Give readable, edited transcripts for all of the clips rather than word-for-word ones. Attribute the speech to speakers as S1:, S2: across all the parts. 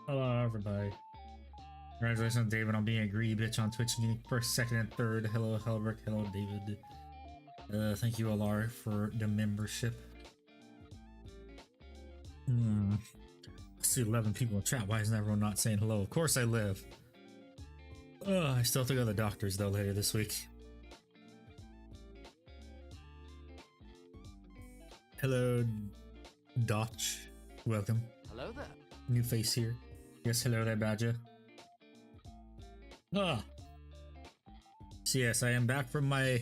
S1: Hello, everybody. Congratulations, David, on being a greedy bitch on Twitch. First, second, and third. Hello, Helbrick. Hello, David. Thank you, Alar, for the membership. I see 11 people in chat. Why isn't everyone not saying hello? Of course I live. I still have to go to the doctors, though, later this week. Hello, Dotch. Welcome.
S2: Hello there.
S1: New face here. Yes, hello there, Badger. So yes, I am back from my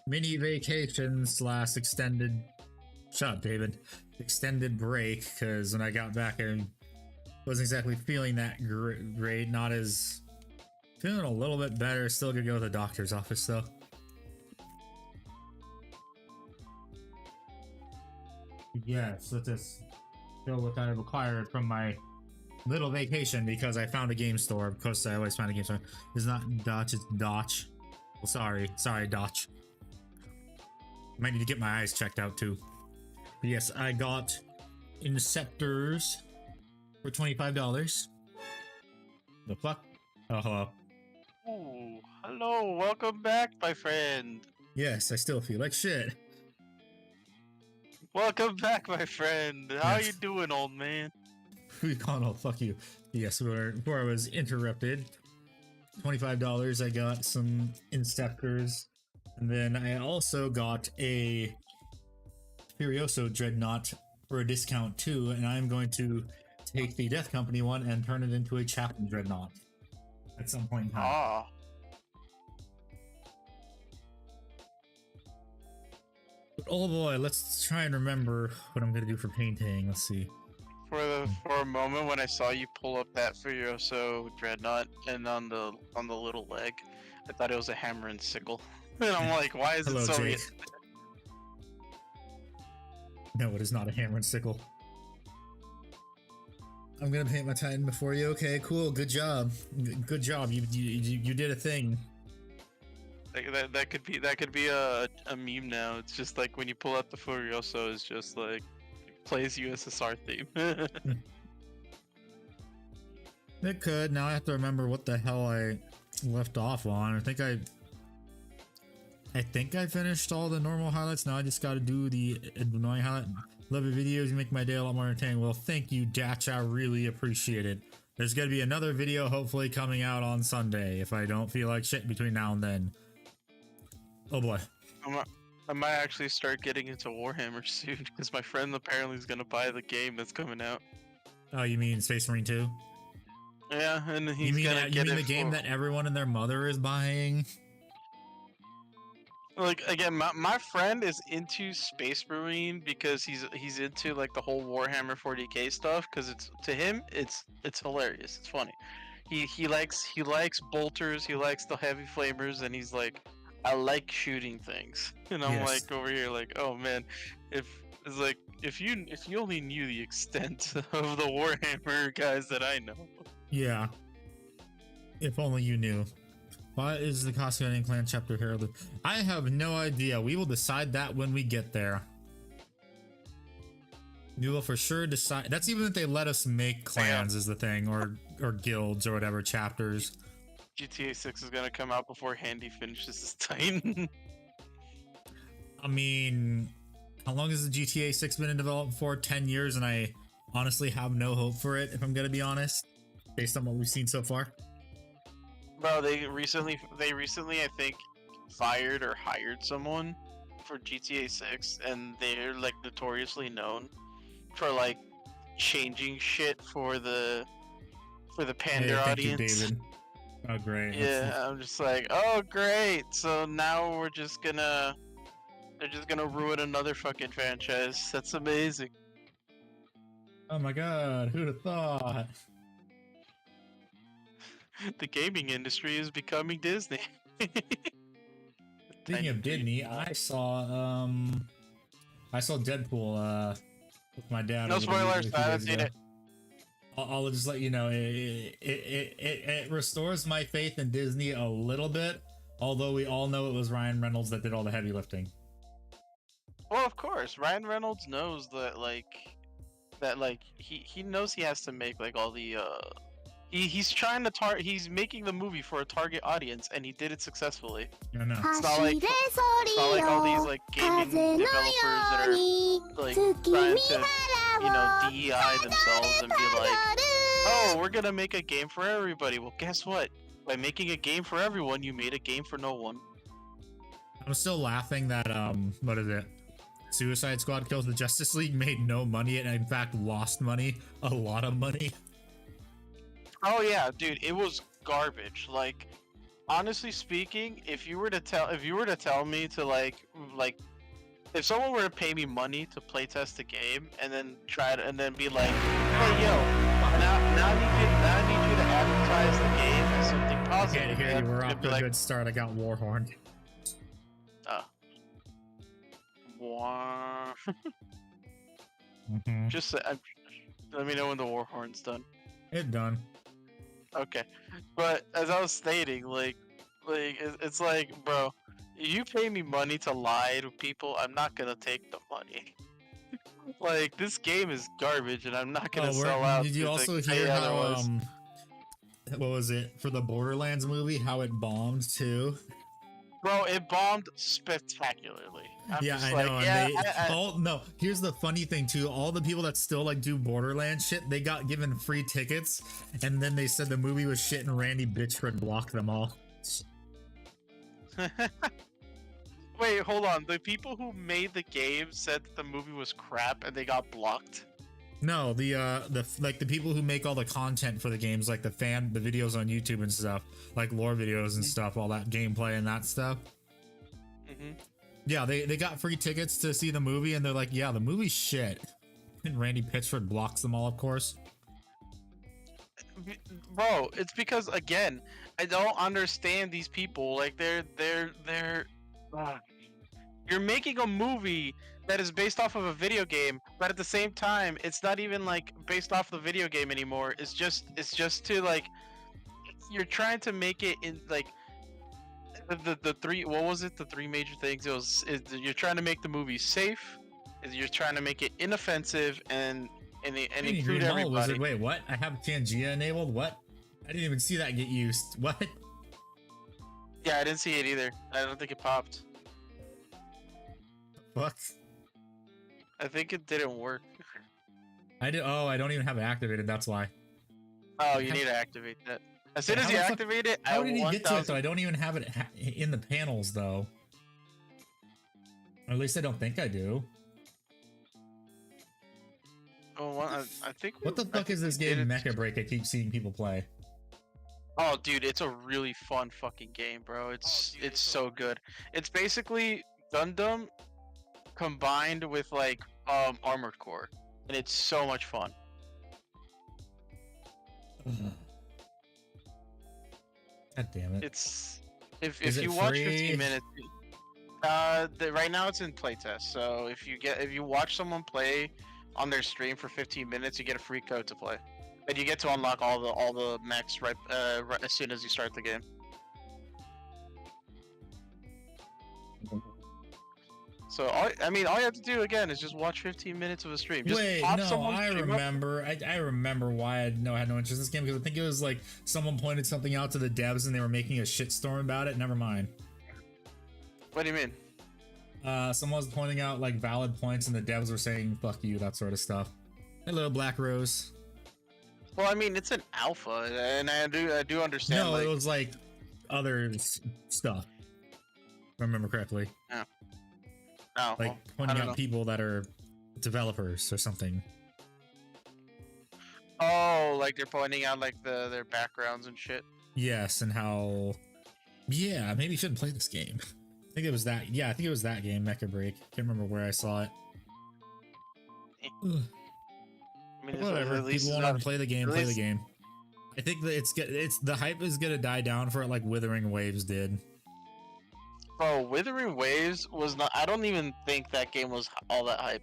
S1: mini vacation / extended... Shut up, David. Extended break, because when I got back I wasn't exactly feeling that great. Not as... Feeling a little bit better. Still gonna go to the doctor's office, though. Yes, let's just show what I acquired from my little vacation, because I found a game store. Of course, I always find a game store. It's not Dotch, it's Dotch. Well, sorry, Dotch. Might need to get my eyes checked out too. But yes, I got Inceptors for $25. The fuck? Oh, hello.
S3: Oh, hello, welcome back, my friend.
S1: Yes, I still feel like shit.
S3: Welcome back, my friend. How you doing, old man?
S1: Who you calling? Oh, fuck you. Yes, before I was interrupted, $25. I got some Inceptors, and then I also got a Furioso Dreadnought for a discount too, and I'm going to take the Death Company one and turn it into a Chaplain Dreadnought at some point in time.
S3: Ah.
S1: But oh boy, let's try and remember what I'm gonna do for painting. Let's see.
S3: For a moment when I saw you pull up that Furioso Dreadnought and on the little leg, I thought it was a hammer and sickle. And I'm like, why is
S1: Hello,
S3: it so?
S1: Jake. No, it is not a hammer and sickle. I'm gonna paint my Titan before you. Okay, cool. Good job. Good job. You did a thing.
S3: That could be a meme now. It's just like when you pull out the Furioso, it's just like it plays USSR theme.
S1: It could. Now I have to remember what the hell I left off on. I think I finished all the normal highlights. Now I just got to do the annoying highlight. Love your videos. You make my day a lot more entertaining. Well, thank you, Datch. I really appreciate it. There's going to be another video hopefully coming out on Sunday if I don't feel like shit between now and then. Oh boy.
S3: I might actually start getting into Warhammer soon because my friend apparently is going to buy the game that's coming out.
S1: Oh, you mean Space Marine 2?
S3: Yeah, and he's gonna get it.
S1: You mean the game that everyone and their mother is buying?
S3: Like, again, my friend is into Space Marine because he's into like the whole Warhammer 40k stuff, because to him it's hilarious, it's funny. He likes bolters, he likes the heavy flamers, and he's like, I like shooting things. And I'm like over here like, oh man, if you only knew the extent of the Warhammer guys that I know.
S1: Yeah. If only you knew. Why is the Costco Clan chapter heralded? I have no idea. We will decide that when we get there. We will for sure decide. That's even if they let us make clans is the thing, or guilds or whatever, chapters.
S3: GTA 6 is gonna come out before Handy finishes his Titan.
S1: I mean, how long has the GTA 6 been in development for? 10 years, and I honestly have no hope for it, if I'm gonna be honest, based on what we've seen so far.
S3: Bro, they recently I think fired or hired someone for GTA 6, and they're like notoriously known for like changing shit for the Pander audience.
S1: You, David. Oh great.
S3: Yeah, I'm just like, oh great. So now they're just gonna ruin another fucking franchise. That's amazing.
S1: Oh my god, who'd have thought?
S3: The gaming industry is becoming Disney.
S1: Speaking of Disney, I saw Deadpool with my dad.
S3: No spoilers, I haven't seen it.
S1: I'll just let you know, it restores my faith in Disney a little bit, although we all know it was Ryan Reynolds that did all the heavy lifting.
S3: Well, of course, Ryan Reynolds knows that, like, that like he knows he has to make like all the he's trying to he's making the movie for a target audience, and he did it successfully.
S1: I know.
S3: It's not like all these like gaming developers that are like trying to, you know, DEI themselves and be like, oh, we're gonna make a game for everybody. Well, guess what? By making a game for everyone, you made a game for no one.
S1: I'm still laughing that what is it? Suicide Squad Kills the Justice League made no money and in fact lost money, a lot of money.
S3: Oh yeah, dude, it was garbage. Like, honestly speaking, if you were to tell me to like if someone were to pay me money to playtest a game and then be like, hey yo, now I need you to advertise the game as something positive.
S1: I can't hear you. We're off to a good start. I got Warhorn.
S3: Wow.
S1: Mm-hmm.
S3: Just let me know when the Warhorn's done.
S1: It's done.
S3: Okay, but as I was stating, it's like, bro, you pay me money to lie to people, I'm not gonna take the money. Like, this game is garbage, and I'm not gonna sell out.
S1: Did you also hear how what was it for the Borderlands movie? How it bombed too.
S3: Bro, it bombed spectacularly.
S1: Yeah, I know. Yeah, no, here's the funny thing too. All the people that still like do Borderlands shit, they got given free tickets, and then they said the movie was shit, and Randy Bitchford blocked them all.
S3: Wait, hold on. The people who made the game said that the movie was crap, and they got blocked.
S1: No, the people who make all the content for the games, like the videos on YouTube and stuff, like lore videos and stuff, all that gameplay and that stuff.
S3: Mm-hmm.
S1: Yeah, they got free tickets to see the movie, and they're like, yeah, the movie's shit. And Randy Pitchford blocks them all, of course.
S3: Bro, it's because, again, I don't understand these people. Like, you're making a movie that is based off of a video game, but at the same time, it's not even like based off the video game anymore. It's just to like, you're trying to make it in like the three. What was it? The three major things. You're trying to make the movie safe. You're trying to make it inoffensive and include everybody.
S1: Wait, what? I have Pangea enabled. What? I didn't even see that get used. What?
S3: Yeah, I didn't see it either. I don't think it popped.
S1: What?
S3: I think it didn't work.
S1: I did. Oh, I don't even have it activated. That's why.
S3: Oh, you need to activate that. As soon as you activate it,
S1: how did he get to it though? I don't even have it in the panels though. Or at least I don't think I do.
S3: Oh, well, I think.
S1: What the fuck is this game Mecha Break? I keep seeing people play.
S3: Oh, dude, it's a really fun fucking game, bro. It's so good. It's basically Gundam combined with like Armored Core, and it's so much fun.
S1: God damn it!
S3: It's if you watch 15 minutes, right now it's in playtest. So if you watch someone play on their stream for 15 minutes, you get a free code to play, and you get to unlock all the mechs right as soon as you start the game. So all you have to do again is just watch 15 minutes of a stream. Just
S1: Wait, no, I remember. I remember why I had no interest in this game, because I think it was like someone pointed something out to the devs and they were making a shitstorm about it. Never mind.
S3: What do you mean?
S1: Someone was pointing out like valid points and the devs were saying "fuck you," that sort of stuff. Hello, Black Rose.
S3: Well, I mean, it's an alpha, and I do understand.
S1: No, it was like other stuff. If I remember correctly.
S3: Yeah. Oh,
S1: like pointing out people that are developers or something.
S3: Oh, like they're pointing out like their backgrounds and shit.
S1: Yes, and how. Yeah, maybe you shouldn't play this game. I think it was that. Yeah, I think it was that game, Mecha Break. Can't remember where I saw it.
S3: I mean,
S1: whatever. If people want to play the game. Play the game. I think that the hype is gonna die down for it, like Withering Waves did.
S3: Bro, Withering Waves was not. I don't even think that game was all that hype.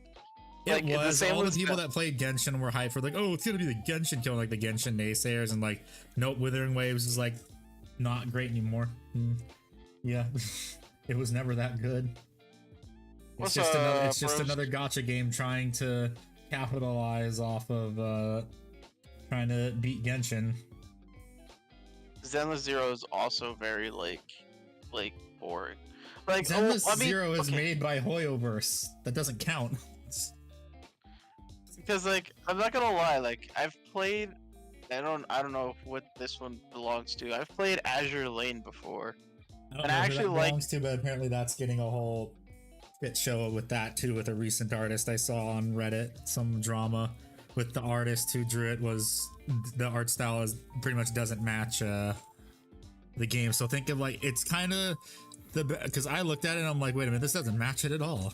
S1: It was. All the people that played Genshin were hyped for like, oh, it's gonna be the Genshin kill, like the Genshin naysayers, and like, nope, Withering Waves is like not great anymore. Yeah, it was never that good. It's just another gacha game trying to capitalize off of trying to beat Genshin.
S3: Zenless Zero is also very like boring. Like
S1: Zenless
S3: I mean,
S1: Zero is
S3: okay,
S1: made by Hoyoverse. That doesn't count.
S3: because like I'm not gonna lie, like I've played. I don't know what this one belongs to. I've played Azure Lane before.
S1: I don't
S3: And
S1: know
S3: I
S1: who
S3: actually
S1: that
S3: like.
S1: belongs to, but apparently that's getting a whole shit show with that too. With a recent artist I saw on Reddit, some drama with the artist who drew it was the art style is pretty much doesn't match the game. So think of like it's kind of the because I looked at it and I'm like, wait a minute, this doesn't match it at all.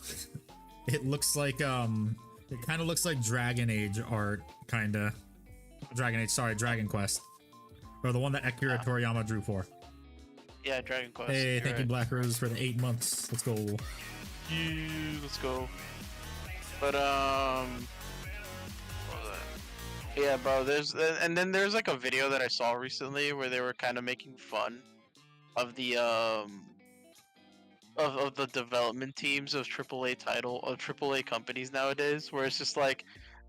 S1: It looks like it kind of looks like Dragon Age art, kind of Dragon Age. Sorry, Dragon Quest, or the one that Akira Toriyama drew for.
S3: Yeah, Dragon Quest.
S1: Hey, thank you,
S3: right.
S1: Black Rose, for the 8 months. Let's go.
S3: Let's go. But what was that? Yeah, bro. And then there's like a video that I saw recently where they were kind of making fun of the of the development teams of AAA companies nowadays, where it's just like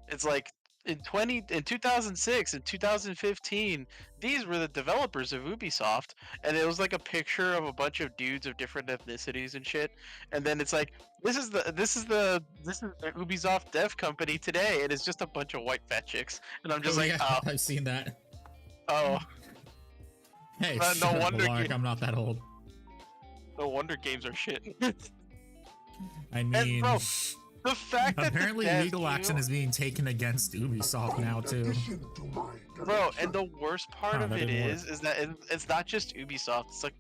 S3: it's like in 2006 and 2015 these were the developers of Ubisoft, and it was like a picture of a bunch of dudes of different ethnicities and shit, and then it's like this is the Ubisoft dev company today, and it's just a bunch of white fat chicks, and I'm just like,
S1: yeah,
S3: oh,
S1: I've seen that.
S3: oh,
S1: Hey,
S3: no
S1: shut up,
S3: wonder
S1: Lark, I'm not that old.
S3: no wonder games are shit.
S1: I
S3: And
S1: mean,
S3: bro, the fact that
S1: apparently
S3: the
S1: legal action is being taken against Ubisoft now too.
S3: bro, and the worst part
S1: Oh,
S3: of
S1: that
S3: it
S1: didn't work.
S3: is that it's not just Ubisoft. It's like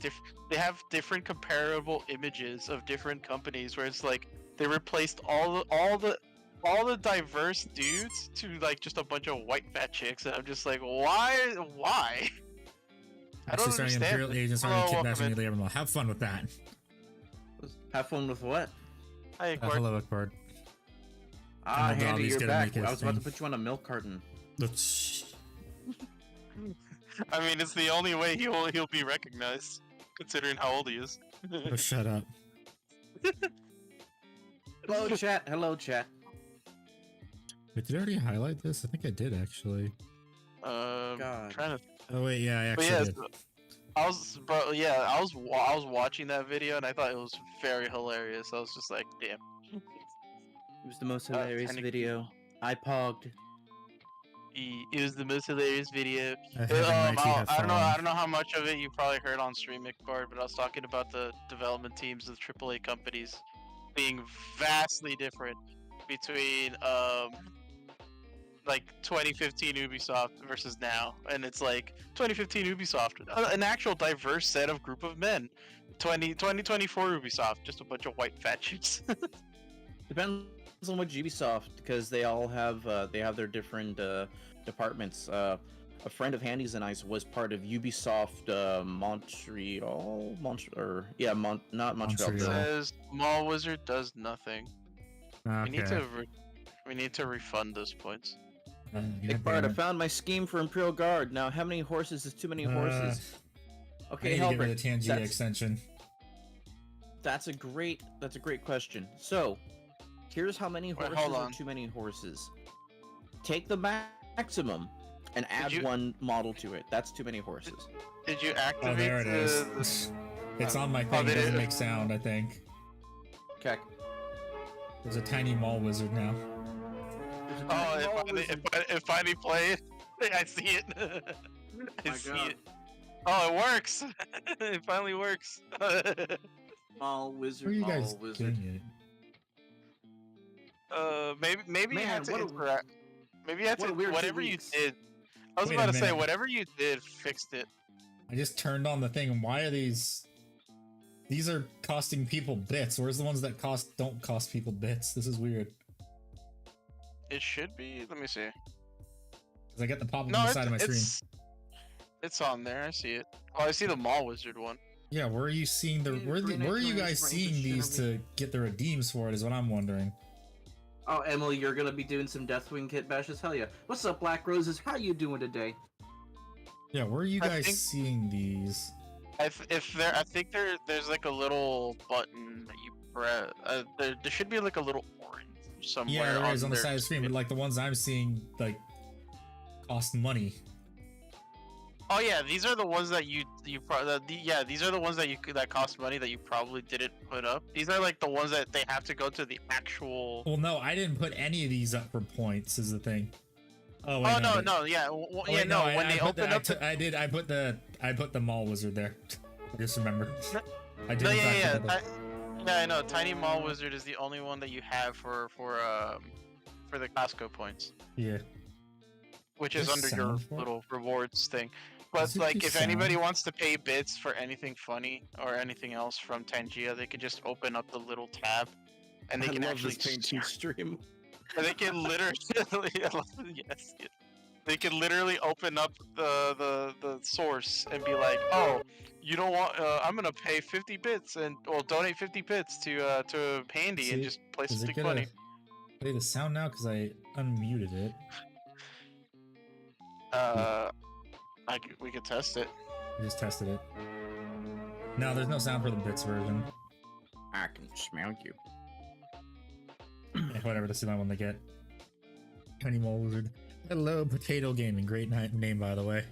S3: they have different comparable images of different companies where it's like they replaced all the diverse dudes to like just a bunch of white fat chicks, and I'm just like, why? I don't
S1: Actually, starting
S3: understand.
S1: Imperial agents
S3: Hello,
S1: starting
S3: welcome
S1: kidnapping
S3: in.
S1: nearly everyone. Have fun with that.
S2: Have fun with what?
S3: Hi, Gord.
S1: Hello, Akbard.
S2: Ah,
S1: my dog
S2: Handy,
S1: is
S2: you're
S1: gonna
S2: back.
S1: make
S2: I
S1: his
S2: was about to
S1: thing.
S2: put you on a milk carton.
S3: I mean, it's the only way he'll be recognized, considering how old he is.
S1: Oh, shut up.
S2: Hello, chat. Hello, chat.
S1: Wait, did I already highlight this? I think I did actually.
S2: God.
S3: Trying to.
S1: Oh wait, yeah, I
S3: But
S1: actually
S3: yeah,
S1: did.
S3: I was watching that video and I thought it was very hilarious. I was just like, damn.
S2: It was the most hilarious
S3: Tiny-
S2: video. I pogged.
S3: It was the most hilarious video.
S1: I have Nike have
S3: I
S1: fallen.
S3: don't know how much of it you probably heard on Stream Card, but I was talking about the development teams of AAA companies being vastly different between like 2015 Ubisoft versus now, and it's like 2015 Ubisoft, an actual diverse set of group of men. 2024 Ubisoft, just a bunch of white fat chicks.
S2: Depends on which Ubisoft, because they all have their different departments. A friend of Handy's and I's was part of Ubisoft Montreal, not Montreal.
S1: Montreal.
S3: Says Mall Wizard does nothing.
S1: Okay.
S3: We need to refund those points.
S2: Big Bart, I found my scheme for Imperial Guard. Now, how many horses is too many horses?
S1: I
S2: Okay,
S1: need to get rid
S2: Helbert,
S1: of the Tangita
S2: that's-
S1: extension.
S2: That's a great question. So, here's how many
S3: Wait,
S2: horses
S3: hold
S2: are
S3: on.
S2: too many horses. Take the maximum and add
S3: you-
S2: one model to it. That's too many horses.
S3: Did you
S1: Oh,
S3: activate
S1: there it is.
S3: the
S1: It's on my thing.
S3: they
S1: It doesn't
S3: did.
S1: make sound, I think.
S2: Okay.
S1: There's a tiny mall wizard now.
S3: Oh, it finally played. I see it. I
S2: My
S3: see
S2: God.
S3: it. Oh, it works. It finally works.
S2: Small
S1: Where
S2: wizard,
S1: are you guys
S2: small wizard.
S1: getting it?
S3: Maybe you
S2: Man,
S3: had to
S2: what a-
S3: interact. Maybe you had
S2: what
S3: to
S2: a weird 2
S3: whatever you
S2: weeks.
S3: did. I was
S1: Wait
S3: about
S1: a
S3: to say
S1: minute.
S3: whatever you did fixed it.
S1: I just turned on the thing, and why are these? These are costing people bits. Where's the ones that don't cost people bits? This is weird.
S3: It should be. Let me see.
S1: Because I get the pop up
S3: No,
S1: on the side of my screen.
S3: it's on there. I see it. Oh, I see the Mall Wizard one.
S1: Yeah, where are you seeing the?
S2: Yeah,
S1: Where
S2: green
S1: are you
S2: X-rays,
S1: guys
S2: range
S1: seeing
S2: of
S1: these to get the redeems for it? Is what I'm wondering.
S2: Oh, Emily, you're gonna be doing some Deathwing kit bashes? Hell yeah. What's up, Black Roses? How you doing today?
S1: Yeah, where are you
S3: I
S1: guys
S3: think-
S1: seeing these?
S3: I think there's like a little button that you press. There should be like a little orange somewhere.
S1: Yeah, there is on the
S3: their
S1: side of the screen, but like the ones I'm seeing, like, cost money.
S3: Oh yeah, these are the ones that these are the ones that cost money that you probably didn't put up. These are like the ones that they have to go to the actual.
S1: Well, no, I didn't put any of these up for points. Is the thing. Oh, wait,
S3: Oh no,
S1: but-
S3: no, yeah,
S1: oh,
S3: yeah,
S1: wait,
S3: no.
S1: I
S3: When they
S1: put
S3: open
S1: the,
S3: up,
S1: I put the mall wizard there. I just remember. I did.
S3: no,
S1: in
S3: yeah,
S1: fact
S3: yeah,
S1: put the-
S3: yeah, I know. Tiny Mall Wizard is the only one that you have for the Costco points,
S1: yeah.
S3: which is
S1: There's
S3: under your
S1: sound for it?
S3: little rewards thing.
S1: Does
S3: But
S1: it
S3: like,
S1: do
S3: if anybody
S1: sound?
S3: wants to pay bits for anything funny or anything else from Tangia, they could just open up the little tab, and they
S2: I
S3: can
S2: love
S3: actually
S2: this painting stream.
S3: and they can literally yes, yes. They can literally open up the source and be like, oh, you don't want I'm gonna pay 50 bits and donate 50 bits to Pandy and
S1: See,
S3: just play
S1: Is it
S3: something
S1: gonna
S3: funny.
S1: play the sound now? Because I unmuted it.
S3: We could test it.
S1: I just tested it. No, there's no sound for the bits version.
S2: I can smell you.
S1: Eh, whatever, this is my one to get. Tiny Mall Wizard. Hello, Potato Gaming. Great name, by the way.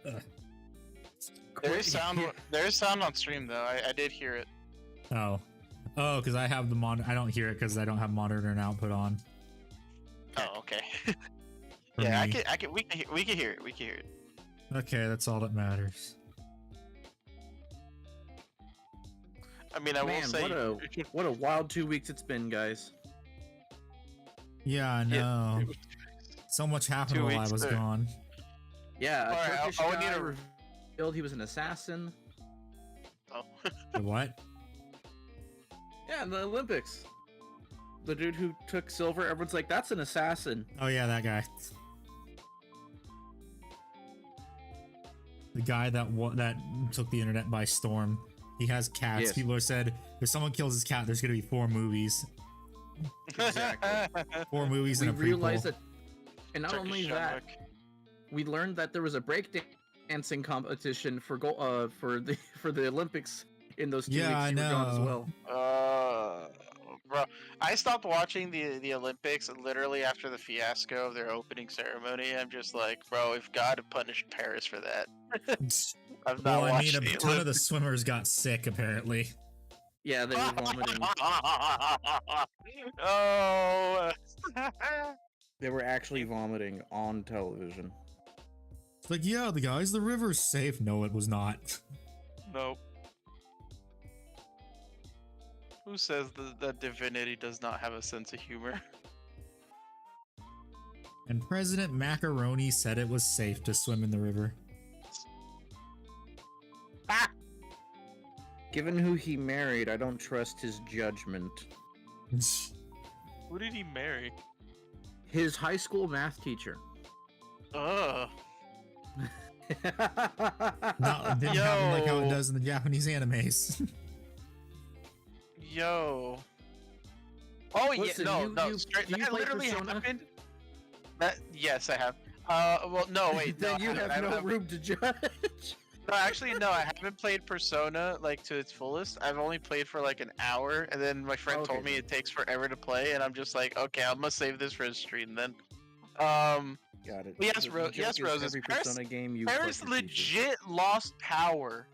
S1: Ugh.
S3: There is sound. There is sound on stream though. I did hear it.
S1: Oh. Oh, because I have the monitor. I don't hear it because I don't have monitor and output on.
S3: Oh, okay.
S1: For
S3: Yeah,
S1: me.
S3: we can hear it. We can hear it.
S1: Okay, that's all that matters.
S3: I mean, I will
S2: Man,
S3: say.
S2: what a wild 2 weeks it's been, guys.
S1: Yeah, I know. So much happened
S3: 2
S1: while I
S3: weeks
S1: was
S3: there.
S1: gone.
S2: Yeah, a
S3: Alright,
S2: Turkish
S3: I would
S2: guy
S3: need a-
S2: revealed he was an assassin.
S3: Oh.
S1: The what?
S2: Yeah, in the Olympics. The dude who took silver, everyone's like, that's an assassin.
S1: Oh yeah, that guy. The guy that took the internet by storm. He has cats.
S2: Yes.
S1: People have said if someone kills his cat, there's gonna be 4 movies.
S2: Exactly.
S1: 4 movies
S2: We
S1: and a prequel.
S2: realized that, and not
S3: Turkish
S2: only
S3: John
S2: that,
S3: Wick.
S2: we learned that there was a breakdancing competition for for the Olympics in those 2
S1: Yeah,
S2: weeks
S1: I
S2: you were gone as
S1: know.
S2: well.
S3: Bro, I stopped watching the Olympics literally after the fiasco of their opening ceremony. I'm just like, bro, if God had punished Paris for that, I've not
S1: Well, I
S3: watched
S1: mean, a
S3: the
S1: ton of the swimmers got sick apparently.
S2: Yeah, they were vomiting.
S3: Oh.
S2: They were actually vomiting on television.
S1: It's like, yeah, the guys, the river's safe. No, it was not.
S3: Nope. Who says that divinity does not have a sense of humor?
S1: And President Macaroni said it was safe to swim in the river.
S2: Given who he married, I don't trust his judgment.
S3: Who did he marry?
S2: His high school math teacher.
S3: Ugh.
S1: Not, didn't happen like how it
S3: Yo.
S1: does in the Japanese animes.
S3: Yo. Oh
S2: Listen,
S3: yeah,
S2: you-
S3: no,
S2: you-
S3: straight,
S2: do you
S3: that
S2: play
S3: literally
S2: Persona?
S3: happened. That yes, I have. Well, no, wait, no,
S2: Then you
S3: I haven't.
S2: have no
S3: I've-
S2: room to judge.
S3: No, actually, no, I haven't played Persona like to its fullest. I've only played for like an hour, and then my friend
S2: Okay.
S3: told me it takes forever to play, and I'm just like, okay, I'm gonna save this for a stream then.
S2: Got it.
S3: Yes,
S2: The
S3: Ro-
S2: joke
S3: yes,
S2: is
S3: Roses.
S2: Every
S3: Paris-
S2: Persona game you
S3: Paris
S2: fuck your teachers.
S3: legit lost power,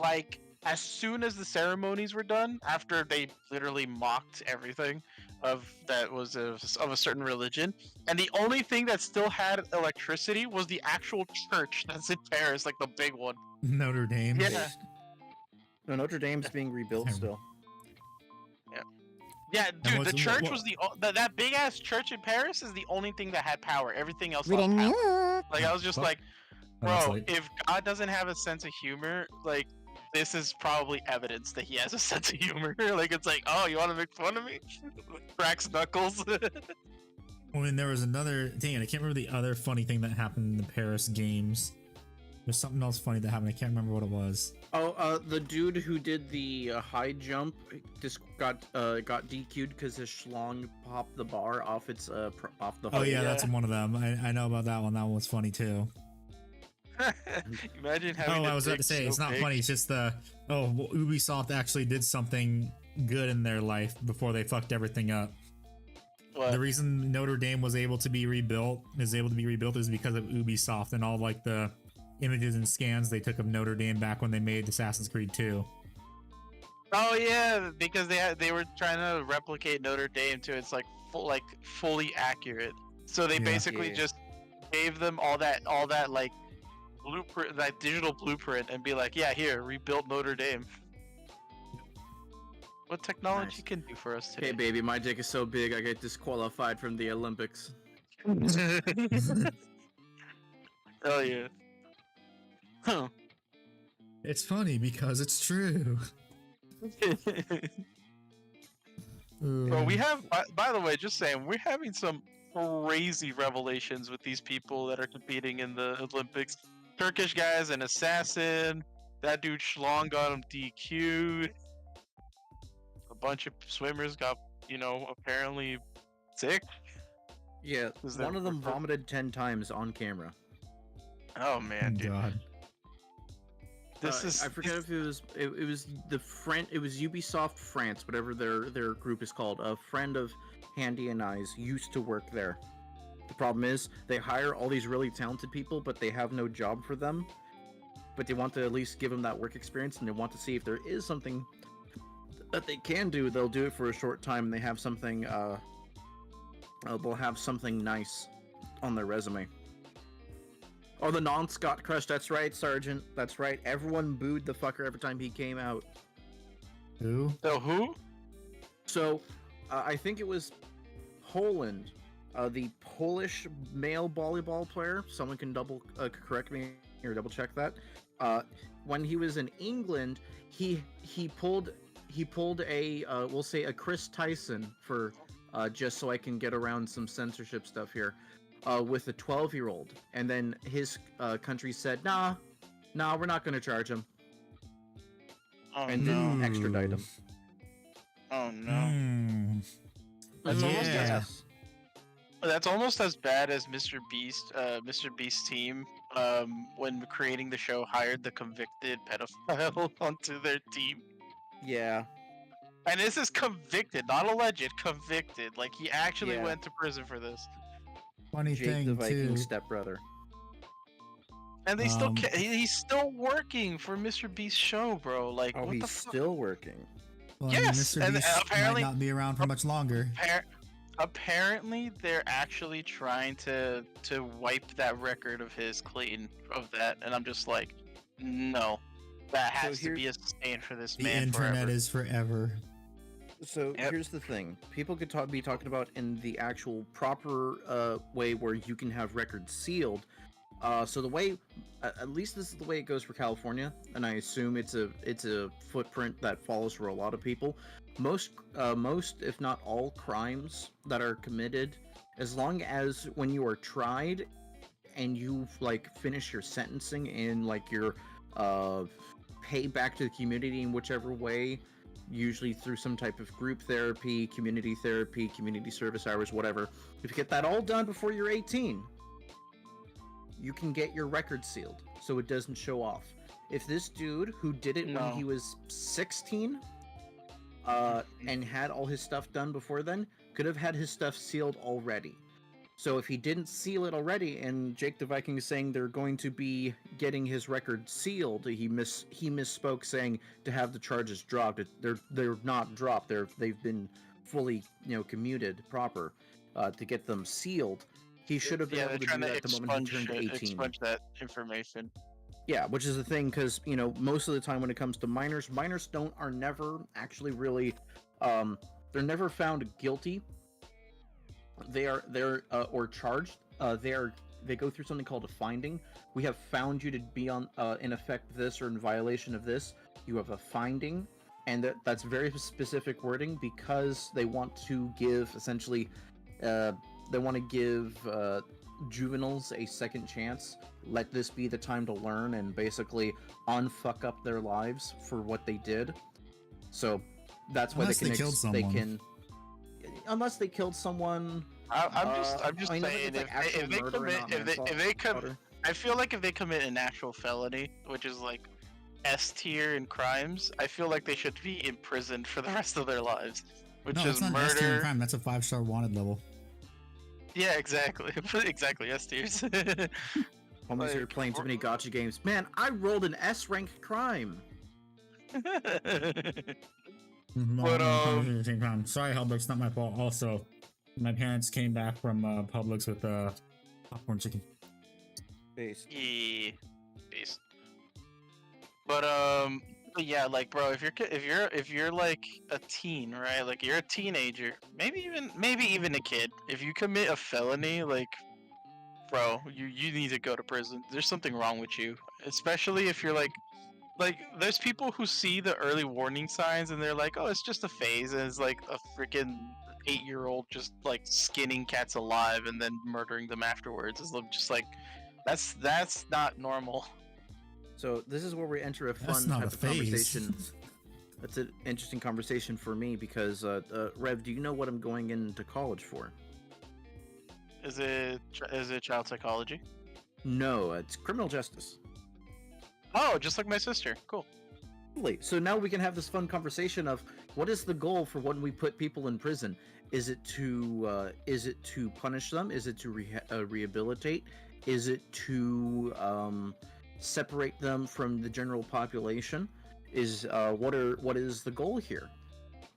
S3: like as soon as the ceremonies were done. After they literally mocked everything of that was of a certain religion, and the only thing that still had electricity was the actual church that's in Paris, like the big one.
S1: Notre Dame.
S3: Yeah.
S2: No, Notre Dame's being rebuilt
S1: Damn.
S2: still.
S3: Yeah, dude,
S1: what's-
S3: the church
S1: what-
S3: was that big ass church in Paris is the only thing that had power. Everything else lost power. Like I was just
S1: What?
S3: like,
S1: Oh, that's
S3: bro,
S1: late.
S3: if God doesn't have a sense of humor, like this is probably evidence that he has a sense of humor. Like it's like, oh, you want to make fun of me? Cracks knuckles.
S1: Well, and there was another dang it, I can't remember the other funny thing that happened in the Paris games. There's something else funny that happened. I can't remember what it was.
S2: Oh, the dude who did the high jump just got DQ'd because his schlong popped the bar off its off the.
S1: Oh yeah,
S3: yeah.
S1: that's one of them. I know about that one. That one was funny too.
S3: Imagine having.
S1: Oh,
S3: a
S1: I was about
S3: dick
S1: to say
S3: so
S1: it's not
S3: big.
S1: funny. It's just the Ubisoft actually did something good in their life before they fucked everything up.
S3: What?
S1: The reason Notre Dame was able to be rebuilt is because of Ubisoft and all like the images and scans they took of Notre Dame back when they made Assassin's Creed 2.
S3: Oh yeah, because they were trying to replicate Notre Dame to its like fully accurate. So they
S1: Yeah.
S3: basically just gave them all that like blueprint, that digital blueprint, and be like, yeah, here, rebuild Notre Dame. What technology
S2: Nice.
S3: can do for us
S2: Hey
S3: today?
S2: baby, my dick is so big I get disqualified from the Olympics.
S3: Oh yeah. Huh.
S1: It's funny because it's true.
S3: Bro, we have. By the way, just saying, we're having some crazy revelations with these people that are competing in the Olympics. Turkish guy's an assassin. That dude Schlong got him DQ'd. A bunch of swimmers got, apparently sick.
S2: Yeah,
S3: Is
S2: one
S3: that
S2: of them
S3: for-
S2: vomited 10 times on camera.
S3: Oh man, dude.
S1: God.
S3: This is.
S2: I forget if it was Ubisoft France, whatever their group is called. A friend of Handy and I's used to work there. The problem is they hire all these really talented people, but they have no job for them. But they want to at least give them that work experience, and they want to see if there is something that they can do. They'll do it for a short time, and they have something. They'll have something nice on their resume. Oh, the non-Scott crush. That's right, Sergeant. That's right. Everyone booed the fucker every time he came out.
S1: Who?
S3: So who?
S2: So, I think it was Poland. The Polish male volleyball player. Someone can double correct me or double check that. When he was in England, he pulled a we'll say a Chris Tyson for just so I can get around some censorship stuff here. With a 12-year-old, and then his country said, nah, we're not going to charge him,
S3: Oh
S2: and
S3: no.
S2: didn't extradite him.
S3: Oh no.
S1: Hmm.
S3: That's almost
S1: Yeah.
S3: That's almost as bad as Mr. Beast. Mr. Beast's team, when creating the show, hired the convicted pedophile onto their team.
S2: Yeah,
S3: And this is convicted, not alleged, convicted. Like he actually
S2: Yeah.
S3: went to prison for this.
S1: Funny
S2: Jake
S1: thing
S2: the Viking
S1: too.
S2: stepbrother.
S3: And they still
S1: Um,
S3: he's still working for Mr. Beast's show, bro. Like
S2: Oh,
S3: what
S2: he's
S3: the fuck?
S2: still working.
S1: Well,
S3: Yes,
S1: I mean, Mr.
S3: and
S1: Beast
S3: apparently-
S1: might not be around for much longer.
S3: Apparently, they're actually trying to wipe that record of his clean of that, and I'm just like, no, that
S2: So
S3: has to be a stain for this
S1: The
S3: man
S1: internet
S3: forever.
S1: is forever.
S2: So
S3: Yep.
S2: here's the thing: people could be talking about in the actual proper way where you can have records sealed. So the way, at least this is the way it goes for California, and I assume it's a footprint that follows for a lot of people. Most if not all crimes that are committed, as long as when you are tried and you like finish your sentencing and like your pay back to the community in whichever way, usually through some type of group therapy, community service hours, whatever. If you get that all done before you're 18, you can get your record sealed so it doesn't show off. If this dude who did it
S3: No.
S2: when he was 16 and had all his stuff done before then, could have had his stuff sealed already. So if he didn't seal it already, and Jake the Viking is saying they're going to be getting his record sealed, he misspoke saying to have the charges dropped. They're not dropped. They've been fully commuted proper to get them sealed. He should have been
S3: Yeah,
S2: able
S3: they're
S2: to do
S3: trying to
S2: that the moment he
S3: expunge,
S2: turned 18.
S3: expunge that information.
S2: Yeah, which is the thing, because most of the time when it comes to minors are never actually really, they're never found guilty. They're or charged. They go through something called a finding. We have found you to be on in effect this or in violation of this. You have a finding, and that's very specific wording because they want to give essentially, juveniles a second chance. Let this be the time to learn and basically unfuck up their lives for what they did. So that's why
S1: Unless they killed someone.
S2: Unless they killed someone.
S3: I'm just
S2: I mean,
S3: saying,
S2: it's like actual
S3: if they
S2: murder and
S3: commit,
S2: not
S3: if they come,
S2: manslaughter.
S3: I feel like if they commit an actual felony, which is like S tier in crimes, I feel like they should be imprisoned for the rest of their lives, which
S1: No,
S3: is
S1: it's not an S tier
S3: murder.
S1: crime. That's a 5-star wanted level.
S3: Yeah, exactly. Exactly. Yes, tears.
S2: Homies are
S3: Like,
S2: playing too many gotcha games. Man, I rolled an S rank crime.
S3: But
S1: At the same time. Sorry, Hellberg, it's not my fault. Also, my parents came back from Publix with popcorn chicken.
S2: Base.
S3: yeah, peace. But but yeah, like bro, if you're like a teen, right? Like you're a teenager, maybe even a kid. If you commit a felony, like bro, you need to go to prison. There's something wrong with you, especially if you're like there's people who see the early warning signs and they're like, oh, it's just a phase, and it's like a freaking 8-year-old just like skinning cats alive and then murdering them afterwards. It's just like that's not normal.
S2: So this is where we enter a
S1: That's
S2: fun
S1: not
S2: type
S1: a
S2: of
S1: phase.
S2: conversation. That's an interesting conversation for me because, Rev, do you know what I'm going into college for?
S3: Is it child psychology?
S2: No, it's criminal justice.
S3: Oh, just like my sister. Cool.
S2: Lovely. So now we can have this fun conversation of what is the goal for when we put people in prison? Is it to punish them? Is it to rehabilitate? Is it to separate them from the general population? What is the goal here?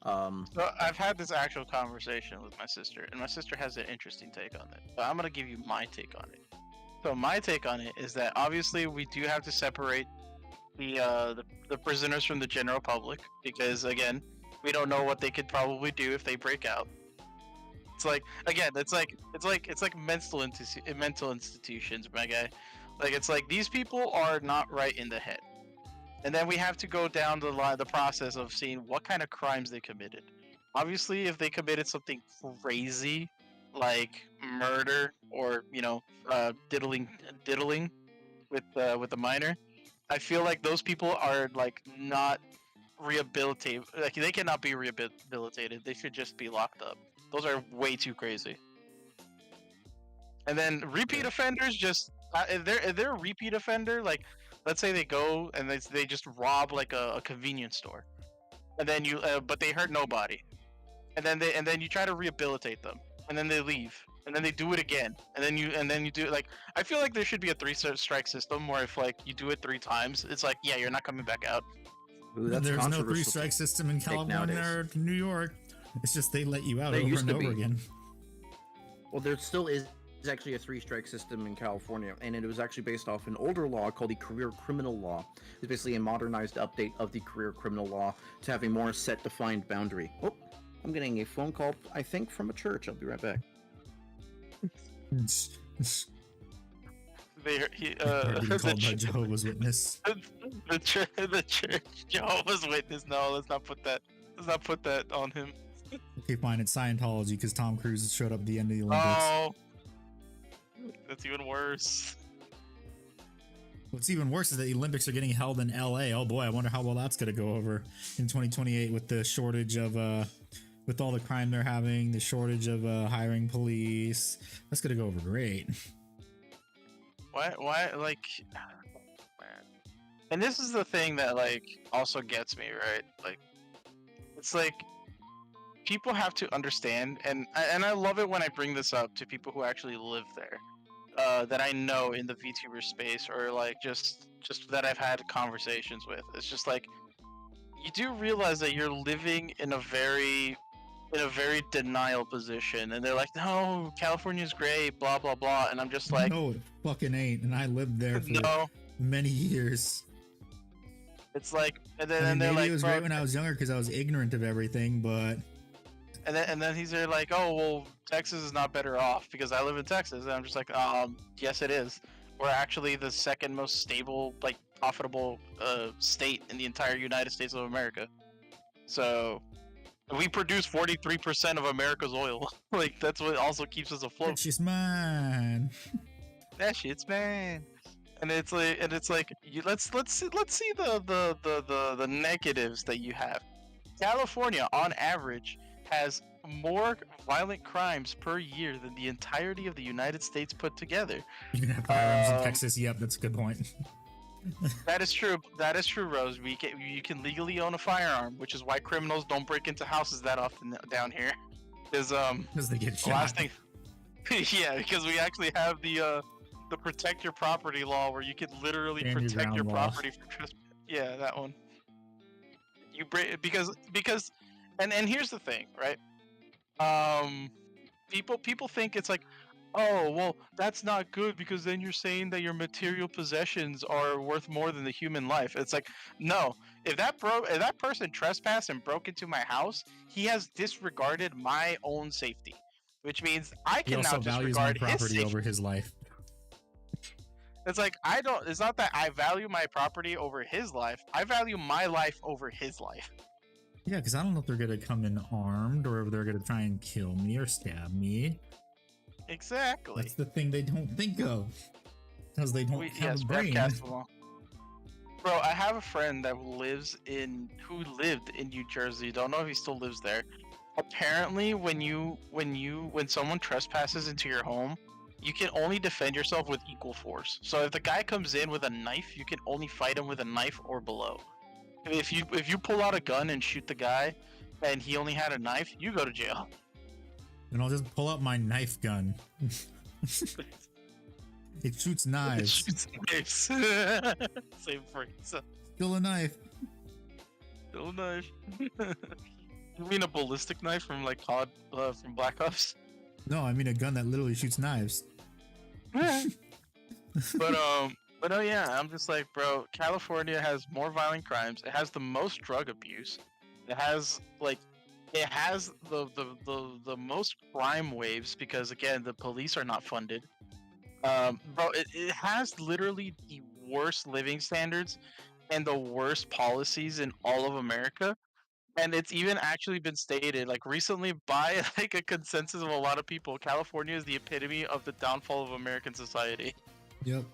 S3: So I've had this actual conversation with my sister, and my sister has an interesting take on it. But I'm gonna give you my take on it. So my take on it is that obviously we do have to separate the prisoners from the general public because again, we don't know what they could probably do if they break out. It's like again, it's like mental institutions, my guy. Like it's like these people are not right in the head. And then we have to go down the process of seeing what kind of crimes they committed. Obviously, if they committed something crazy, like murder or diddling with a minor, I feel like those people are like not rehabilitated. Like they cannot be rehabilitated. They should just be locked up. Those are way too crazy. And then repeat offenders, just if they're a repeat offender, like let's say they go and they just rob like a convenience store, and then but they hurt nobody, and then you try to rehabilitate them, and then they leave, and then they do it again, and then you do it like I feel like there should be a 3-strike system where if like you do it 3 times, it's like yeah, you're not coming back out.
S2: Ooh, that's
S1: There's no
S2: controversial
S1: 3-strike system in
S2: take
S1: California or
S2: nowadays.
S1: New York. It's just they let you out
S2: There
S1: over
S2: used
S1: and
S2: to
S1: over
S2: be.
S1: again.
S2: Well, there still is actually a 3-strike system in California, and it was actually based off an older law called the Career Criminal Law. It's basically a modernized update of the Career Criminal Law to have a more set defined boundary. Oh, I'm getting a phone call, I think, from a church. I'll be right back.
S3: The
S1: Called by Jehovah's Witness.
S3: the church Jehovah's Witness. No, let's not put that. Let's not put that on him.
S1: Okay, fine. It's Scientology because Tom Cruise showed up at the end of the Olympics.
S3: Oh, that's even worse.
S1: What's even worse is that the Olympics are getting held in LA. Oh boy, I wonder how well that's gonna go over in 2028 with the shortage of with all the crime they're having, the shortage of hiring police. That's gonna go over great.
S3: Why, like, man. And this is the thing that, like, also gets me, right? Like, it's like, people have to understand, and I love it when I bring this up to people who actually live there, that I know in the VTuber space, or, like, just that I've had conversations with. It's just like, you do realize that you're living in a very denial position, and they're like, no, California's great, blah blah blah, and I'm just like,
S1: No, it fucking ain't. And I lived there for
S3: no.
S1: many years.
S3: It's like, and
S1: I
S3: then
S1: mean,
S3: they're
S1: maybe
S3: like,
S1: it was
S3: bro,
S1: great when I was younger because I was ignorant of everything, but
S3: and then he's there like, oh well, Texas is not better off because I live in Texas, and I'm just like, yes it is. We're actually the second most stable, like profitable state in the entire United States of America. So we produce 43% of America's oil. Like that's what also keeps us afloat.
S1: it's just mine.
S3: That shit's man. And it's like let's see the negatives that you have. California on average has more violent crimes per year than the entirety of the United States put together.
S1: You can have firearms in Texas. Yep, that's a good point.
S3: That is true. That is true, Rose. You can legally own a firearm, which is why criminals don't break into houses that often down here. Is
S1: Because they get
S3: the last
S1: shot.
S3: thing Yeah, because we actually have the protect your property law where you can literally
S1: Stand your
S3: protect your
S1: ground law.
S3: property from trespass. Yeah, that one. You break because and here's the thing, right? Um, people think it's like, oh well, that's not good because then you're saying that your material possessions are worth more than the human life. It's like, no, if that person trespassed and broke into my house, he has disregarded my own safety, which means I
S1: He
S3: can now
S1: also values my
S3: disregard his
S1: property
S3: safety.
S1: over his life.
S3: It's like I don't. It's not that I value my property over his life. I value my life over his life.
S1: Yeah, because I don't know if they're gonna come in armed or if they're gonna try and kill me or stab me.
S3: Exactly.
S1: That's the thing they don't think of. Because they don't have a
S3: We have
S1: brain.
S3: cast law. Bro, I have a friend that who lived in New Jersey. Don't know if he still lives there. Apparently, when someone trespasses into your home, you can only defend yourself with equal force. So if the guy comes in with a knife, you can only fight him with a knife or below. If you pull out a gun and shoot the guy, and he only had a knife, you go to jail.
S1: And I'll just pull out my knife gun. It shoots
S3: It
S1: knives.
S3: shoots knives. Same phrase.
S1: Still a knife.
S3: Still a knife. You mean a ballistic knife from like COD from Black Ops?
S1: No, I mean a gun that literally shoots knives.
S3: But oh yeah, I'm just like, bro, California has more violent crimes. It has the most drug abuse. It has the most crime waves because again, the police are not funded. Bro, it has literally the worst living standards and the worst policies in all of America. And it's even actually been stated, like recently, by like a consensus of a lot of people, California is the epitome of the downfall of American society.
S1: Yep.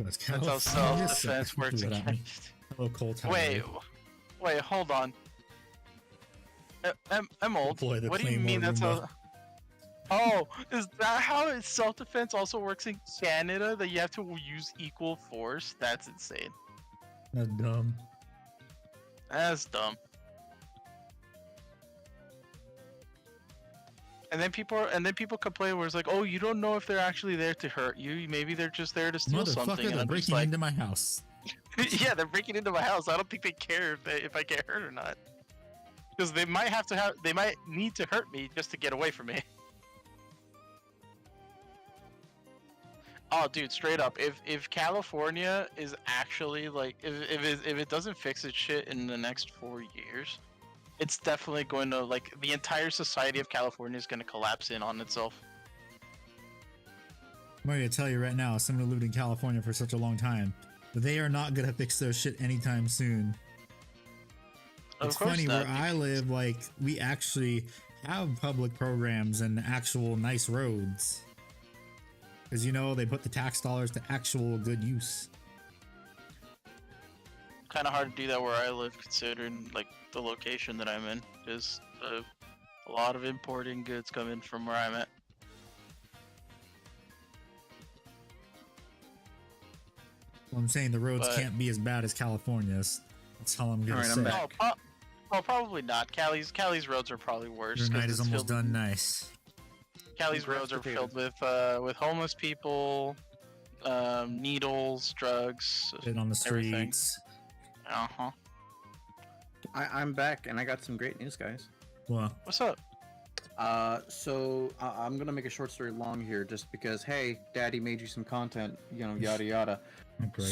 S3: That's how self-defense works.
S1: Hello, Cole Tower.
S3: Wait, hold on. I'm old.
S1: Deploy the
S3: What do you mean
S1: Claymore
S3: that's
S1: Roomba.
S3: how? Oh, is that how self-defense also works in Canada? That you have to use equal force? That's insane.
S1: That's dumb.
S3: That's dumb. And then people complain where it's like, oh, you don't know if they're actually there to hurt you. Maybe they're just there to steal something.
S1: Motherfucker,
S3: And
S1: they're
S3: I'm just
S1: breaking
S3: like,
S1: into my house.
S3: yeah, they're breaking into my house. I don't think they care if I get hurt or not. Because they might need to hurt me just to get away from me. Oh, dude, straight up, if California is actually like, if it doesn't fix its shit in the next 4 years, it's definitely going to, like, the entire society of California is going to collapse in on itself.
S1: I'm going to tell you right now, someone who lived in California for such a long time, they are not going to fix their shit anytime soon. It's funny, where I live, like, we actually have public programs and actual nice roads. Because, you know, they put the tax dollars to actual good use.
S3: Kind of hard to do that where I live, considering, like, the location that I'm in. There's a lot of importing goods coming from where I'm at.
S1: Well, I'm saying the roads can't be as bad as California's. That's all I'm gonna say.
S2: I'm back.
S3: Oh, probably not. Cali's roads are probably worse.
S1: Your night is almost
S3: filled,
S1: done nice.
S3: Cali's roads are filled with homeless people, needles, drugs,
S1: Bit on the streets.
S3: Uh-huh.
S2: I'm back, and I got some great news, guys.
S1: Well,
S3: What's up?
S2: So I'm gonna make a short story long here, just because, hey, Daddy made you some content, you know, yada yada.
S1: great.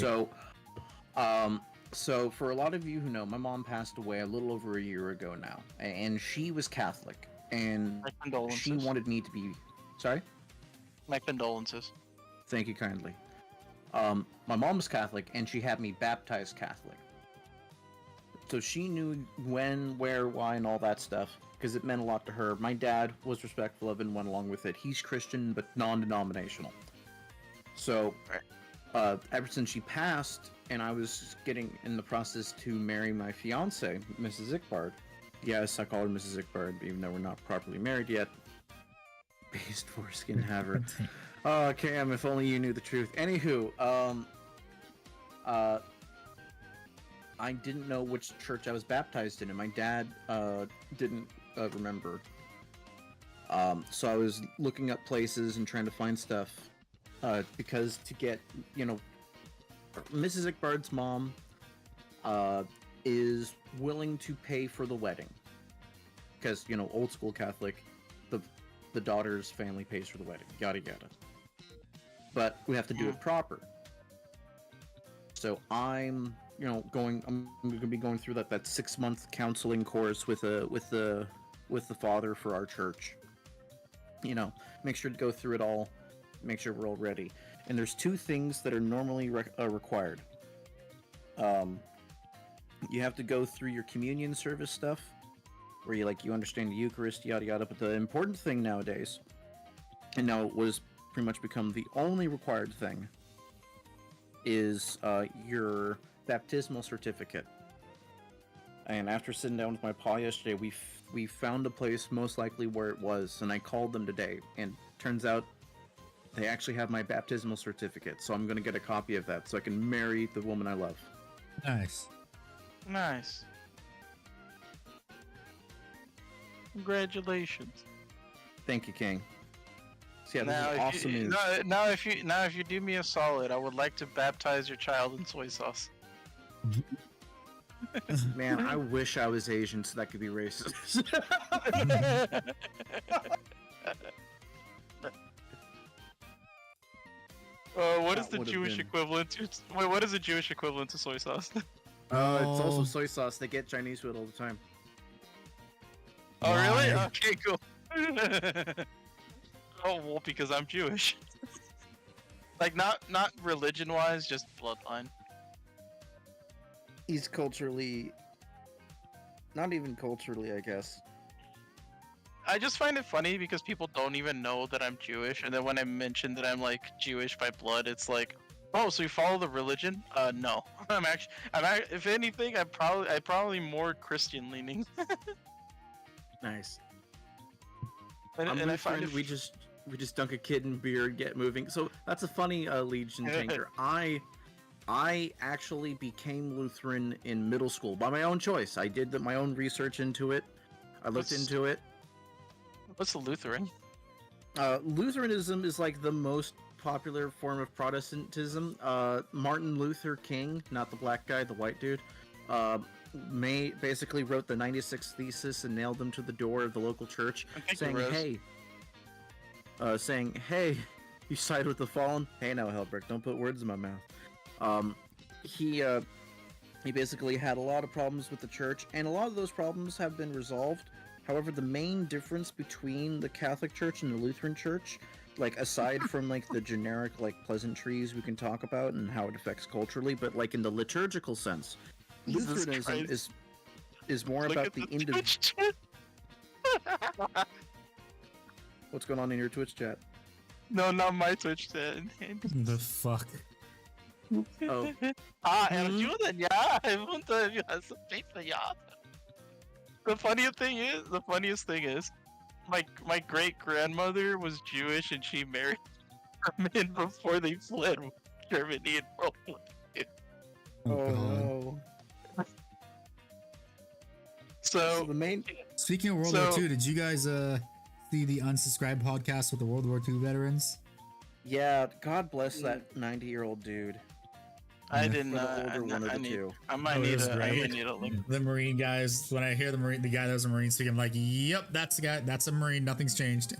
S2: So for a lot of you who know, my mom passed away a little over a year ago now, and she was Catholic, and
S3: My condolences.
S2: she wanted me to be. Sorry.
S3: My condolences.
S2: Thank you kindly. My mom was Catholic, and she had me baptized Catholic. So she knew when, where, why, and all that stuff, because it meant a lot to her. My dad was respectful of it and went along with it. He's Christian, but non-denominational. So, ever since she passed, and I was getting in the process to marry my fiance, Mrs. Ickbard. Yes, I call her Mrs. Ickbard, even though we're not properly married yet. Beast foreskin haver. Oh, Cam, if only you knew the truth. Anywho, I didn't know which church I was baptized in, and my dad didn't remember. So I was looking up places and trying to find stuff, because to get, Mrs. Ickbard's mom is willing to pay for the wedding. Because, old school Catholic, the daughter's family pays for the wedding, yada yada. But we have to do it proper. So I'm gonna be going through that 6-month counseling course with the father for our church. Make sure to go through it all, make sure we're all ready. And there's 2 things that are normally required. You have to go through your communion service stuff, where you understand the Eucharist, yada yada. But the important thing nowadays, and now it was pretty much become the only required thing, is your baptismal certificate. And after sitting down with my pa yesterday, we found a place most likely where it was, and I called them today, and turns out they actually have my baptismal certificate, so I'm gonna get a copy of that so I can marry the woman I love.
S1: Nice.
S3: Nice. Congratulations.
S2: Thank you, King. So yeah,
S3: Now,
S2: this is awesome news.
S3: if you do me a solid, I would like to baptize your child in soy sauce.
S2: Man, I wish I was Asian so that could be racist.
S3: What is
S2: That
S3: the
S2: would've
S3: Jewish
S2: been-
S3: equivalent to? Wait, what is the Jewish equivalent to soy sauce?
S2: It's also soy sauce. They get Chinese food all the time.
S3: Oh, really?
S1: Why?
S3: Okay, cool. Oh, well, because I'm Jewish. Like, not religion-wise, just bloodline.
S2: He's culturally... Not even culturally, I guess.
S3: I just find it funny because people don't even know that I'm Jewish, and then when I mention that I'm like Jewish by blood, it's like, oh, so you follow the religion? No. If anything, I'm probably more Christian leaning.
S2: Nice.
S3: And I find
S2: Lutheran,
S3: it
S2: we just dunk a kid in beer and get moving. So that's a funny Legion tanker. I actually became Lutheran in middle school by my own choice. I did my own research into it. I looked into it.
S3: What's a Lutheran?
S2: Lutheranism is like the most popular form of Protestantism. Martin Luther King, not the black guy, the white dude, basically wrote the 96 Thesis and nailed them to the door of the local church, saying, hey, you side with the fallen? Hey now, Helbrecht, don't put words in my mouth. He basically had a lot of problems with the church, and a lot of those problems have been resolved. However, the main difference between the Catholic Church and the Lutheran Church, like aside from like the generic like pleasantries we can talk about and how it affects culturally, but like in the liturgical sense, Lutheranism is more about the individual. What's going on in your Twitch chat?
S3: No, not my Twitch chat.
S1: The fuck?
S2: Oh.
S3: Erjuden, ja, I wonder if you have some paper, ja. The funniest thing is, my great grandmother was Jewish and she married German before they fled Germany in World War II.
S2: Oh no.
S3: So
S2: the main
S1: Speaking of World War II, did you guys see the Unsubscribed podcast with the World War II veterans?
S2: Yeah, God bless that 90-year-old dude.
S3: I didn't.
S2: I
S3: might need a link.
S1: The Marine guys. When I hear the guy that was a Marine speaking, I'm like, "Yep, that's the guy. That's a Marine. Nothing's changed."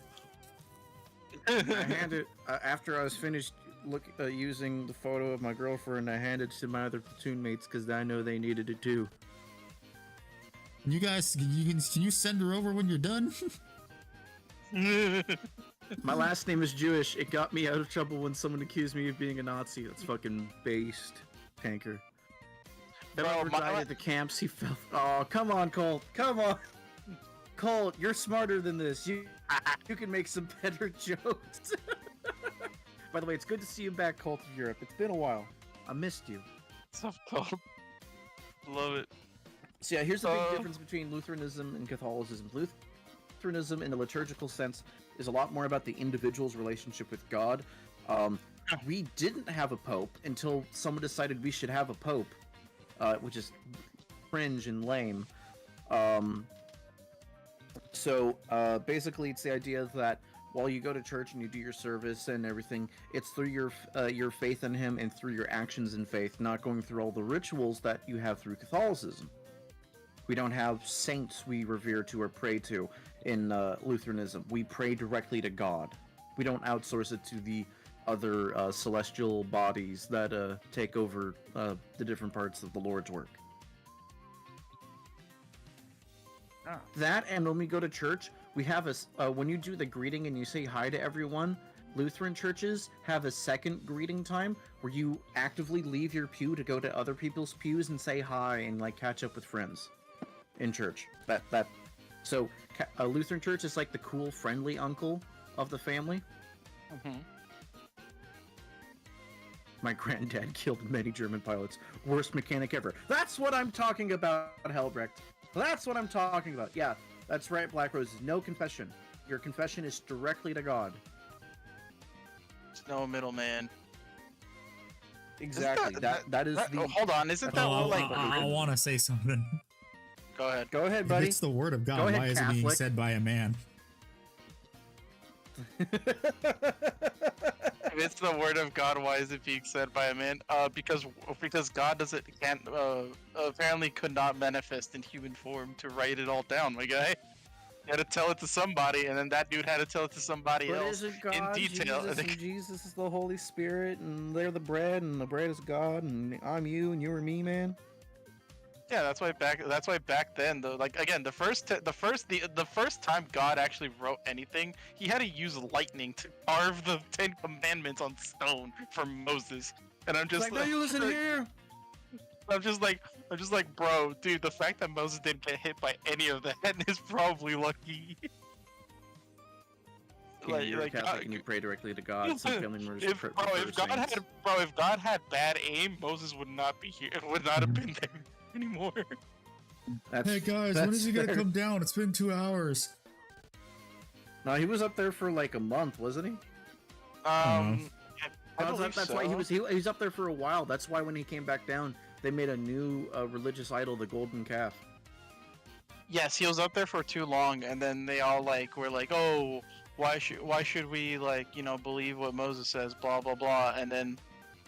S2: I handed after I was finished using the photo of my girlfriend. I handed it to my other platoon mates because I know they needed it too.
S1: You guys, can you send her over when you're done?
S2: My last name is Jewish. It got me out of trouble when someone accused me of being a Nazi. That's fucking based, tanker. Bro, died at the camps. He fell. Oh, come on, Colt. Come on, Colt. You're smarter than this. You can make some better jokes. By the way, it's good to see you back, Colt of Europe. It's been a while. I missed you.
S3: Tough call. Love it.
S2: So yeah, here's the big difference between Lutheranism and Catholicism. Lutheranism, in the liturgical sense, is a lot more about the individual's relationship with God. We didn't have a pope until someone decided we should have a pope, which is cringe and lame. So basically, it's the idea that while you go to church and you do your service and everything, it's through your faith in Him and through your actions in faith, not going through all the rituals that you have through Catholicism. We don't have saints we revere to or pray to in Lutheranism. We pray directly to God. We don't outsource it to the other celestial bodies that take over the different parts of the Lord's work.
S3: Ah.
S2: That, and when we go to church, we have when you do the greeting and you say hi to everyone, Lutheran churches have a second greeting time where you actively leave your pew to go to other people's pews and say hi and like catch up with friends in church. So a Lutheran church is like the cool, friendly uncle of the family.
S3: Mhm.
S2: My granddad killed many German pilots. Worst mechanic ever. That's what I'm talking about, Helbrecht. That's what I'm talking about. Yeah, that's right, Black Roses. No confession. Your confession is directly to God.
S3: There's no middleman.
S2: Exactly. That is the.
S3: Oh, hold on, isn't that
S1: Oh,
S3: what, like?
S1: I want to say something.
S3: Go ahead.
S2: Go ahead,
S1: If
S2: buddy.
S1: it's the word of God,
S2: Go ahead,
S1: why is it being
S2: Catholic.
S1: said by a man?
S3: If it's the word of God, why is it being said by a man? Because God can't apparently could not manifest in human form to write it all down, my guy. He had to tell it to somebody, and then that dude had to tell it to somebody
S2: But
S3: else
S2: isn't God
S3: in detail.
S2: Jesus, and Jesus is the Holy Spirit, and they're the bread, and the bread is God, and I'm you, and you are me, man.
S3: Yeah, that's why back then, though, like again, the first time God actually wrote anything, he had to use lightning to carve the 10 Commandments on stone for Moses. And I'm just
S2: It's like, no, you listen here.
S3: I'm just like, bro, dude, the fact that Moses didn't get hit by any of that is probably lucky.
S2: You're a Catholic and you pray directly to God. Some family members
S3: if God had bad aim, Moses would not be here. Would not have been there anymore.
S1: Hey guys, when is he gonna come down? It's been 2 hours.
S2: No, he was up there for like a month, wasn't he?
S3: I
S2: That's
S3: believe
S2: why he
S3: so.
S2: was up there for a while. That's why when he came back down, they made a new religious idol, the golden calf.
S3: Yes, he was up there for too long, and then they all were like, oh, why should we believe what Moses says, blah blah blah, and then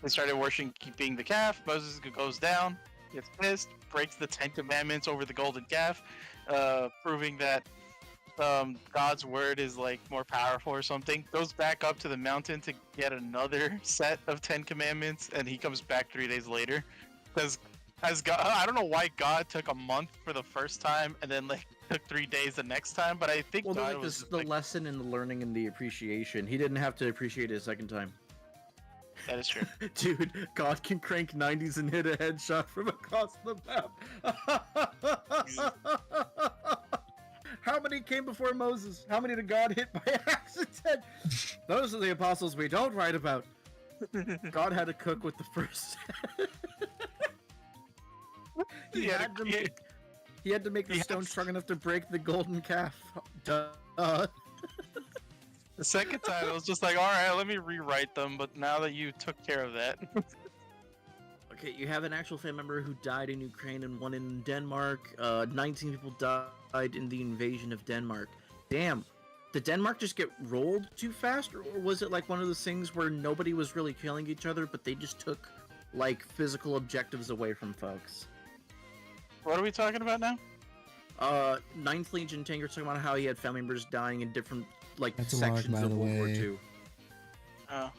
S3: they started worshiping the calf. Moses goes down, gets pissed, breaks the 10 Commandments over the golden calf, proving that God's word is more powerful or something. Goes back up to the mountain to get another set of 10 Commandments, and he comes back 3 days later. Because as God, I don't know why God took a month for the first time and then took 3 days the next time, but I think
S2: Well,
S3: God
S2: like
S3: was
S2: the lesson and the learning and the appreciation. He didn't have to appreciate it a second time.
S3: that is true.
S2: Dude, God can crank 90s and hit a headshot from across the map. How many came before Moses? How many did God hit by accident? Those are the apostles we don't write about. God had to cook with the first. He had to make the stone strong enough to break the golden calf. Duh.
S3: The second time, it was just like, all right, let me rewrite them. But now that you took care of that,
S2: Okay, you have an actual family member who died in Ukraine and one in Denmark. 19 people died in the invasion of Denmark. Damn. Did Denmark just get rolled too fast? Or was it like one of those things where nobody was really killing each other, but they just took, physical objectives away from folks?
S3: what are we talking about now?
S2: 9th Legion Tanker talking about how he had family members dying in different,
S1: That's a
S2: sections
S1: lark, by
S2: of
S1: the
S2: World War
S1: way.
S2: II.
S3: Oh,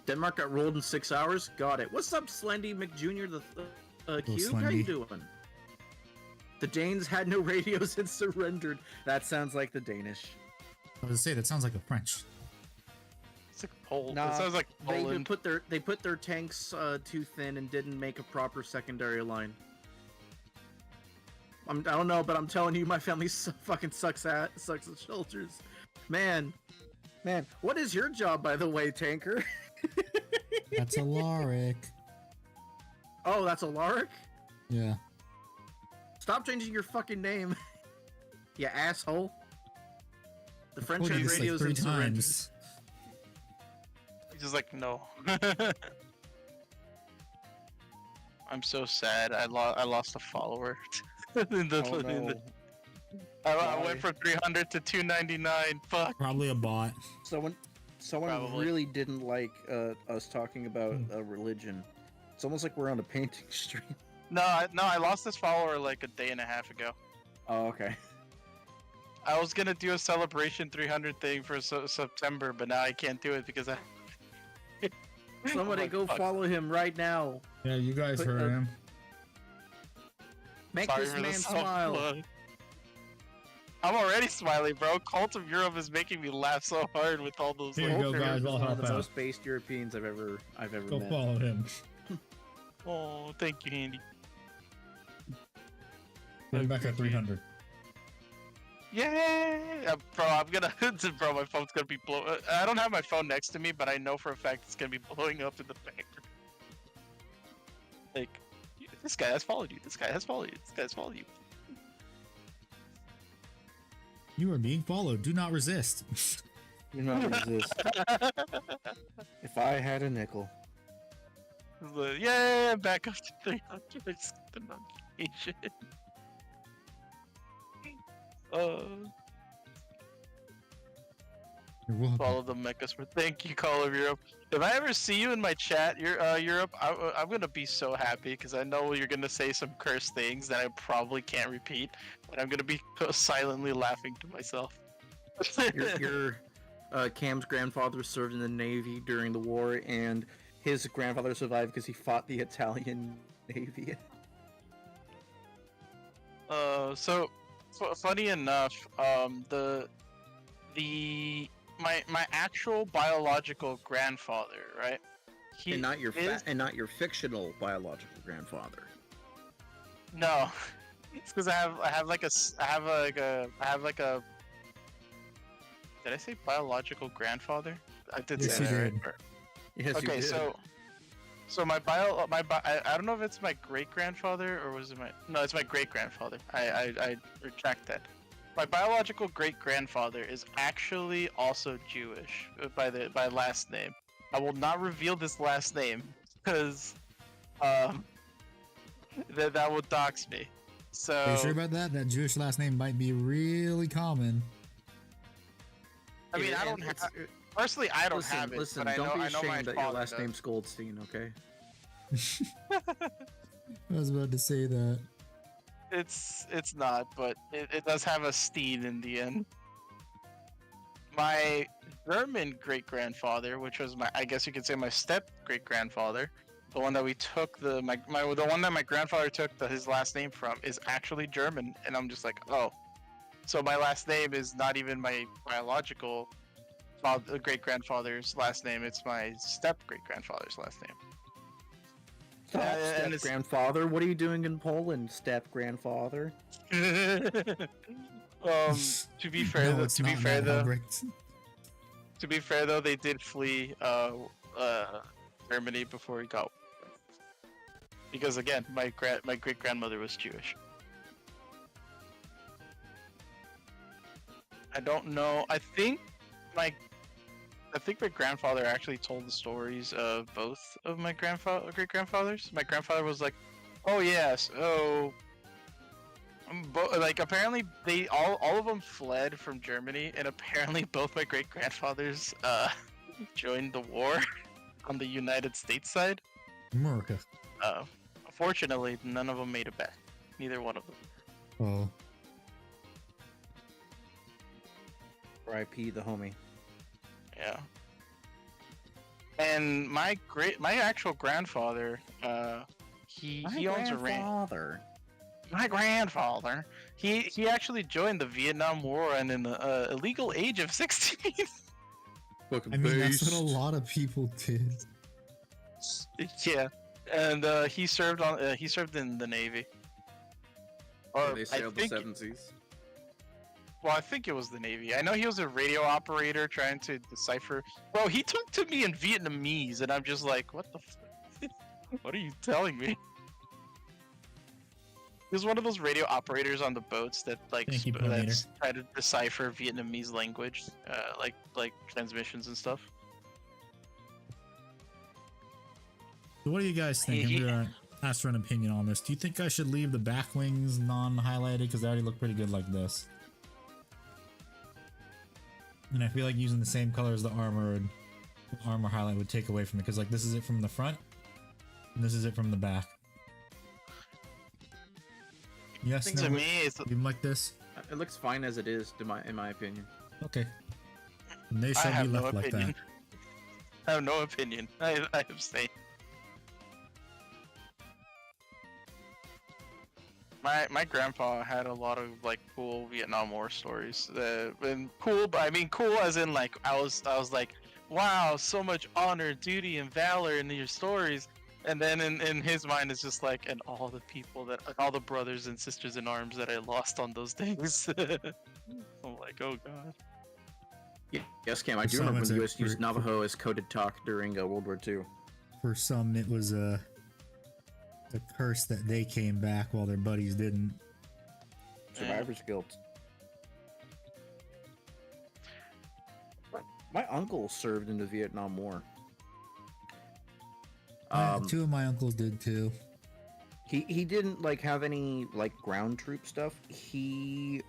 S2: Denmark got rolled in 6 hours? Got it. What's up, Slendy McJr. the Cube? How you
S1: Slendy.
S2: doing? The Danes had no radios and surrendered. That sounds like the Danish.
S1: I was gonna say that sounds like a French.
S3: it's like Poland.
S2: Nah,
S3: It sounds like
S2: They
S3: Poland.
S2: put their tanks too thin and didn't make a proper secondary line. I don't know, but I'm telling you, my family fucking sucks at soldiers. Man, what is your job, by the way, Tanker?
S1: That's a Lorik.
S2: Oh, that's a Lark?
S1: Yeah.
S2: Stop changing your fucking name, you asshole. The French
S1: Told you
S2: had
S1: this
S2: radios
S1: 3
S2: and surrendered.
S1: times.
S3: He's just like, no. I'm so sad. I lost a follower.
S2: Oh, no.
S3: I went from 300 to 299. Fuck.
S1: Probably a bot.
S2: Someone
S3: Probably.
S2: really didn't like us talking about religion. It's almost like we're on a painting stream.
S3: No, I lost this follower like a day and a half ago.
S2: Oh, okay.
S3: I was gonna do a celebration 300 thing for September, but now I can't do it because I.
S2: Somebody
S3: like,
S2: go
S3: fuck.
S2: follow him right now.
S1: Yeah, you guys
S2: Put,
S1: heard him.
S2: Make
S3: Sorry
S2: this
S3: for the
S2: man
S3: soft
S2: smile.
S3: plug. I'm already smiling, bro. Cult of Europe is making me laugh so hard with all those.
S1: Here you go,
S2: Ultra
S1: guys.
S2: is
S1: I'll
S2: one of
S1: help
S2: the
S1: out.
S2: most based Europeans I've ever
S1: Go
S2: met.
S1: follow him.
S3: Oh, thank you, Andy.
S1: Get him back at 300.
S3: Yeah, bro. I'm gonna, bro. My phone's gonna be blow. I don't have my phone next to me, but I know for a fact it's gonna be blowing up in the background. Like, this guy has followed you. This guy has followed you. This guy has followed you.
S1: You are being followed. Do not resist.
S2: Do not resist. If I had a nickel.
S3: Yeah, back up to 300. The notification.
S1: You're welcome.
S3: Follow the Mechas for thank you, Call of Europe. If I ever see you in my chat, Europe, I'm gonna be so happy because I know you're gonna say some cursed things that I probably can't repeat, and I'm gonna be silently laughing to myself.
S2: Your Cam's grandfather served in the Navy during the war, and his grandfather survived because he fought the Italian Navy.
S3: So funny enough, my actual biological grandfather, right? He
S2: and not your
S3: is...
S2: and not your fictional biological grandfather.
S3: No, it's because I have like a. Did I say biological grandfather? I did
S1: Yes,
S3: say
S1: you
S3: that,
S1: did.
S3: right?
S2: Yes, you
S3: Okay,
S2: did.
S3: so I don't know if it's my great grandfather or was it no, it's my great grandfather. I retract that. My biological great grandfather is actually also Jewish by last name. I will not reveal this last name because that would dox me. So
S1: Are you sure about that? That Jewish last name might be really common.
S3: I mean, I don't have personally. I don't have it,
S2: Listen,
S3: but
S2: don't be
S3: I know my
S2: ashamed that your
S3: father
S2: last
S3: does.
S2: name's Goldstein, okay?
S1: I was about to say that.
S3: It's not, but it does have a Steen in the end. My German great grandfather, which was I guess you could say my step great grandfather, the one that we took the one that my grandfather took his last name from is actually German, and I'm just like, oh, so my last name is not even my biological great grandfather's last name; it's my step great grandfather's last name.
S2: Stop,
S3: and
S2: step grandfather. What are you doing in Poland, step grandfather?
S3: To be fair,
S1: No, it's
S3: to be
S1: not,
S3: fair
S1: Matt
S3: though,
S1: Albrecht.
S3: to be fair though, they did flee Germany before he got. Because again, my great grandmother was Jewish. I don't know. I think my grandfather actually told the stories of both of my great grandfathers. My grandfather was like, "Oh yes, oh." Like apparently they all of them fled from Germany, and apparently both my great grandfathers joined the war on the United States side.
S1: America.
S3: Unfortunately, none of them made it back. Neither one of them.
S1: Oh.
S2: R.I.P. the homie.
S3: Yeah. And my actual grandfather, he owns a ranch. My grandfather, he actually joined the Vietnam War and in the illegal age of 16.
S2: Fucking
S1: I mean, that's what a lot of people did.
S3: Yeah, and he served in the Navy. Or
S2: They sailed the seven seas.
S3: Well, I think it was the Navy. I know he was a radio operator trying to decipher. Bro, he talked to me in Vietnamese, and I'm just like, what the f what are you telling me? He was one of those radio operators on the boats that like try to decipher Vietnamese language, like transmissions and stuff.
S1: So what do you guys think? ask for an opinion on this. Do you think I should leave the back wings non-highlighted because they already look pretty good like this? And I feel like using the same color as the armor highlight would take away from it because like this is it from the front, and this is it from the back. Yes,
S3: To me, it's
S1: leave them like this.
S2: It looks fine as it is, in my opinion.
S1: Okay. And they
S3: I
S1: shall be
S3: have no
S1: left like
S3: opinion.
S1: that.
S3: I have no opinion. I abstain. My grandpa had a lot of like cool Vietnam War stories. And cool, but I mean cool as in like I was like, wow, so much honor, duty, and valor in your stories. And then in his mind, it's just like, and all the people that, all the brothers and sisters in arms that I lost on those days. I'm like, oh god.
S2: Yeah, yes, Cam. I
S1: For
S2: do
S1: some,
S2: remember
S1: it's
S2: the
S1: a-
S2: U.S. used
S1: for-
S2: Navajo as coded talk during World War II.
S1: For some, it was a curse that they came back while their buddies didn't.
S2: Survivor's guilt. My uncle served in the Vietnam War.
S1: Two of my uncles did too.
S2: He didn't like have any like ground troop stuff. He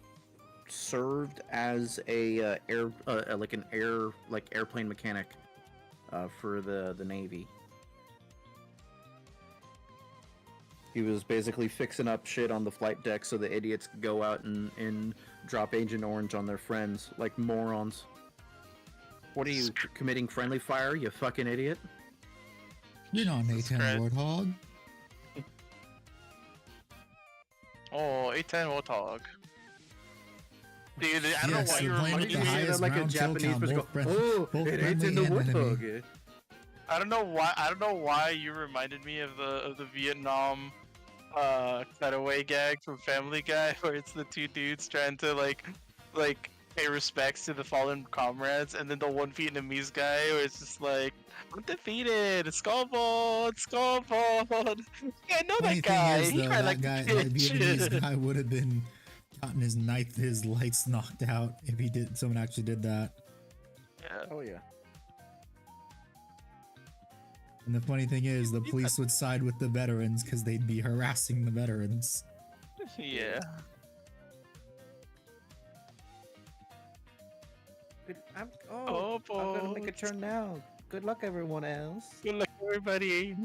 S2: served as a airplane mechanic for the Navy. He was basically fixing up shit on the flight deck so the idiots could go out and drop Agent Orange on their friends like morons. What are you, committing friendly fire, you fucking idiot?
S1: You're not an
S3: Jesus
S1: A10
S3: Christ.
S1: Warthog.
S3: Oh, A10 Warthog. Dude, I don't know
S1: Yes,
S3: why
S1: the
S3: you
S1: plane
S3: reminded
S1: with the
S3: me.
S1: highest
S2: like a
S1: round kill
S2: Japanese
S1: count,
S2: person
S1: both
S2: go,
S1: friend-
S2: oh,
S1: both
S2: it ain't
S1: friendly
S2: in the
S1: and enemy.
S2: Warthog.
S3: I don't know why you reminded me of the Vietnam cutaway gag from Family Guy where it's the two dudes trying to like pay respects to the fallen comrades, and then the one Vietnamese guy where it's just like, undefeated, scoreboard. Yeah, I know
S1: Funny
S3: that guy.
S1: thing is,
S3: He
S1: though,
S3: cried
S1: that
S3: like
S1: guy,
S3: a
S1: that
S3: bitch.
S1: Vietnamese guy would have been gotten his lights knocked out if someone actually did that.
S3: Yeah.
S2: Oh yeah.
S1: And the funny thing is, the police would side with the veterans because they'd be harassing the veterans.
S3: Yeah.
S2: I'm
S3: Oh,
S2: gonna make a
S3: boy.
S2: turn now. Good luck, everyone else.
S3: Good luck, everybody.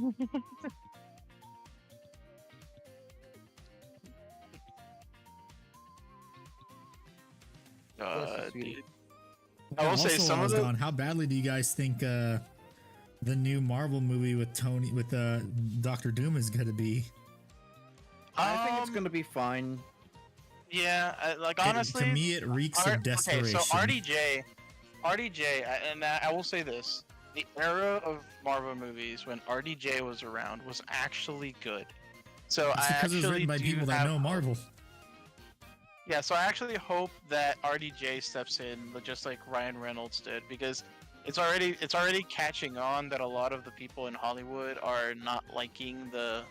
S2: sweetie.
S3: Dude. I will say
S1: Also,
S3: some
S1: while I
S3: of
S1: was
S3: the
S1: gone, how badly do you guys think the new Marvel movie with Doctor Doom is gonna be?
S2: I think it's gonna be fine.
S3: Yeah, like
S1: To
S3: honestly,
S1: me, it reeks
S3: Okay,
S1: of desperation.
S3: so RDJ, and I will say this: the era of Marvel movies when RDJ was around was actually good. So
S1: It's
S3: I
S1: because it was
S3: actually
S1: written by
S3: do
S1: people that
S3: have
S1: know Marvel.
S3: Yeah, so I actually hope that RDJ steps in, just like Ryan Reynolds did, because it's already catching on that a lot of the people in Hollywood are not liking the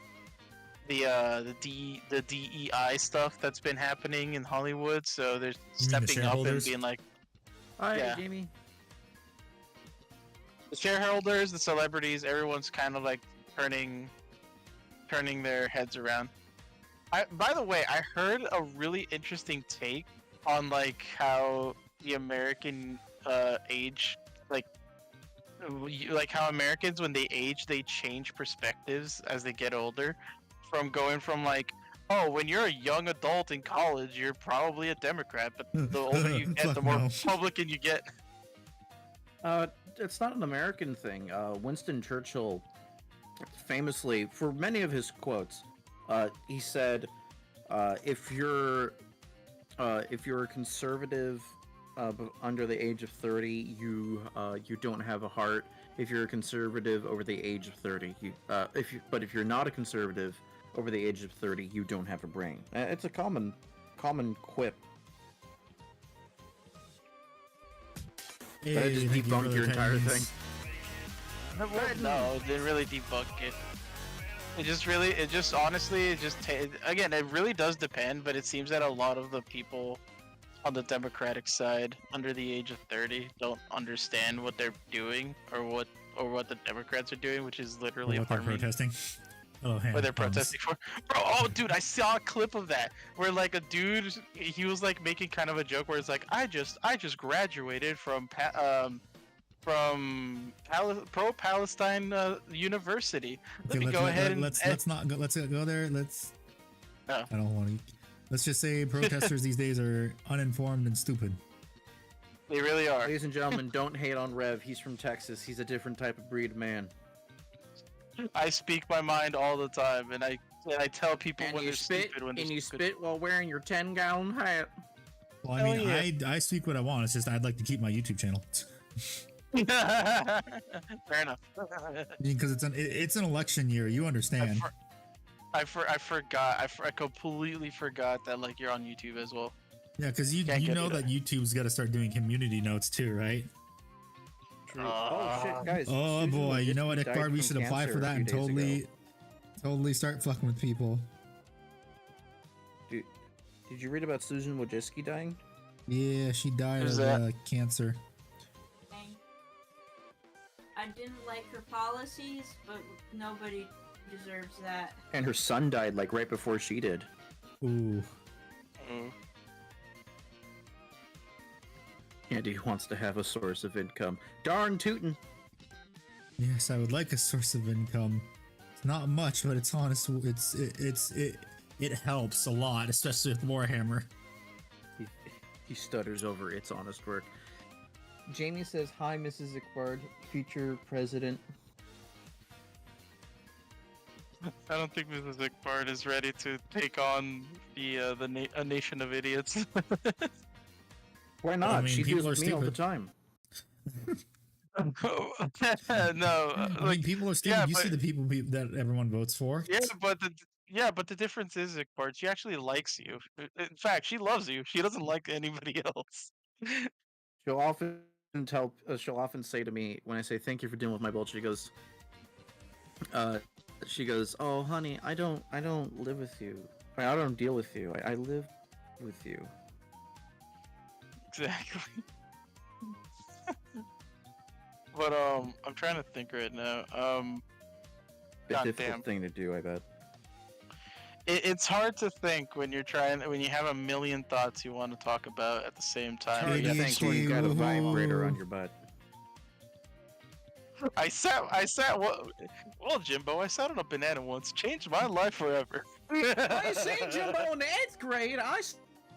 S3: DEI stuff that's been happening in Hollywood. So they're
S1: You mean the
S3: stepping up and
S1: shareholders?
S3: being like,
S2: Hi,
S3: Yeah.
S2: Jamie.
S3: the shareholders, the celebrities, everyone's kind of like turning their heads around. By the way, I heard a really interesting take on like how the American age, like how Americans when they age they change perspectives as they get older, from going from like, oh, when you're a young adult in college, you're probably a Democrat, but the older you get, the
S1: Fuck
S3: more
S1: no.
S3: Republican you get.
S2: It's not an American thing. Winston Churchill, famously, for many of his quotes, he said, "If you're a conservative under the age of 30, you don't have a heart. If you're a conservative over the age of 30, if you're not a conservative over the age of 30, you don't have a brain." It's a common quip.
S1: Hey,
S2: But I just
S1: thank you,
S2: debunked
S1: brother
S2: your entire
S1: Pennies.
S2: thing.
S3: No, it didn't really debunk it. Again, it really does depend, but it seems that a lot of the people on the Democratic side under the age of 30 don't understand what they're doing or what the Democrats are doing, which is literally
S1: What they're
S3: harming.
S1: protesting. Oh, hand
S3: Where they're
S1: thumbs.
S3: protesting for. Bro, oh, dude, I saw a clip of that where like a dude, he was like making kind of a joke where it's like, I just graduated from pro-Palestine university. Let me go ahead and
S1: let's not go. Let's go there. Let's.
S3: Oh.
S1: I don't want to. Let's just say protesters these days are uninformed and stupid.
S3: They really are.
S2: Ladies and gentlemen, don't hate on Rev. He's from Texas. He's a different type of breed of man.
S3: I speak my mind all the time, and I tell people
S2: And
S3: when
S2: you
S3: they're
S2: spit,
S3: stupid. When they're
S2: and you
S3: stupid.
S2: spit while wearing your 10-gallon hat.
S1: Well, I
S3: Hell
S1: mean, I speak what I want. It's just I'd like to keep my YouTube channel.
S3: Fair enough.
S1: Because it's an election year. You understand?
S3: I forgot. I completely forgot that like you're on YouTube as well.
S1: Yeah, because you
S3: Can't get
S1: know
S3: either.
S1: that YouTube's got to start doing community notes too, right?
S2: True. Oh shit, guys.
S1: Oh
S2: Susan
S1: boy, you know what,
S2: Wojcicki died
S1: Ekbard, we
S2: from
S1: should apply
S2: cancer
S1: for
S2: a
S1: that
S2: few
S1: and
S2: days ago.
S1: totally start fucking with people.
S2: Dude, did you read about Susan Wojcicki dying?
S1: Yeah, she died
S3: Who's
S1: of
S3: that?
S1: cancer.
S4: I didn't like her policies, but nobody deserves that.
S2: And her son died like right before she did.
S1: Ooh.
S3: Mm.
S2: Andy wants to have a source of income. Darn tootin'.
S1: Yes, I would like a source of income. It's not much, but it's honest. It helps a lot, especially with Warhammer.
S2: He stutters over its honest work. Jamie says, "Hi, Mrs. Ekbard, future president."
S3: I don't think Mrs. Ekbard is ready to take on a nation of idiots.
S2: Why not?
S1: I mean,
S2: She
S1: people
S2: deals
S1: are
S2: with me all the
S1: stupid.
S2: time.
S3: No,
S1: I
S3: like
S1: mean, people are stupid.
S3: yeah,
S1: You see
S3: but-
S1: the people that everyone votes for.
S3: but the difference is, Ekbard, she actually likes you. In fact, she loves you. She doesn't like anybody else.
S2: She'll often say to me when I say thank you for dealing with my bullshit, she goes, "Oh, honey, I don't live with you. I don't deal with you. I live with you."
S3: Exactly. But I'm trying to think right now.
S2: A
S3: God
S2: difficult
S3: damn.
S2: thing to do, I bet.
S3: It's hard to think when you have a million thoughts you want to talk about at the same time.
S2: Hard to
S1: ADHD,
S2: think when you got a vibrator
S1: woohoo.
S2: on your butt.
S3: I sat. Well, Jimbo, I sat on a banana once. Changed my life forever.
S2: I seen Jimbo in the 8th grade. I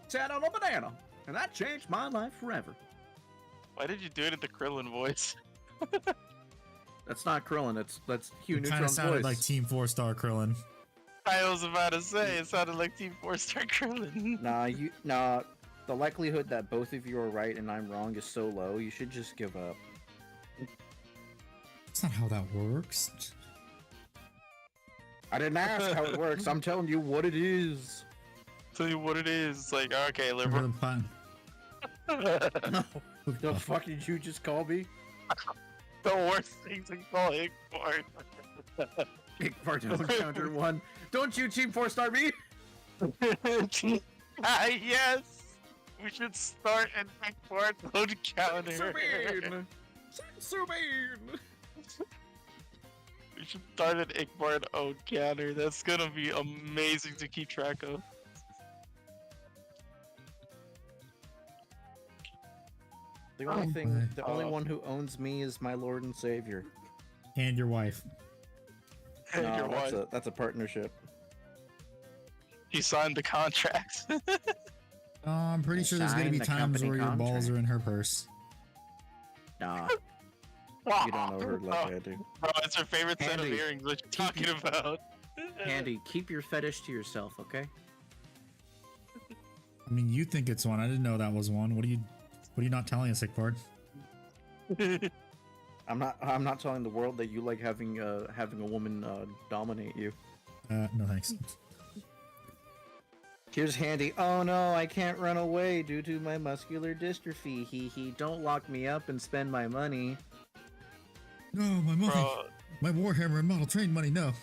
S2: sat on a banana, and that changed my life forever.
S3: Why did you do it in the Krillin voice?
S2: That's not Krillin. That's Hugh
S1: It kind of
S2: Neutron's
S1: sounded
S2: voice.
S1: like Team 4-Star Krillin.
S3: I was about to say it sounded like Team 4-Star Krillin.
S2: Nah. The likelihood that both of you are right and I'm wrong is so low. You should just give up.
S1: That's not how that works.
S2: I didn't ask how it works. I'm telling you what it is.
S3: Tell you what it is. It's like, okay,
S1: For
S3: liberal.
S1: the fun.
S2: The fuck did you just call me?
S3: The worst thing to call Igor.
S2: Igbar counter 1. Don't you Team 4-Star me?
S3: Yes! We should start an Igor load counter.
S2: Sabine! Sabine!
S3: We should start an Igbar own counter. That's gonna be amazing to keep track of.
S2: The only
S1: Oh
S2: thing,
S1: my.
S2: the only one who owns me is my Lord and Savior.
S1: And your wife.
S3: And
S2: No,
S3: your wife.
S2: that's a partnership.
S3: He signed the contract.
S1: I'm pretty sure there's gonna be
S2: Sign the
S1: times
S2: company
S1: where your balls
S2: contract.
S1: are in her purse.
S2: Nah, you don't know her like I do.
S3: Bro, it's her favorite set of
S2: Andy,
S3: earrings. What you talking about?
S2: Andy, keep your fetish to yourself, okay?
S1: I mean, you think it's one. I didn't know that was one. What are you not telling us, Sickboard?
S2: I'm not telling the world that you like having a woman dominate you.
S1: No thanks.
S2: Here's Handy. Oh no, I can't run away due to my muscular dystrophy. He don't lock me up and spend my money.
S1: No, my money.
S3: Bro,
S1: My Warhammer and model train money, no.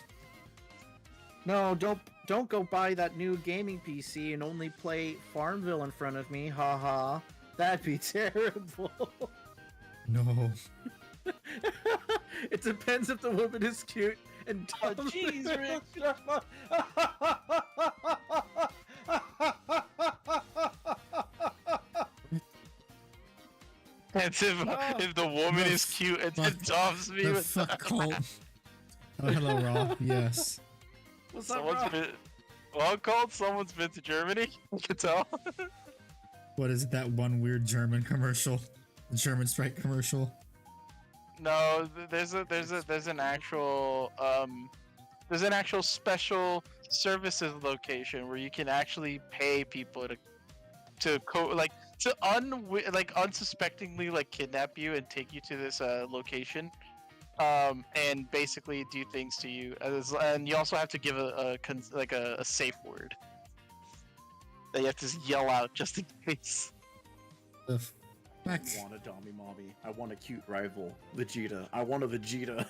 S2: No, don't go buy that new gaming PC and only play Farmville in front of me. Ha ha. That'd be terrible.
S1: No.
S2: It depends if the woman is cute and
S3: Oh,
S2: dumps
S3: jeez,
S2: it.
S3: Rick. As if the woman is cute and then dumps me
S1: The
S3: with
S1: fuck cult. Oh, hello, Raw. Yes.
S2: What's up,
S3: someone's
S2: bro?
S3: been. Well, called. Someone's been to Germany. You can tell.
S1: What is it? That one weird German commercial? The German Strike commercial?
S3: No, there's an actual special services location where you can actually pay people to unsuspectingly like kidnap you and take you to this location, and basically do things to you. And you also have to give a safe word that you have to yell out just in case.
S1: The fuck?
S2: I want a Dami Mommy. I want a cute rival. Vegeta. I want a Vegeta.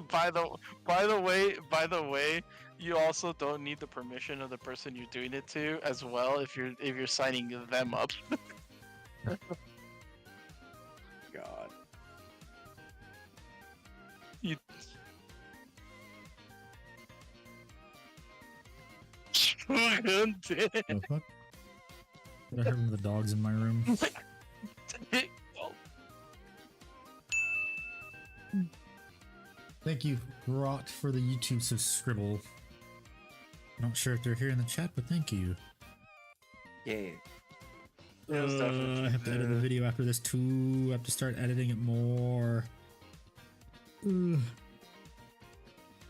S3: By the way, you also don't need the permission of the person you're doing it to as well if you're signing them up.
S2: God.
S3: You.
S1: The fuck? Did I hear one of the dogs in my room? Thank you, Rot, for the YouTube subscribble. Not sure if they're here in the chat, but thank you.
S2: Yeah.
S1: I have to edit the video after this too. I have to start editing it more. Ugh.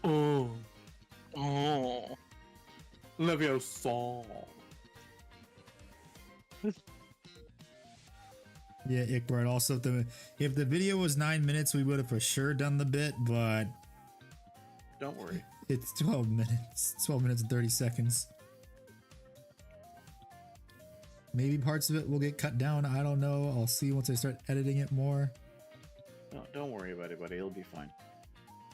S3: Oh. Oh.
S2: Love your song.
S1: Yeah, Ickbart. Also, if the video was 9 minutes, we would have for sure done the bit, but
S2: Don't worry.
S1: it's 12 minutes. 12 minutes and 30 seconds. Maybe parts of it will get cut down. I don't know. I'll see once I start editing it more.
S2: No, don't worry about it, buddy. It'll be fine.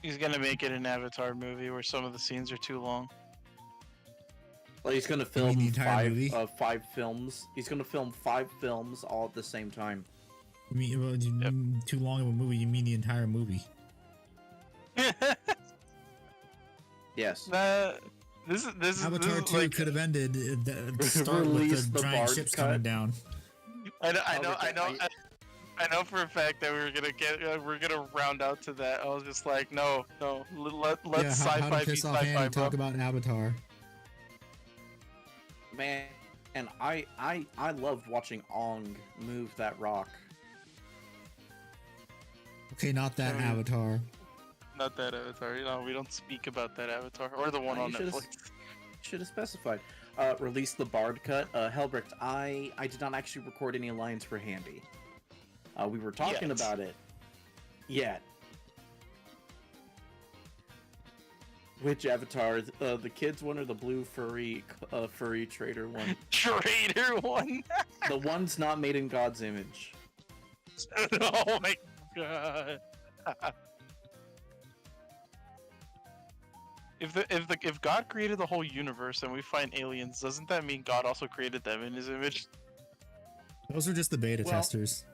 S3: He's gonna make it an Avatar movie where some of the scenes are too long.
S2: Well, he's gonna
S1: You mean
S2: film
S1: the entire movie?
S2: five films. He's gonna film 5 films all at the same time.
S1: You mean, well, you mean too long of a movie? You mean the entire movie?
S2: Yes.
S3: This is
S1: Avatar 2
S3: like,
S1: could have ended at the start with
S2: Release
S1: the
S2: the
S1: giant
S2: Bard
S1: ships
S2: cut.
S1: coming down.
S3: I know for a fact that we're gonna round out to that. I was just like, no, let's
S1: Yeah, how
S3: sci-fi
S1: to
S3: be
S1: piss off
S3: sci-fi,
S1: Andy
S3: bro.
S1: talk about Avatar.
S2: Man, and I loved watching Ong move that rock.
S1: Okay, not that
S3: Oh, yeah.
S1: Avatar.
S3: Not that Avatar. You know, we don't speak about that Avatar or the one
S2: Oh,
S3: on
S2: you should've-
S3: Netflix.
S2: Should have specified. Release the Bard cut. Helbrecht, I did not actually record any lines for Handy. We were talking
S3: Yet.
S2: about it. Yet. Which Avatar? The kids one or the blue furry trader one?
S3: Traitor one.
S2: The one's not made in God's image.
S3: Oh my god. If God created the whole universe and we find aliens, doesn't that mean God also created them in His image?
S1: Those are just the beta
S2: Well,
S1: testers.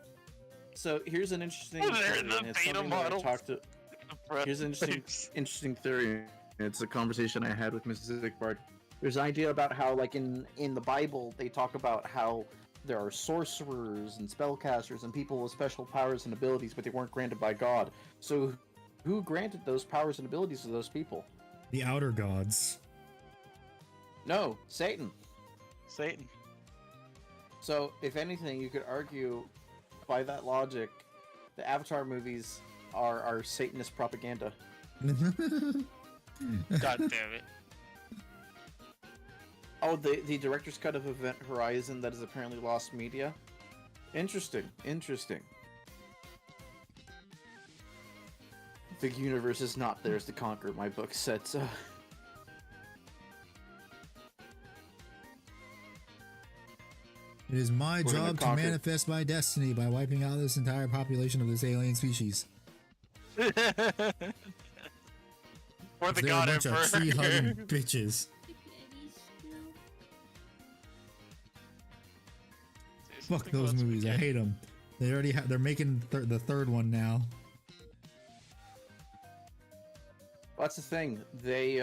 S2: So here's an interesting.
S3: They're
S2: theory,
S3: the
S2: and it's
S3: beta
S2: something that I
S3: models.
S2: talked to. Here's an interesting theory. It's a conversation I had with Mrs. Ickbard. There's an idea about how, like in the Bible, they talk about how there are sorcerers and spellcasters and people with special powers and abilities, but they weren't granted by God. So, who granted those powers and abilities to those people?
S1: The outer gods.
S2: No, Satan.
S3: Satan.
S2: So, if anything, you could argue, by that logic, the Avatar movies are Satanist propaganda.
S3: God damn it.
S2: Oh, the director's cut of Event Horizon that is apparently lost media? Interesting. The universe is not theirs to conquer, my book said so.
S1: It is my
S2: We're gonna
S1: job to
S2: conquer.
S1: manifest my destiny by wiping out this entire population of this alien species.
S3: For the
S1: They're a
S3: God
S1: bunch of
S3: Emperor.
S1: tree-hugging bitches. Fuck those movies. I hate them. They already have. They're making the third one now.
S2: That's the thing. They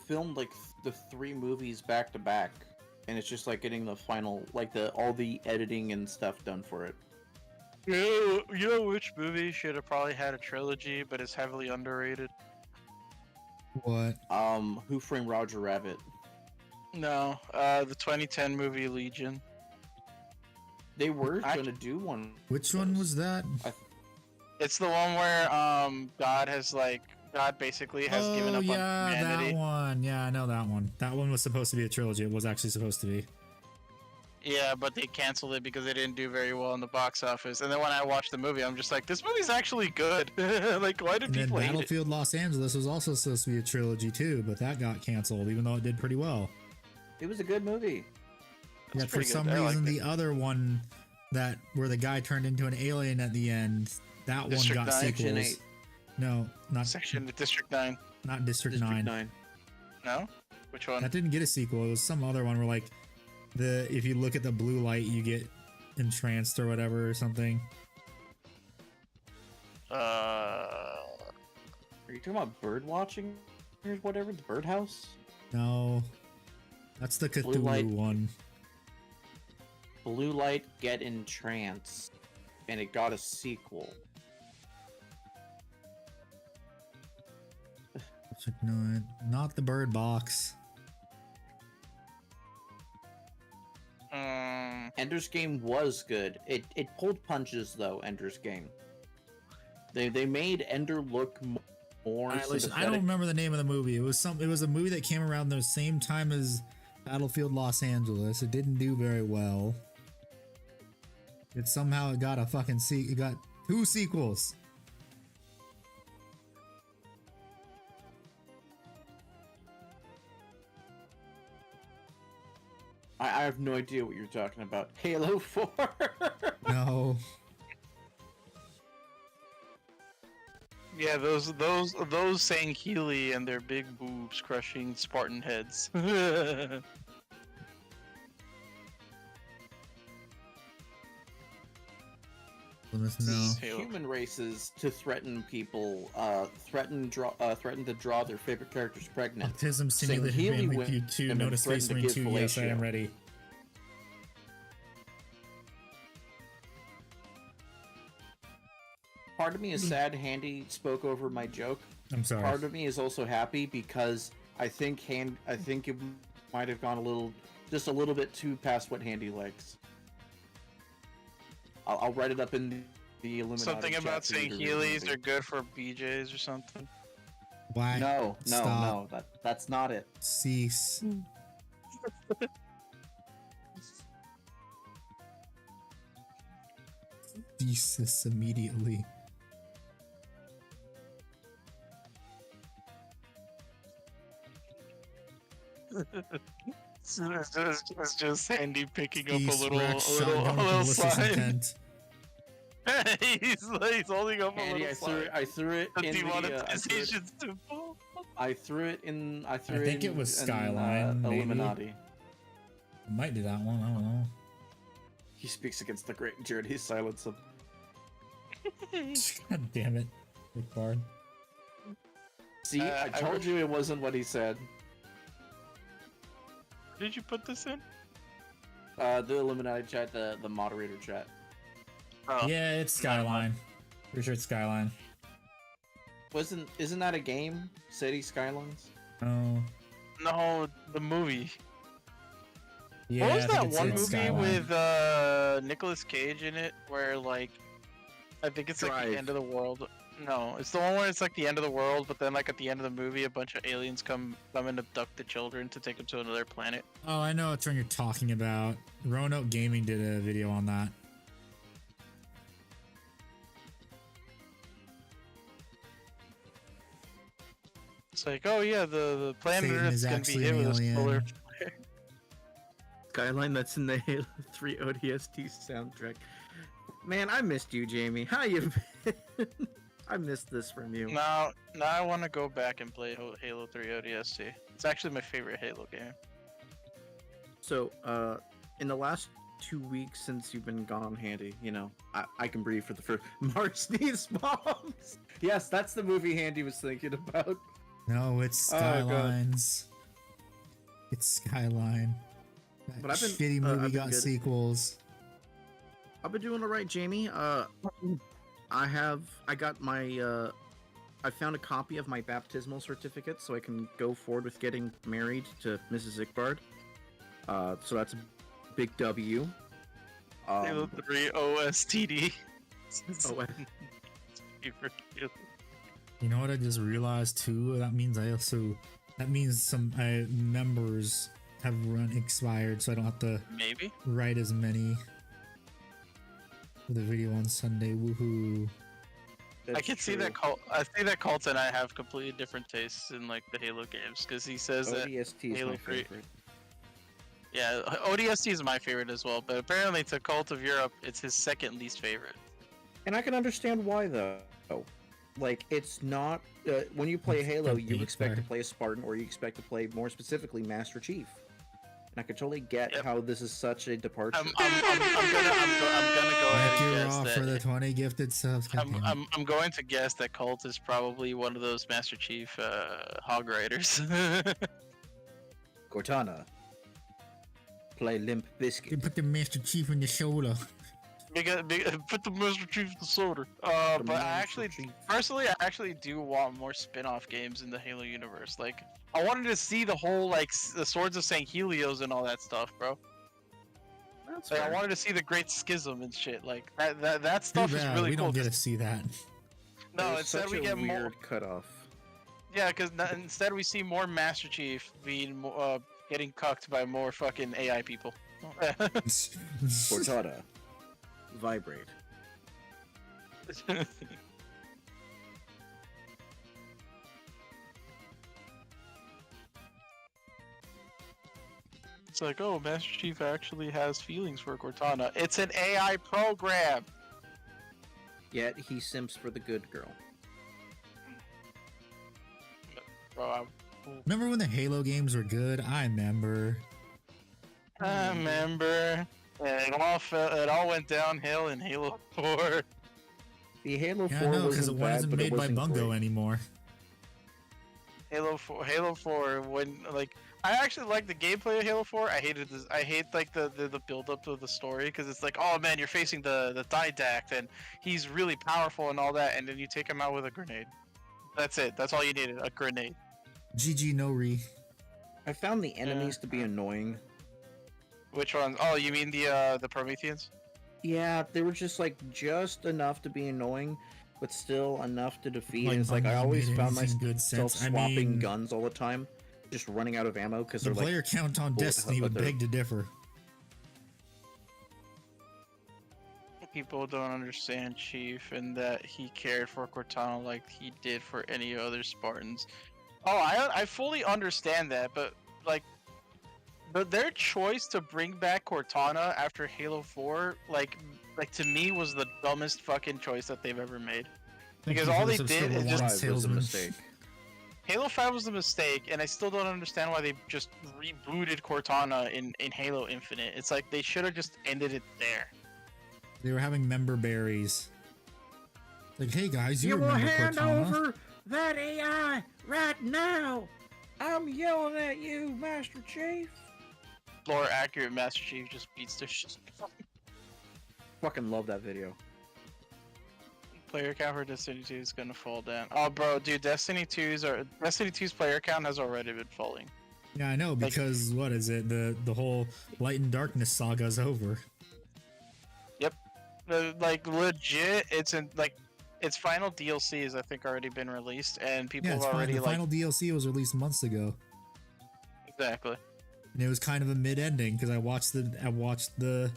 S2: filmed like the 3 movies back to back, and it's just like getting the final, like all the editing and stuff done for it.
S3: You know which movie should have probably had a trilogy, but is heavily underrated?
S1: What?
S2: Who Framed Roger Rabbit?
S3: No, the 2010 movie Legion.
S2: They were gonna do one.
S1: Which one was that?
S3: It's the one where God basically has given up on humanity.
S1: that one. Yeah, I know that one. That one was supposed to be a trilogy. It was actually supposed to be.
S3: Yeah, but they canceled it because it didn't do very well in the box office. And then when I watched the movie, I'm just like, this movie's actually good. Like, why did
S1: And then
S3: people hate it?
S1: Battlefield Los Angeles was also supposed to be a trilogy too, but that got canceled, even though it did pretty well.
S2: It was a good movie.
S1: Yeah, for some reason, the other one where the guy turned into an alien at the end, that
S3: District
S1: one got
S3: 9.
S1: sequels.
S2: Section 8.
S1: No, not
S3: District 9.
S1: Not District 9.
S3: No? Which one?
S1: That didn't get a sequel. It was some other one where like if you look at the blue light, you get entranced or whatever or something.
S2: Are you talking about bird watching or whatever? The birdhouse?
S1: No, that's the Cthulhu one.
S2: Blue light get entranced, and it got a sequel.
S1: No, not the Bird Box.
S2: Ender's Game was good. It pulled punches though. Ender's Game. They made Ender look more.
S1: Right, listen, I don't remember the name of the movie. It was a movie that came around the same time as Battlefield Los Angeles. It didn't do very well. It got a fucking it got 2 sequels.
S2: I have no idea what you're talking about. Halo 4.
S1: No.
S3: Yeah, those saying Healy and their big boobs crushing Spartan heads.
S1: No.
S2: Human races to threaten people, threaten to draw their favorite characters pregnant.
S1: Autism Simulated Family Feud 2, Notice Space Marine 2, yes, I am ready.
S2: Part of me is sad Handy spoke over my joke.
S1: I'm sorry.
S2: Part of me is also happy because I think it might have gone just a little bit too past what Handy likes. I'll write it up in the Illuminati.
S3: Something
S2: chat
S3: about
S2: for you
S3: saying
S2: to read.
S3: Heelys are good for BJs or something.
S1: Why?
S2: No,
S1: Stop.
S2: that's not it.
S1: Cease. Cease this immediately.
S3: It's just Sandy picking up
S1: Cease,
S3: a little
S1: malicious
S3: sign.
S1: intent.
S3: he's holding up
S2: Handy,
S3: a little sign.
S2: I threw it
S3: The
S2: in
S3: demonetization symbol.
S2: I threw it in.
S1: I think it was Skyline, maybe.
S2: Illuminati.
S1: Might be that one. I don't know.
S2: He speaks against the great Jared. He silence him.
S1: God damn it, Rick Bard.
S2: See, I told you it wasn't what he said.
S3: Did you put this in?
S2: The Illuminati chat, the moderator chat.
S3: Oh.
S1: Yeah, it's Skyline. Pretty sure it's Skyline.
S2: Isn't that a game? City Skylines?
S1: Oh.
S3: No, the movie.
S1: Yeah,
S3: What was
S1: I
S3: that
S1: think
S3: one
S1: it's
S3: movie
S1: Skyline.
S3: with Nicolas Cage in it where like I think it's like
S2: Drive.
S3: the end of the world. No, it's the one where it's like the end of the world, but then like at the end of the movie, a bunch of aliens come and abduct the children to take them to another planet.
S1: Oh, I know which one you're talking about. Roanoke Gaming did a video on that.
S3: It's like, oh yeah, the planet
S1: Satan
S3: Earth's
S1: is
S3: gonna be
S1: actually
S3: hit
S1: an
S3: with a
S1: alien.
S3: solar.
S5: Skyline that's in the Halo 3 ODST soundtrack. Man, I missed you, Jamie. How you been? I missed this from you.
S3: Now I want to go back and play Halo 3 ODST. It's actually my favorite Halo game.
S5: So, in the last 2 weeks since you've been gone, Handy. You know, I can breathe for the first. March needs moms. Yes, that's the movie Handy was thinking about.
S1: No, it's
S5: Oh, God.
S1: Skylines. It's Skyline. That
S5: But I've been-
S1: shitty movie
S5: I've been
S1: got
S5: good.
S1: sequels.
S5: I've been doing all right, Jamie. I got my, I found a copy of my baptismal certificate so I can go forward with getting married to Mrs. Ickbard. So that's a big W.
S3: Halo 3 OSTD.
S5: Oh,
S1: You know what I just realized too? That means some members have run expired, so I don't have to
S3: Maybe.
S1: write as many for the video on Sunday. Woohoo!
S3: I can see that I see that Colt and I have completely different tastes in like the Halo games because he says that
S5: ODST is
S3: Halo
S5: my
S3: 3
S5: favorite.
S3: yeah, ODST is my favorite as well, but apparently to Cult of Europe, it's his second least favorite.
S5: And I can understand why, though. Like, it's not... when you play Halo, you expect to play a Spartan, or you expect to play, more specifically, Master Chief. And I can totally get
S3: Yep.
S5: how this is such a departure.
S3: I'm gonna go ahead
S1: Thank
S3: and
S1: you,
S3: guess
S1: Raw,
S3: that
S1: for the 20 gifted subs. God damn it.
S3: I'm going to guess that Cult is probably one of those Master Chief hog riders.
S5: Cortana. Play Limp
S1: You
S5: Bizkit.
S1: put the Master Chief in the shoulder.
S3: Put the Master Chief in the soda.
S5: The
S3: But I
S5: Master
S3: actually,
S5: Chief.
S3: personally, I actually do want more spin-off games in the Halo universe. Like, I wanted to see the whole like the Swords of St. Helios and all that stuff, bro.
S5: That's
S3: Like, I
S5: fair.
S3: wanted to see the Great Schism and shit. Like that
S1: Too
S3: stuff is
S1: bad,
S3: really
S1: we
S3: cool.
S1: don't get to see that.
S3: No,
S5: There's
S3: instead
S5: such
S3: we
S5: a
S3: get more.
S5: weird cutoff.
S3: Yeah, because instead we see more Master Chief being getting cucked by more fucking AI people.
S5: Cortana. Vibrate.
S3: It's like, oh, Master Chief actually has feelings for Cortana. It's an AI program.
S5: Yet he simps for the good girl.
S3: Bro,
S1: Remember when the Halo games were good? I remember.
S3: I remember. It all went downhill in Halo 4.
S5: The Halo 4
S1: Yeah, I know, because it
S5: wasn't bad,
S1: wasn't
S5: but it
S1: made by
S5: wasn't
S1: Bungo
S5: great.
S1: anymore.
S3: Halo 4 when like I actually like the gameplay of Halo 4. I hated this. I hate like the build up of the story because it's like, oh man, you're facing the Didact and he's really powerful and all that, and then you take him out with a grenade. That's it. That's all you needed, a grenade.
S1: GG no re.
S5: I found the enemies to be annoying.
S3: Which ones? Oh, you mean the Prometheans?
S5: Yeah, they were just like just enough to be annoying, but still enough to defeat.
S1: Like
S5: And it's like I
S1: Bungie
S5: always
S1: made
S5: found
S1: anything good
S5: myself
S1: sense. I
S5: swapping
S1: mean,
S5: guns all the time, just running out of ammo because
S1: the
S5: they're like,
S1: player count on
S5: bullet
S1: Destiny
S5: hell,
S1: would
S5: but they're-
S1: beg to differ.
S3: People don't understand Chief and that he cared for Cortana like he did for any other Spartans. Oh, I fully understand that, but like, but their choice to bring back Cortana after Halo 4, like to me was the dumbest fucking choice that they've ever made.
S1: Thank
S3: Because
S1: you
S3: all
S1: for
S3: they
S1: the
S3: did is
S1: subscriber
S3: just-
S1: one,
S5: "Five was a
S1: salesman."
S5: mistake.
S3: Halo 5 was a mistake, and I still don't understand why they just rebooted Cortana in Halo Infinite. It's like they should have just ended it there.
S1: They were having member berries. Like, hey guys, you
S5: You will
S1: remember
S5: hand
S1: Cortana?
S5: over that AI right now. I'm yelling at you, Master Chief.
S3: Lore accurate Master Chief just beats their shit.
S5: Fucking love that video.
S3: Player count for Destiny 2 is gonna fall down. Oh, bro, dude, Destiny 2's player count has already been falling.
S1: Yeah, I know, because what is it? The whole Light and Darkness saga is over.
S3: Like legit, it's in like its final DLC has I think already been released, and people
S1: Yeah,
S3: have
S1: it's fine.
S3: already
S1: The
S3: like
S1: final DLC was released months ago,
S3: exactly.
S1: and it was kind of a mid-ending because I watched the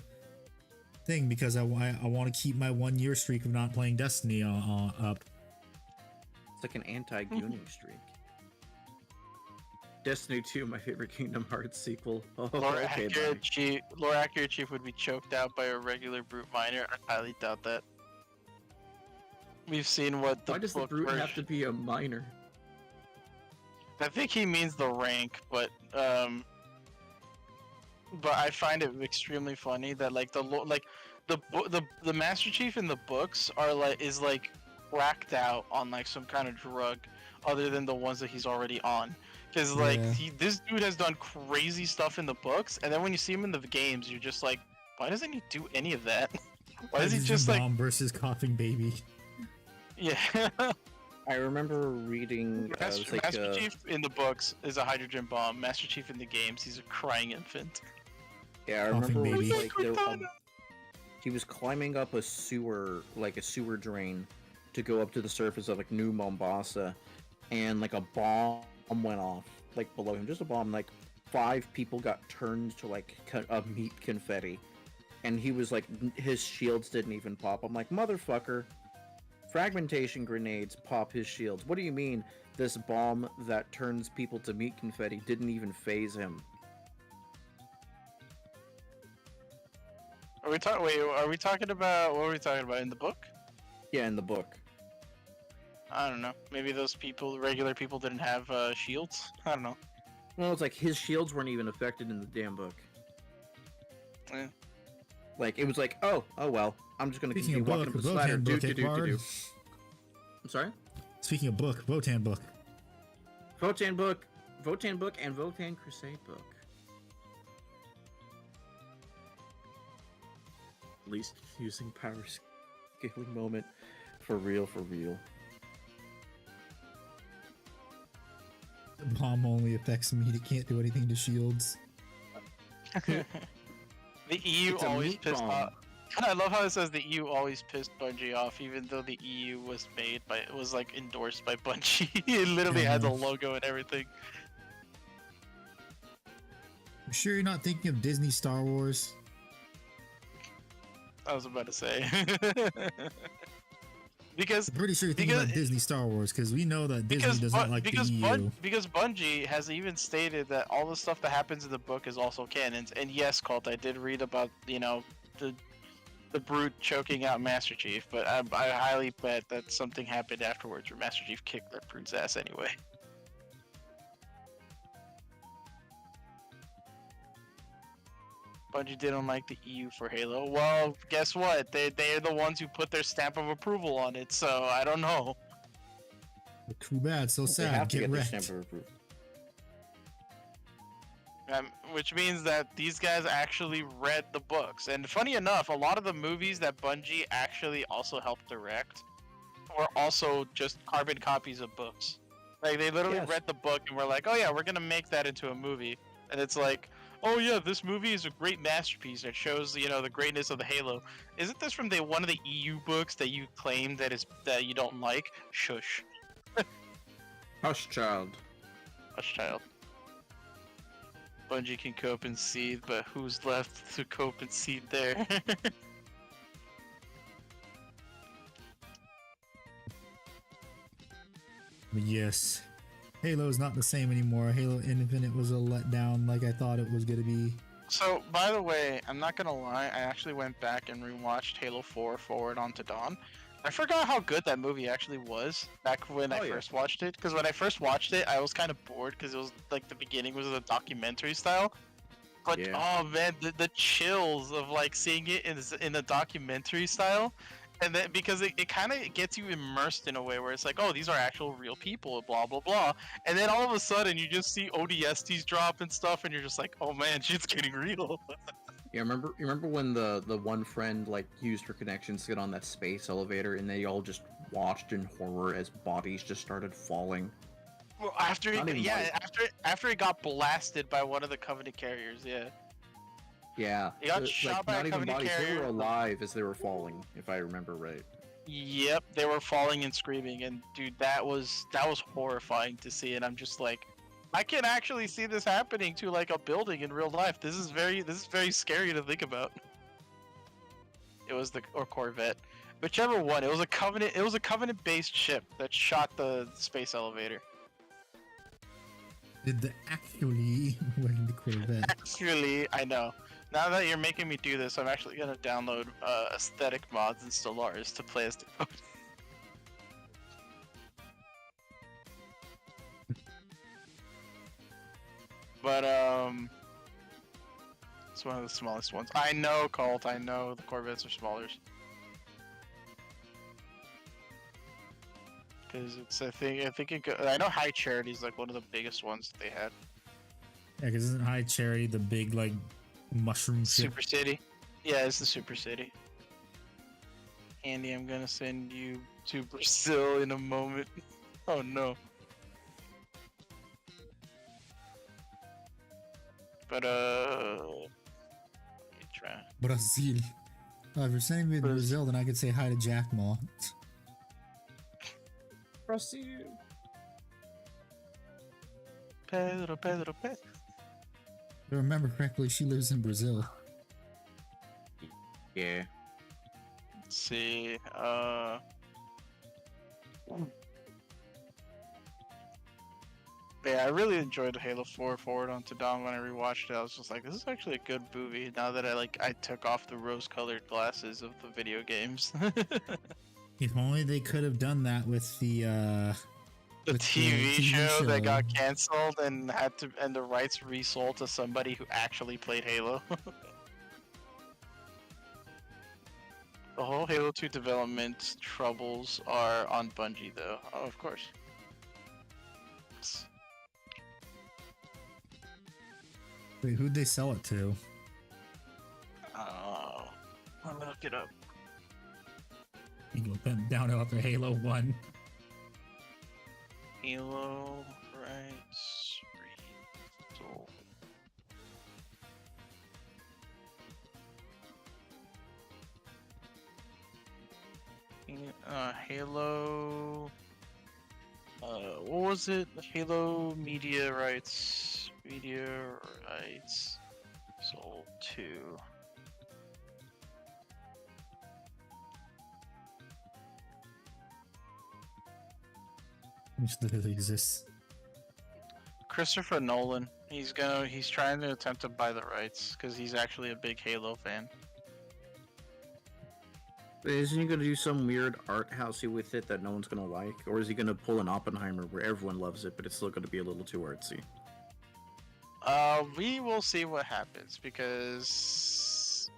S1: thing because I want to keep my 1-year streak of not playing Destiny up.
S5: It's like an anti-Gooning streak. Destiny 2, my favorite Kingdom Hearts sequel. Oh,
S3: Lore
S5: okay,
S3: accurate Chief would be choked out by a regular brute miner. I highly doubt that. We've seen what the
S5: Why does the
S3: book
S5: brute have
S3: version-
S5: to be a minor?
S3: I think he means the rank, but but I find it extremely funny that like the Master Chief in the books is like whacked out on like some kind of drug other than the ones that he's already on. Because like
S1: Yeah.
S3: this dude has done crazy stuff in the books, and then when you see him in the games, you're just like, why doesn't he do any of that? Why is he
S1: Hydrogen
S3: just like,
S1: bomb versus coughing baby?
S3: yeah?
S5: I remember reading. It was like,
S3: Master Chief in the books is a hydrogen bomb. Master Chief in the games, he's a crying infant.
S5: yeah, I
S1: Coughing
S5: remember it
S1: baby.
S5: was like he was climbing up a sewer drain to go up to the surface of like New Mombasa, and like a bomb went off like below him, just a bomb. Like 5 people got turned to like meat confetti, and he was like his shields didn't even pop. I'm like, motherfucker. Fragmentation grenades pop his shields. What do you mean this bomb that turns people to meat confetti didn't even phase him?
S3: Are we talking? Wait, are we talking about what are we talking about in the book?
S5: Yeah, in the book.
S3: I don't know. Maybe those people, regular people, didn't have shields. I don't know.
S5: Well, it's like his shields weren't even affected in the damn book.
S3: Yeah.
S5: Like it was like, oh well, I'm just gonna
S1: Speaking
S5: continue
S1: of
S5: walking
S1: book,
S5: up the
S1: vote
S5: ladder.
S1: handbook,
S5: Do.
S1: Edward.
S5: I'm sorry.
S1: Speaking of book, Votan book.
S5: Votan book, and Votan Crusade book. Least using power scaling moment. For real.
S1: The bomb only affects meat. It can't do anything to shields.
S3: The EU
S5: It's a
S3: always
S5: meat
S3: pissed
S5: bomb.
S3: off. I love how it says the EU always pissed Bungie off, even though the EU was like endorsed by Bungie. It literally
S1: Yeah, I
S3: had the
S1: know.
S3: logo and everything.
S1: I'm sure you're not thinking of Disney Star Wars.
S3: I was about to say. Because
S1: I'm pretty sure you're thinking
S3: Because-
S1: about Disney Star Wars because we know that Disney does not like the EU.
S3: because Bungie has even stated that all the stuff that happens in the book is also canon. And yes, Colt, I did read about the brute choking out Master Chief, but I highly bet that something happened afterwards where Master Chief kicked that brute's ass anyway. Bungie didn't like the EU for Halo. Well, guess what? They're the ones who put their stamp of approval on it, so I don't know.
S1: Too bad, so
S5: They
S1: sad.
S5: have to
S1: Get
S5: get their
S1: wrecked.
S5: stamp of approval.
S3: Which means that these guys actually read the books. And funny enough, a lot of the movies that Bungie actually also helped direct were also just carbon copies of books. Like, they literally
S5: Yes.
S3: read the book and were like, oh yeah, we're gonna make that into a movie. And it's like, oh yeah, this movie is a great masterpiece that shows, the greatness of the Halo. Isn't this from one of the EU books that you claim that you don't like? Shush.
S5: Hush, child.
S3: Hush, child. Bungie can cope and seethe, but who's left to cope and seethe there?
S1: But yes, Halo is not the same anymore. Halo Infinite was a letdown like I thought it was gonna be.
S3: So, by the way, I'm not gonna lie, I actually went back and rewatched Halo 4 Forward Onto Dawn. I forgot how good that movie actually was back when I
S5: Oh, yeah.
S3: first watched it. Because when I first watched it, I was kind of bored because it was like the beginning was a documentary style. But
S5: Yeah.
S3: oh man, the chills of like seeing it in a documentary style, and then because it kind of gets you immersed in a way where it's like, oh, these are actual real people, blah blah blah, and then all of a sudden you just see ODSTs drop and stuff, and you're just like, oh man, shit's getting real.
S5: Yeah, remember when the one friend like used her connections to get on that space elevator, and they all just watched in horror as bodies just started falling.
S3: Well, after
S5: Not
S3: it,
S5: even
S3: yeah,
S5: like-
S3: after it got blasted by one of the Covenant carriers, yeah.
S5: Yeah,
S3: They got shot by a
S5: not even
S3: Covenant
S5: bodies. They
S3: carrier.
S5: were alive as they were falling, if I remember right.
S3: Yep, they were falling and screaming, and dude, that was horrifying to see, and I'm just like, I can actually see this happening to like a building in real life. This is very scary to think about. It was or Corvette, whichever one. It was a Covenant-based ship that shot the space elevator.
S1: Did the actually wearing the Corvette?
S3: Actually, I know. Now that you're making me do this, I'm actually gonna download aesthetic mods and Stellaris to play as the Covenant. But It's one of the smallest ones. I know, Colt. I know the Corvettes are smaller. Because it's, I think I know High Charity is like one of the biggest ones that they had.
S1: Yeah, because isn't High Cherry the big, like, mushroom ship?
S3: Super City. Yeah, it's the Super City. Andy, I'm gonna send you to Brazil in a moment. Oh no. But let me try.
S1: Brazil. Oh, if you're sending me to Brazil, then I could say hi to Jack Ma.
S5: Brazil.
S3: Pedro.
S1: If I remember correctly, she lives in Brazil.
S5: Yeah.
S3: Let's see. Yeah, I really enjoyed Halo 4 Forward Unto Dawn when I rewatched it. I was just like, this is actually a good movie now that I took off the rose-colored glasses of the video games.
S1: If only they could have done that with the
S3: The
S1: with
S3: TV, show
S1: show.
S3: that got canceled and the rights resold to somebody who actually played Halo. The whole Halo 2 development troubles are on Bungie, though. Oh, of course.
S1: Wait, who'd they sell it to?
S3: Oh, let me look it up.
S1: You go down after Halo 1.
S3: Halo rights resold. Halo. What was it? Halo Media Rights. Media Rights sold to.
S1: Which literally exists.
S3: Christopher Nolan. He's trying to attempt to buy the rights because he's actually a big Halo fan.
S5: Isn't he gonna do some weird art housey with it that no one's gonna like? Or is he gonna pull an Oppenheimer where everyone loves it, but it's still gonna be a little too artsy?
S3: We will see what happens because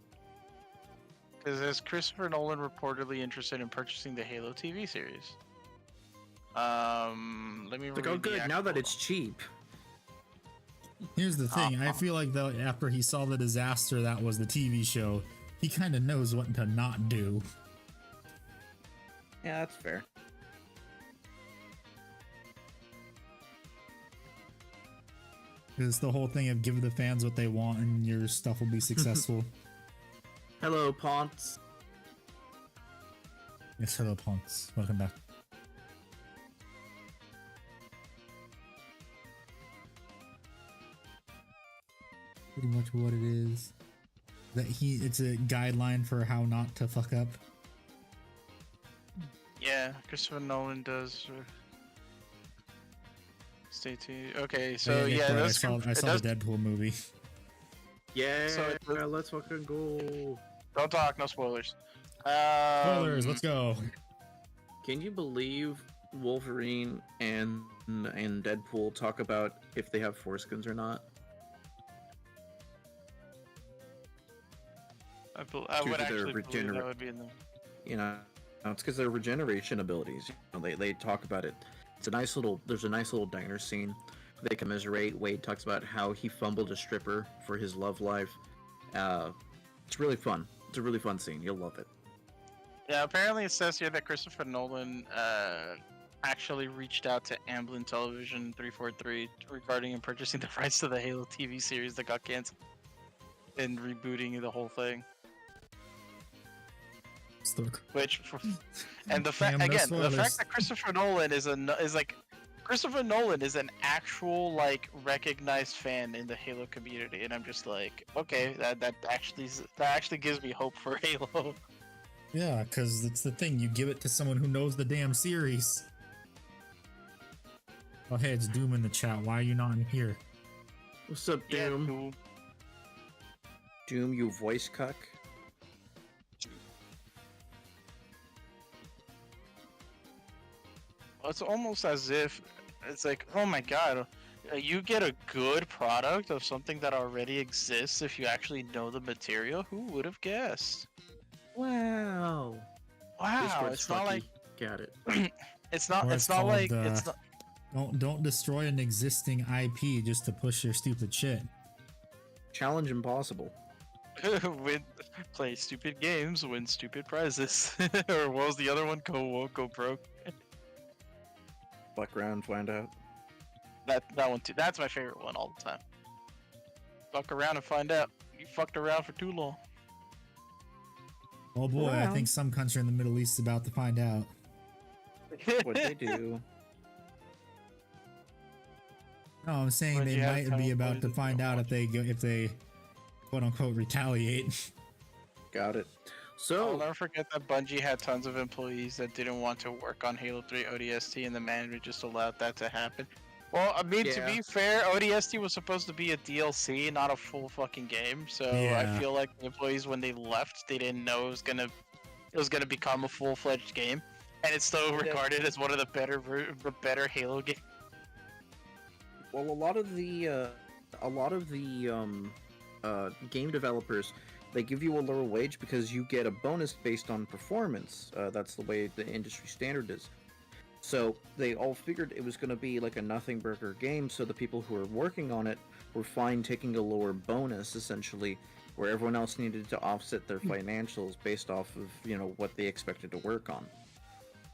S3: there's Christopher Nolan reportedly interested in purchasing the Halo TV series. Let me
S5: Like, oh good, now that it's cheap.
S1: Here's the thing, I feel like though after he saw the disaster that was the TV show, he kind of knows what to not do.
S5: Yeah, that's fair.
S1: It's the whole thing of give the fans what they want and your stuff will be successful.
S5: Hello, Ponce.
S1: Yes, hello Ponce. Welcome back. Pretty much what it is. It's a guideline for how not to fuck up.
S3: Yeah, Christopher Nolan does. Stay tuned. Okay, so
S1: Nick,
S3: yeah,
S1: right,
S3: that's
S1: I saw the Deadpool movie.
S5: Yeah,
S3: So
S5: let's fucking go.
S3: Don't talk, no spoilers.
S1: Spoilers, let's go.
S5: Can you believe Wolverine and Deadpool talk about if they have foreskins or not?
S3: I
S5: Due
S3: would
S5: to their
S3: actually believe that
S5: regenerate-
S3: would be in the.
S5: You know, it's because their regeneration abilities. You know, they talk about it. It's a nice little. There's a nice little diner scene. They commiserate. Wade talks about how he fumbled a stripper for his love life. It's really fun. It's a really fun scene. You'll love it.
S3: Yeah, apparently it says here that Christopher Nolan actually reached out to Amblin Television 343 regarding him purchasing the rights to the Halo TV series that got canceled and rebooting the whole thing. Which, and the fact
S1: Damn, no
S3: again, the
S1: spoilers.
S3: fact that Christopher Nolan is Christopher Nolan is an actual recognized fan in the Halo community, and I'm just like, okay, that actually gives me hope for Halo.
S1: Yeah, because it's the thing, you give it to someone who knows the damn series. Oh hey, it's Doom in the chat. Why are you not in here?
S5: What's up, Doom?
S3: Cool.
S5: Doom, you voice cuck.
S3: It's almost as if it's like, oh my god, you get a good product of something that already exists if you actually know the material. Who would have guessed?
S5: Wow.
S3: Wow,
S5: Discord
S3: it's not like
S5: got it.
S3: it's not
S1: Or
S3: it's not
S1: called,
S3: like it's not
S1: don't destroy an existing IP just to push your stupid shit.
S5: Challenge impossible.
S3: win play stupid games, win stupid prizes. Or what was the other one? Go woke, go broke.
S5: Fuck around, find out.
S3: That one too. That's my favorite one all the time. Fuck around and find out. You fucked around for too long.
S1: Oh boy, I
S5: Around.
S1: think some country in the Middle East is about to find out.
S5: What they do.
S1: No, I'm saying
S3: Would
S1: they
S3: you have
S1: might
S3: to
S1: be
S3: tell
S1: about to
S3: employees
S1: find
S3: that
S1: out
S3: don't
S1: if they quote unquote retaliate.
S5: Got it.
S3: I'll
S5: So,
S3: never forget that Bungie had tons of employees that didn't want to work on Halo 3 ODST, and the management just allowed that to happen. Well, I mean, to
S5: Yeah.
S3: be fair, ODST was supposed to be a DLC, not a full fucking game. So
S1: Yeah.
S3: I feel like the employees, when they left, they didn't know it was gonna become a full-fledged game, and it's still
S5: Yeah.
S3: regarded as one of the better Halo games.
S5: well, a lot of the game developers, they give you a lower wage because you get a bonus based on performance. That's the way the industry standard is. So they all figured it was going to be like a nothing burger game, so the people who were working on it were fine taking a lower bonus, essentially, where everyone else needed to offset their financials based off of, what they expected to work on.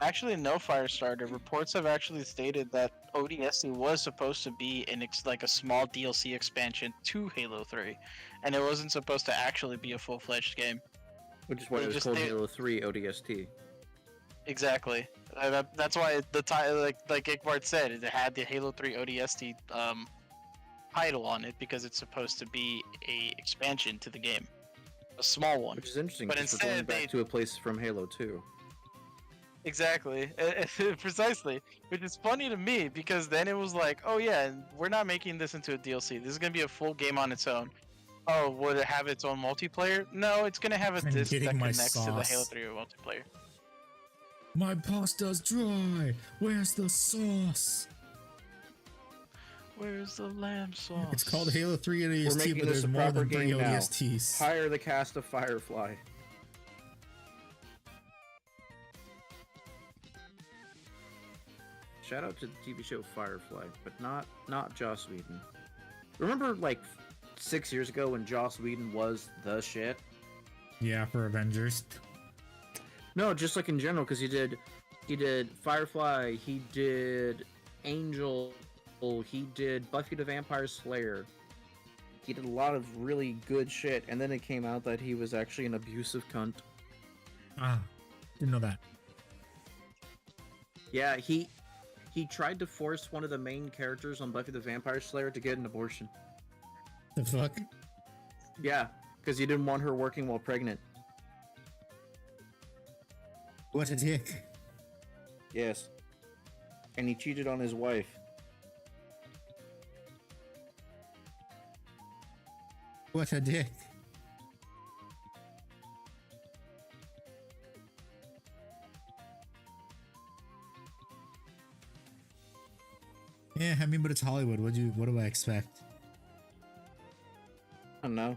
S3: Actually, no, Firestarter. Reports have actually stated that ODST was supposed to be like a small DLC expansion to Halo 3, and it wasn't supposed to actually be a full-fledged game.
S5: Which is why
S3: They
S5: it was
S3: just
S5: called
S3: did-
S5: Halo 3 ODST.
S3: Exactly. That's why the title, like Igbart said, it had the Halo 3 ODST title on it because it's supposed to be a expansion to the game, a small one.
S5: Which is interesting,
S3: But
S5: because we're going
S3: instead
S5: back
S3: they-
S5: to a place from Halo 2.
S3: Exactly, precisely. Which is funny to me because then it was like, oh yeah, we're not making this into a DLC. This is gonna be a full game on its own. Oh, would it have its own multiplayer? No, it's gonna have a
S1: I'm
S3: disc that
S1: getting my
S3: connects to the
S1: sauce.
S3: Halo 3 multiplayer.
S1: My pasta's dry. Where's the sauce?
S3: Where's the lamb sauce?
S1: It's called Halo 3
S5: We're
S1: ODST,
S5: making
S1: but
S5: this
S1: there's
S5: a
S1: more
S5: proper
S1: than 3
S5: game now.
S1: ODSTs.
S5: Hire the cast of Firefly. Shout out to the TV show Firefly, but not Joss Whedon. Remember, like 6 years ago when Joss Whedon was the shit?
S1: Yeah, for Avengers.
S5: No, just like in general, because he did Firefly, he did Angel, he did Buffy the Vampire Slayer. He did a lot of really good shit, and then it came out that he was actually an abusive cunt.
S1: Ah, didn't know that.
S5: Yeah, he tried to force one of the main characters on Buffy the Vampire Slayer to get an abortion.
S1: The fuck?
S5: Yeah, because he didn't want her working while pregnant.
S1: What a dick.
S5: Yes. And he cheated on his wife.
S1: What a dick. Yeah, I mean, but it's Hollywood. What do I expect?
S5: I don't know.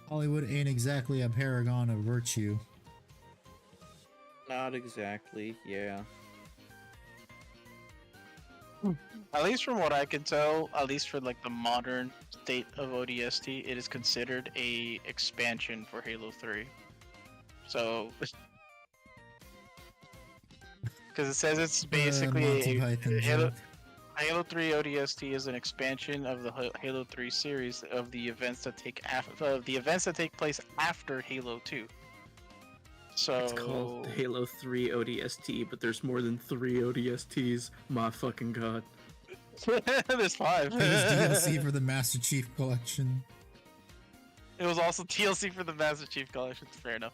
S1: Hollywood ain't exactly a paragon of virtue.
S5: Not exactly, yeah.
S3: At least from what I can tell, at least for like the modern state of ODST, it is considered a expansion for Halo 3. So, because it says it's basically
S1: Monty
S3: a
S1: Python
S3: Halo,
S1: joke.
S3: Halo 3 ODST is an expansion of the Halo 3 series of the events that take place after Halo 2. So
S5: It's called Halo 3 ODST, but there's more than 3 ODSTs. My fucking god.
S3: there's 5.
S1: It was DLC for the Master Chief Collection.
S3: It was also DLC for the Master Chief Collection. Fair enough.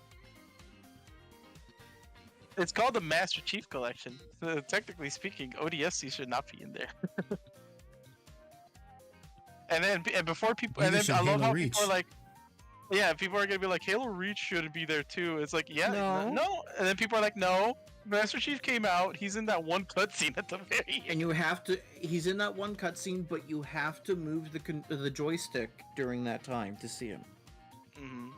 S3: It's called the Master Chief Collection. So technically speaking, ODST should not be in there. and before people, and
S1: Neither
S3: then I
S1: should
S3: love
S1: Halo
S3: how
S1: Reach.
S3: people are like, yeah, people are gonna be like, Halo Reach should be there too. It's like, yeah,
S5: No.
S3: no, and then people are like, no, Master Chief came out. He's in that one cutscene at the very end.
S5: And you have to. He's in that one cutscene, but you have to move the joystick during that time to see him.
S3: Mhm.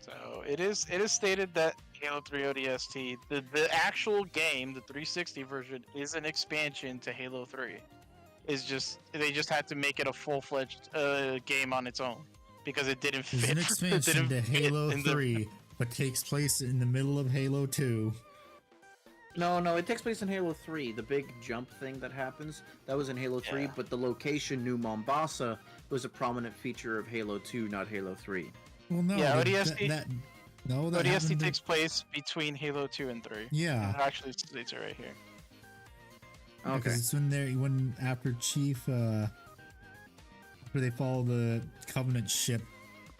S3: So it is stated that Halo 3 ODST, the actual game, the 360 version, is an expansion to Halo 3. They just had to make it a full-fledged game on its own because it didn't fit.
S1: It's an expansion to
S3: fit
S1: Halo
S3: in the-
S1: 3, but takes place in the middle of Halo 2.
S5: No, it takes place in Halo 3. The big jump thing that happens, that was in Halo 3,
S3: Yeah.
S5: but the location New Mombasa was a prominent feature of Halo 2, not Halo 3.
S1: Well, no.
S3: Yeah,
S1: that-
S3: ODST
S1: that- no, that
S3: ODST
S1: happened
S3: takes place between Halo 2 and 3.
S1: Yeah.
S3: It actually states it right here.
S1: Yeah, 'cause
S5: Okay.
S1: it's when after Chief, after they follow the Covenant ship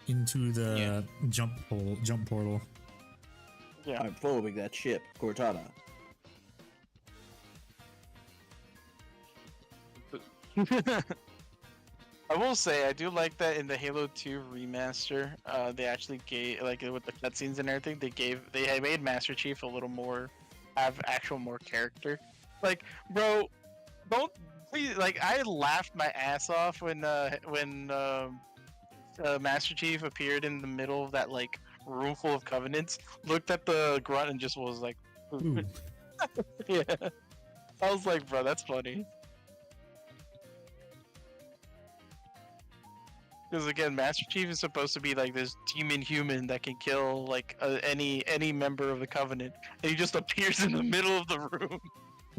S1: into the jump portal.
S3: Yeah.
S5: I'm following that ship, Cortana.
S3: I will say I do like that in the Halo 2 remaster, they actually gave, like, with the cutscenes and everything, they had made Master Chief a little more, have actual more character. Like, bro, don't please, like, I laughed my ass off when Master Chief appeared in the middle of that, like, room full of Covenants, looked at the grunt and just was like,
S1: Ooh.
S3: yeah. I was like, bro, that's funny. Because again, Master Chief is supposed to be like this demon human that can kill like any member of the Covenant, and he just appears in the middle of the room.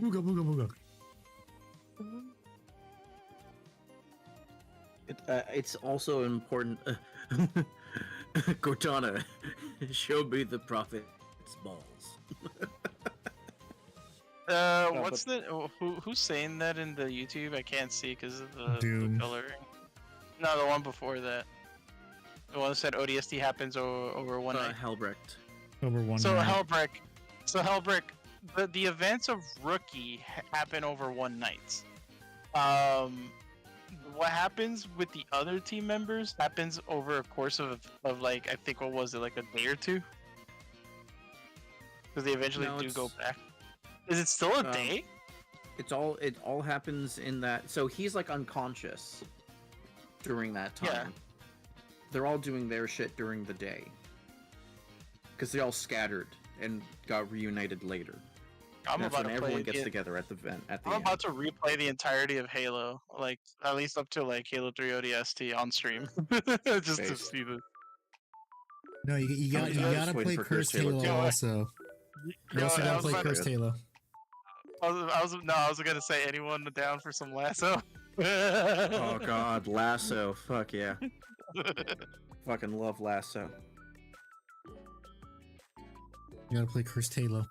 S1: Booga, booga, booga.
S5: It's also important. Cortana, show me the prophet's balls.
S3: What's the who's saying that in the YouTube? I can't see because of the
S1: Doom.
S3: coloring. No, the one before that. The one that said ODST happens over one night.
S5: Helbrecht.
S1: Over one
S3: So
S1: night.
S3: Hellbrick, the events of Rookie happen over one night. What happens with the other team members happens over a course of like, I think, what was it, like a day or two? Because they eventually
S5: No,
S3: do go
S5: it's-
S3: back. Is it still a day?
S5: It all happens in that. So he's like unconscious during that time.
S3: Yeah.
S5: They're all doing their shit during the day because they all scattered and got reunited later.
S3: I'm
S5: That's
S3: about
S5: when
S3: to play
S5: everyone gets
S3: it.
S5: together at the event. At the
S3: I'm
S5: end.
S3: about to replay the entirety of Halo, like at least up to like Halo 3 ODST on stream, just to
S5: Based.
S3: see the.
S1: No, you
S5: I'm
S1: gotta
S5: just waiting
S1: play
S5: for
S1: Cursed
S5: Cursed Halo
S1: Halo
S3: 2.
S1: also. You also
S3: I
S1: gotta
S3: was
S1: play
S3: about to-
S1: Cursed Halo.
S3: I was gonna say, anyone down for some lasso?
S5: Oh god, Lasso. Fuck yeah. Fucking love Lasso.
S1: You gotta play Cursed Halo.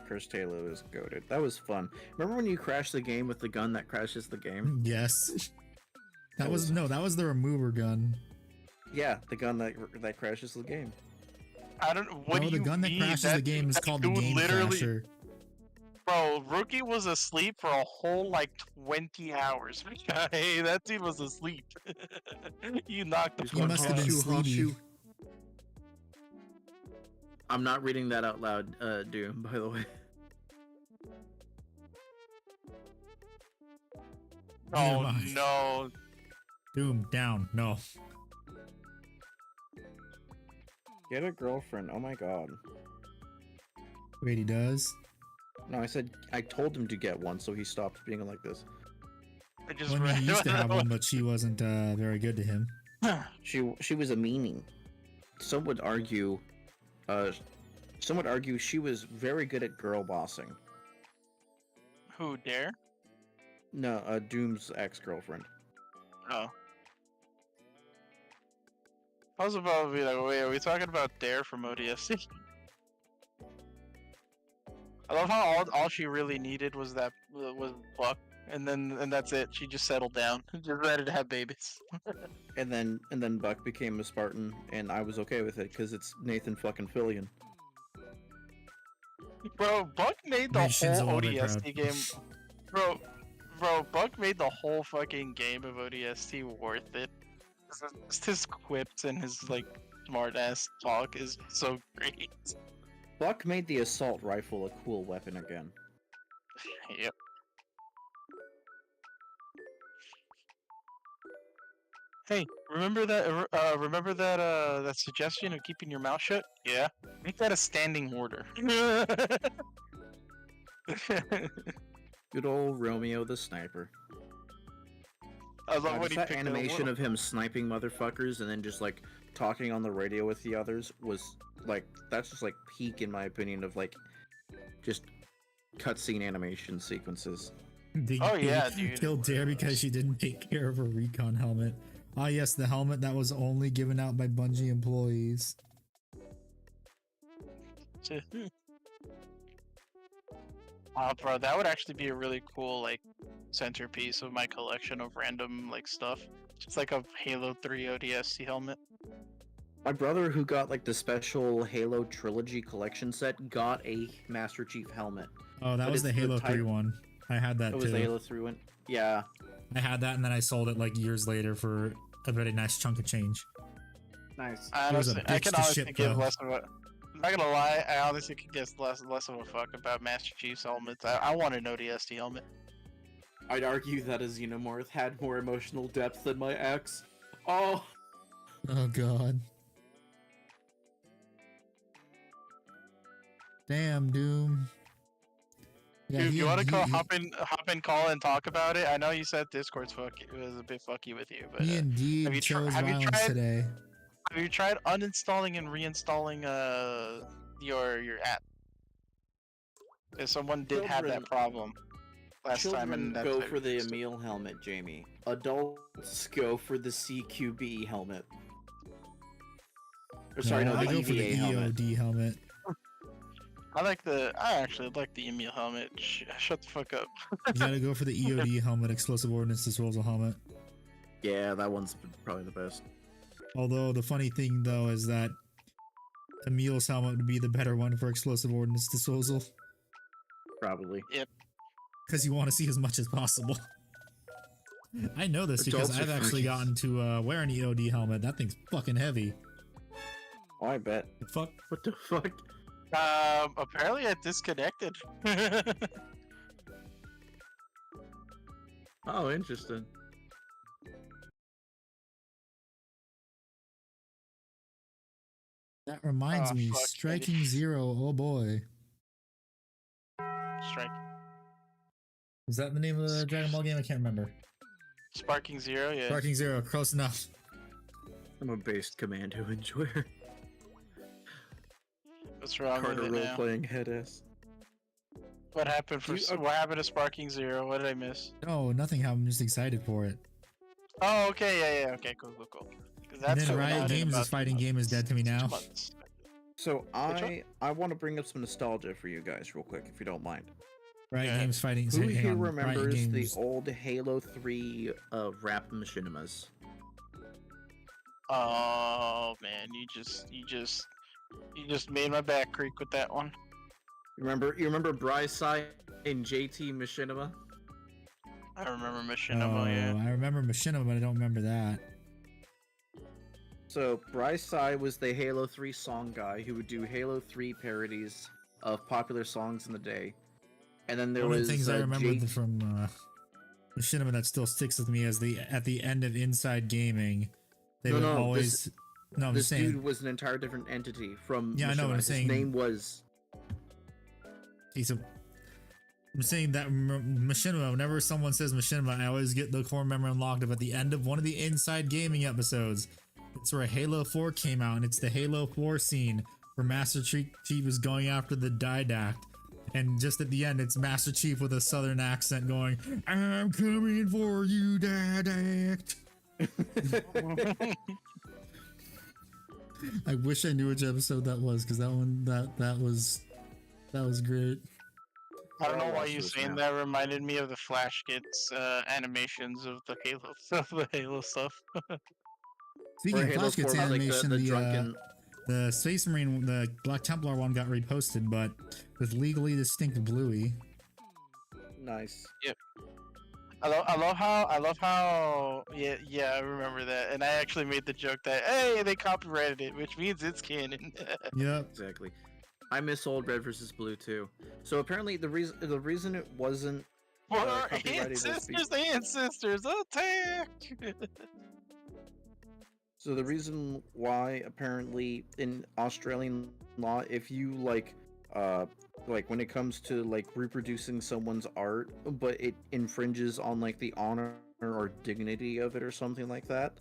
S5: Cursed Halo is goated. That was fun. Remember when you crashed the game with the gun that crashes the game?
S1: Yes. That
S5: That
S1: was
S5: was-
S1: no, that was the remover gun.
S5: Yeah, the gun that crashes the game.
S3: I don't. What
S1: no,
S3: do
S1: the
S3: you
S1: gun that
S3: mean?
S1: crashes the game is
S3: that
S1: called the
S3: dude
S1: Game Crasher.
S3: Bro, Rookie was asleep for a whole like 20 hours. Hey, that dude was asleep. You knocked the
S1: He
S3: fuck
S1: must have
S3: out.
S1: been sleepy.
S5: I'm not reading that out loud, Doom, by the way.
S1: Never
S3: Oh
S1: mind.
S3: no.
S1: Doom, down. No.
S5: Get a girlfriend. Oh my god.
S1: Wait, he does?
S5: No, I told him to get one, so he stopped being like this.
S3: I just
S1: Well, I mean,
S3: read
S1: he used to have one, but she wasn't very good to him.
S5: She was a meanie. Some would argue she was very good at girl bossing.
S3: Who dare?
S5: No, Doom's ex-girlfriend.
S3: Oh. I was about to be like, wait, are we talking about Dare from ODST? I love how all she really needed was Buck, and that's it. She just settled down, just ready to have babies.
S5: And then Buck became a Spartan, and I was okay with it because it's Nathan fucking Fillion.
S3: Bro, Buck made the
S1: Made Shinzo
S3: whole
S1: Abe
S3: ODST
S1: proud.
S3: game. Bro, Buck made the whole fucking game of ODST worth it. Just his quips and his like smart ass talk is so great.
S5: Buck made the assault rifle a cool weapon again.
S3: Yep. Hey, remember that? Remember that? That suggestion of keeping your mouth shut? Yeah. Make that a standing order.
S5: Good old Romeo the sniper.
S3: I love when
S5: Just
S3: he
S5: that
S3: picked
S5: animation of him sniping motherfuckers and then just like talking on the radio with the others was like that's just like peak in my opinion of like just cutscene animation sequences.
S3: Oh, yeah, dude.
S1: Killed Dare because she didn't take care of her recon helmet. Ah, yes, the helmet that was only given out by Bungie employees.
S3: Bro, that would actually be a really cool like centerpiece of my collection of random like stuff. Just like a Halo 3 ODST helmet.
S5: My brother, who got like the special Halo Trilogy collection set, got a Master Chief helmet.
S1: Oh, that
S5: But
S1: was the
S5: it's the
S1: Halo
S5: type-
S1: 3 one. I had that
S5: It
S1: too.
S5: was the Halo 3 one. Yeah.
S1: I had that and then I sold it like years later for a very nice chunk of change.
S5: Nice.
S1: It was a
S3: Honestly, I
S1: bitch
S3: can
S1: to
S3: honestly
S1: ship,
S3: give
S1: though.
S3: less of a. I'm not gonna lie, I honestly could guess less of a fuck about Master Chief's helmets. I want an ODST helmet.
S5: I'd argue that a Xenomorph had more emotional depth than my ex. Oh.
S1: Oh god. Damn, Doom. Yeah,
S3: Dude, if
S1: he-
S3: you want to
S1: he-
S3: hop in, call and talk about it. I know you said Discord's was a bit fucky with you, but
S1: He indeed
S3: have you tr-
S1: chose
S3: have you
S1: violence
S3: tried-
S1: today.
S3: have you tried uninstalling and reinstalling your app? Because someone did have that
S5: Children-
S3: problem last time,
S5: Children
S3: and that's
S5: go
S3: why
S5: for the
S3: fixed it.
S5: Emil helmet, Jamie. Adults go for the CQB helmet. Or sorry, no,
S1: I
S5: the
S1: go for the
S5: EVA helmet.
S1: EOD helmet.
S3: I actually like the Emil helmet. Shut the fuck up.
S1: You gotta go for the EOD helmet, explosive ordnance disposal helmet.
S5: Yeah, that one's probably the best.
S1: Although the funny thing though is that Emil's helmet would be the better one for explosive ordnance disposal
S5: Probably.
S1: because you want to see as much as possible. I know this because
S5: Adults are
S1: I've actually
S5: freaking-
S1: gotten to wear an EOD helmet. That thing's fucking heavy.
S5: Oh, I bet.
S1: The fuck?
S5: What the fuck?
S3: Apparently I disconnected.
S5: Oh, interesting.
S1: That reminds
S3: Oh,
S1: me,
S3: fuck,
S1: Striking
S3: Eddie.
S1: Zero. Oh boy,
S3: Strike.
S1: is that the name of the Dragon Ball game? I can't remember.
S3: Sparking Zero, yeah.
S1: Striking Zero, close enough.
S5: I'm a based commando enjoyer.
S3: What's wrong with
S5: Carter
S3: it now?
S5: role-playing head ass.
S3: What happened for what happened to Sparking Zero? What did I miss?
S1: No, nothing. I'm just excited for it.
S3: Oh, okay, yeah, okay, cool. 'Cause
S1: And
S3: that's
S1: then
S3: coming
S1: Riot
S3: out in
S1: Games'
S3: about
S1: fighting game is dead to me
S3: 2
S1: now.
S3: months.
S5: So
S3: one?
S5: I want to bring up some nostalgia for you guys real quick, if you don't mind.
S1: Riot
S3: Yeah.
S1: Games fighting.
S5: Who
S1: hang
S5: here
S1: on, Riot
S5: remembers the
S1: Games-
S5: old Halo 3 rap machinimas?
S3: Oh man, you just made my back creak with that one.
S5: You remember Bryside and JT Machinima?
S3: I remember
S1: Oh,
S3: Machinima, yeah.
S1: I remember Machinima, but I don't remember that.
S5: So Bryside was the Halo 3 song guy who would do Halo 3 parodies of popular songs in the day. And then there
S1: One of
S5: was
S1: the things I remember
S5: JT
S1: from Machinima that still sticks with me is at the end of Inside Gaming, they would always. No, I'm
S5: this
S1: saying.
S5: dude was an entire different entity from
S1: Yeah, I know what
S5: Machinima.
S1: I'm
S5: His
S1: saying.
S5: name was
S1: I'm saying that Machinima, whenever someone says Machinima, I always get the core memory unlocked of at the end of one of the Inside Gaming episodes. It's where Halo 4 came out, and it's the Halo 4 scene where Master Chief is going after the Didact. And just at the end, it's Master Chief with a southern accent going, "I'm coming for you, Didact." I wish I knew which episode that was, because that one that was great.
S3: I don't know
S5: I'll
S3: why
S5: watch
S3: you
S5: this
S3: saying
S5: now.
S3: that reminded me of the Flash Gets animations of the Halo stuff. The Halo stuff.
S1: Speaking
S5: where
S1: of
S5: Halo
S1: Flash Gets
S5: 4 was like
S1: animation,
S5: the drunken.
S1: the Space Marine, the Black Templar one got reposted, but with legally distinct Bluey.
S5: Nice.
S3: I love how yeah I remember that, and I actually made the joke that hey they copyrighted it, which means it's canon.
S1: Yep.
S5: Exactly. I miss old Red versus Blue too. So apparently the reason it wasn't
S3: For our
S5: copyrighted was
S3: ancestors attack.
S5: so the reason why apparently in Australian law, if you like when it comes to like reproducing someone's art, but it infringes on like the honor or dignity of it or something like that,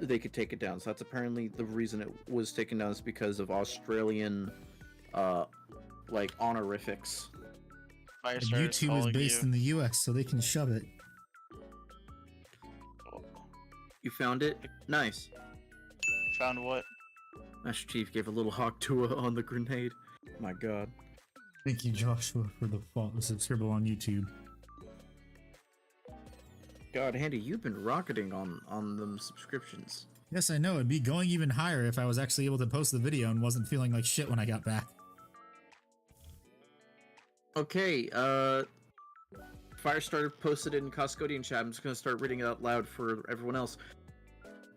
S5: they could take it down. So that's apparently the reason it was taken down, is because of Australian like honorifics.
S1: And YouTube is based in the US, so they can shove it.
S5: You found it? Nice.
S3: Found what?
S5: Master Chief gave a little hawk to on the grenade. My god.
S1: Thank you, Joshua, for the subscribe on YouTube.
S5: God, Handy, you've been rocketing on them subscriptions.
S1: Yes, I know. It'd be going even higher if I was actually able to post the video and wasn't feeling like shit when I got back.
S5: Okay, Firestarter posted it in Coscodian chat. I'm just gonna start reading it out loud for everyone else.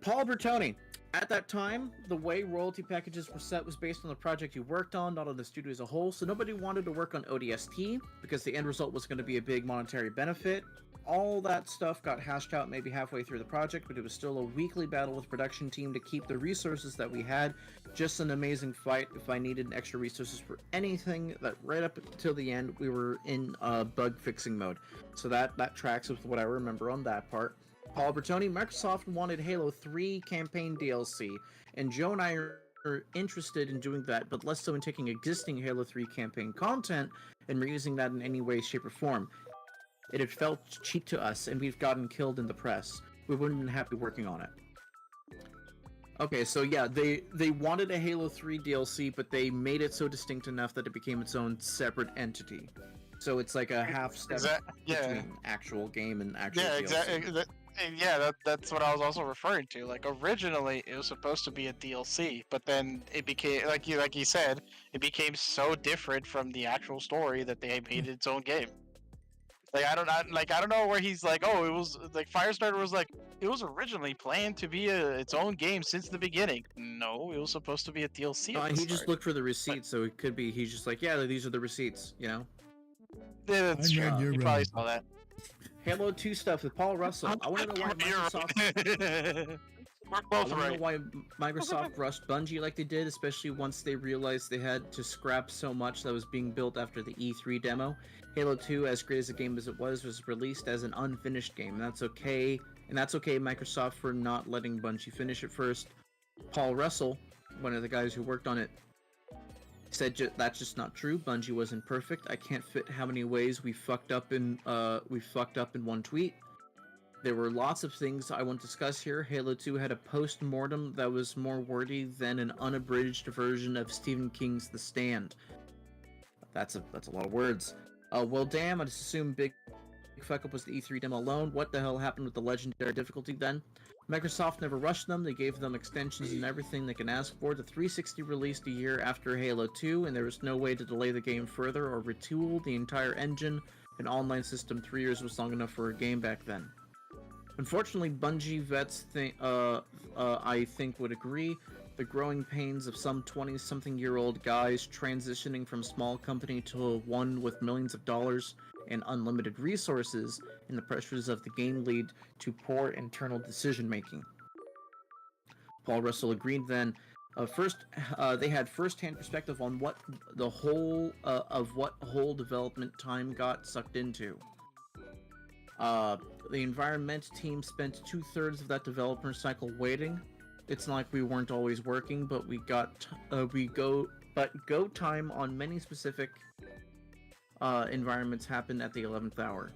S5: Paul Bertoni. At that time, the way royalty packages were set was based on the project you worked on, not on the studio as a whole, so nobody wanted to work on ODST because the end result was going to be a big monetary benefit. All that stuff got hashed out maybe halfway through the project, but it was still a weekly battle with production team to keep the resources that we had. Just an amazing fight. If I needed extra resources for anything, that right up until the end, we were in bug fixing mode. So that tracks with what I remember on that part. Paul Bertoni, Microsoft wanted Halo 3 campaign DLC, and Joe and I are interested in doing that, but less so in taking existing Halo 3 campaign content and reusing that in any way, shape, or form. It had felt cheap to us, and we've gotten killed in the press. We wouldn't have been happy working on it. Okay, so yeah, they wanted a Halo 3 DLC, but they made it so distinct enough that it became its own separate entity. So it's like a half step between actual game and actual DLC.
S3: Exactly. That's what I was also referring to. Like originally, it was supposed to be a DLC, but then it became like you said, it became so different from the actual story that they made its own game. Like I don't know where he's like, oh, it was like Firestarter was like, it was originally planned to be its own game since the beginning. No, it was supposed to be a DLC.
S5: He just looked for the receipts, so it could be he's just like, yeah, these are the receipts, you know.
S3: Yeah, that's true. You probably saw that.
S5: Halo 2 stuff with Paul Russell. I want to know why Microsoft.
S3: We're both right.
S5: Know why Microsoft rushed Bungie like they did, especially once they realized they had to scrap so much that was being built after the E3 demo. Halo 2, as great as a game as it was released as an unfinished game. And that's okay. And that's okay, Microsoft, for not letting Bungie finish it first. Paul Russell, one of the guys who worked on it, said that's just not true. Bungie wasn't perfect. I can't fit how many ways we fucked up in one tweet. There were lots of things I won't discuss here. Halo 2 had a post-mortem that was more wordy than an unabridged version of Stephen King's The Stand. That's a lot of words. Well, damn, I just assume big fuck up was the E3 demo alone. What the hell happened with the legendary difficulty then? Microsoft never rushed them. They gave them extensions and everything they can ask for. The 360 released a year after Halo 2, and there was no way to delay the game further or retool the entire engine. An online system 3 years was long enough for a game back then. Unfortunately, Bungie vets I think would agree. The growing pains of some 20-something-year-old guys transitioning from small company to one with millions of dollars and unlimited resources, and the pressures of the game lead to poor internal decision-making. Paul Russell agreed then. They had first-hand perspective on what the whole development time got sucked into. The environment team spent 2/3 of that development cycle waiting. It's not like we weren't always working, but go time on many specific environments happened at the 11th hour.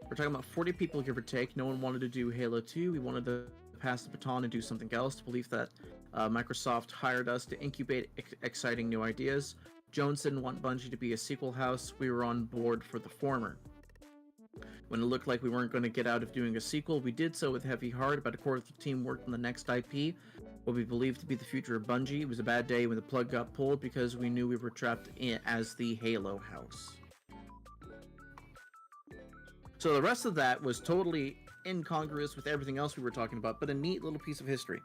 S5: We're talking about 40 people, give or take. No one wanted to do Halo 2. We wanted to pass the baton and do something else. To believe that Microsoft hired us to incubate exciting new ideas. Jones didn't want Bungie to be a sequel house. We were on board for the former. When it looked like we weren't going to get out of doing a sequel, we did so with heavy heart. About a quarter of the team worked on the next IP, what we believed to be the future of Bungie. It was a bad day when the plug got pulled because we knew we were trapped in as the Halo house. So the rest of that was totally incongruous with everything else we were talking about, but a neat little piece of history.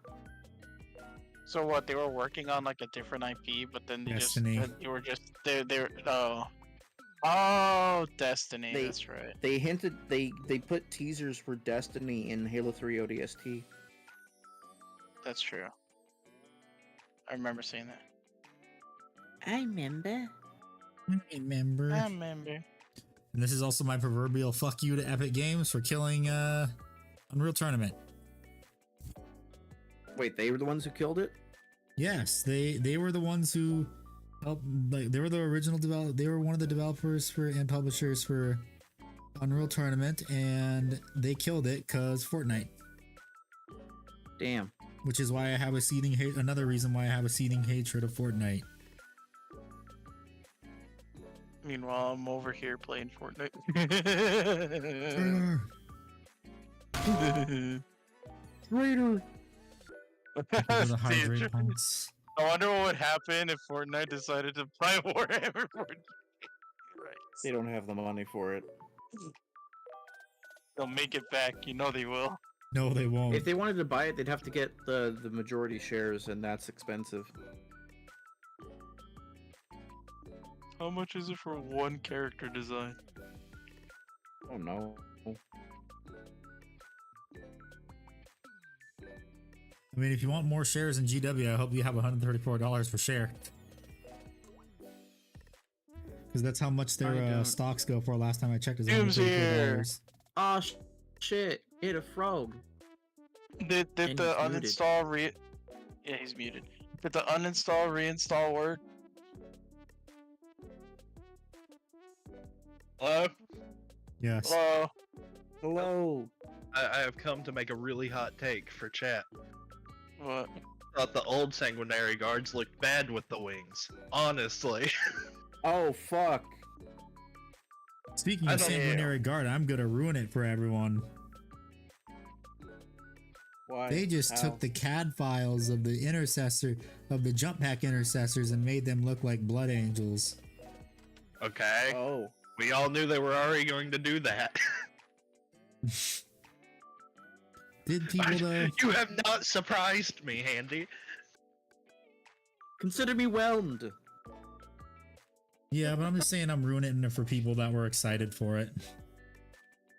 S3: So what? They were working on like a different IP, but then
S1: Destiny.
S3: they were just they're oh Destiny.
S5: They-
S3: That's right.
S5: They hinted they put teasers for Destiny in Halo 3 ODST.
S3: That's true. I remember seeing that.
S5: I remember.
S1: Remember.
S3: I remember.
S1: And this is also my proverbial fuck you to Epic Games for killing Unreal Tournament.
S5: Wait, they were the ones who killed it?
S1: Yes, they were the ones who helped. Like, they were the original They were one of the developers for and publishers for Unreal Tournament, and they killed it because Fortnite.
S5: Damn.
S1: Which is why I have a seething hate. Another reason why I have a seething hatred of Fortnite.
S3: Meanwhile, I'm over here playing Fortnite.
S1: Traitor. Traitor. The high
S3: Dude,
S1: grade hunts.
S3: I wonder what would happen if Fortnite decided to buy Warhammer. Right.
S5: They don't have the money for it.
S3: They'll make it back. You know they will.
S1: No, they won't.
S5: If they wanted to buy it, they'd have to get the majority shares, and that's expensive.
S3: How much is it for one character design?
S5: Oh no.
S1: I mean, if you want more shares in GW, I hope you have $134 per share. Because that's how much
S5: I
S1: their
S5: don't.
S1: stocks go for. Last time I checked, is
S3: Doom's here.
S1: $134.
S5: Oh shit! Hit a frog.
S3: Did
S5: And
S3: the
S5: he's muted.
S3: uninstall Yeah, he's muted. Did the uninstall reinstall work?
S6: Hello?
S1: Yes.
S3: Hello.
S5: Hello.
S6: I have come to make a really hot take for chat.
S3: What?
S6: Thought the old sanguinary guards looked bad with the wings. Honestly.
S5: Oh fuck.
S1: Speaking
S6: I
S1: of
S6: don't-
S1: Sanguinary Guard, I'm gonna ruin it for everyone.
S5: Why?
S1: They just
S5: How?
S1: took the CAD files of the intercessor, of the jump pack intercessors, and made them look like blood angels.
S6: Okay.
S5: Oh.
S6: We all knew they were already going to do that.
S1: Did people though?
S6: You have not surprised me, Handy.
S5: Consider me whelmed.
S1: Yeah, but I'm just saying I'm ruining it for people that were excited for it.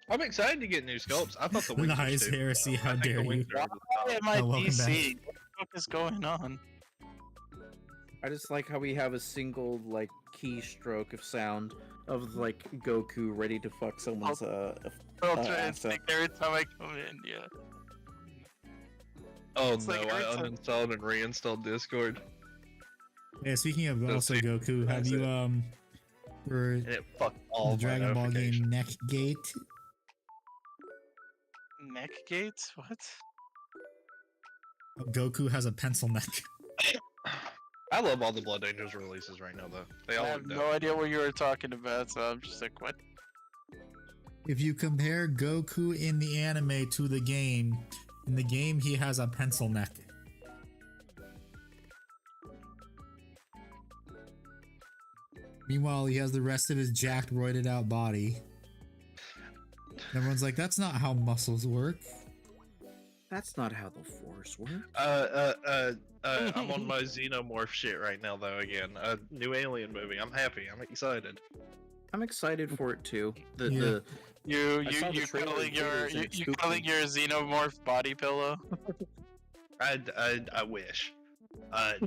S6: I'm excited to get new sculpts. I thought the wings were
S1: Nice
S6: stupid,
S1: heresy,
S6: though.
S1: how
S6: I think
S1: dare
S6: the wings
S1: you.
S6: are over the top.
S3: Why am I
S1: Oh, welcome back.
S3: DC? What the fuck is going on?
S5: I just like how we have a single like keystroke of sound of like Goku ready to fuck someone's
S3: Ultra
S5: so-
S3: instinct every time I come in, yeah.
S6: Oh
S3: It's
S6: no,
S3: like
S6: I
S3: every time-
S6: uninstalled and reinstalled Discord.
S1: Yeah, speaking of
S6: Let's
S1: also
S6: see.
S1: Goku, have
S6: That's
S1: you
S6: it.
S1: for
S6: And it fucked all
S1: the
S6: my
S1: Dragon Ball game
S6: notifications.
S1: Neck Gate?
S3: Neck gates? What?
S1: Goku has a pencil neck.
S6: I love all the Blood Angels releases right now, though. They all
S3: I have
S6: look
S3: no
S6: dope.
S3: idea what you were talking about, so I'm just like, what?
S1: If you compare Goku in the anime to the game, in the game he has a pencil neck. Meanwhile, he has the rest of his jacked, roided out body. Everyone's like, that's not how muscles work.
S5: That's not how the Force works.
S6: I'm on my Xenomorph shit right now, though, again. New Alien movie. I'm happy. I'm excited.
S5: I'm excited for it too. The
S1: Yeah.
S5: the
S3: You
S5: I saw the
S3: you
S5: trailer
S3: calling
S5: in
S3: your
S5: theaters and it
S3: you
S5: spooked
S3: calling
S5: me.
S3: your xenomorph body pillow?
S6: I wish.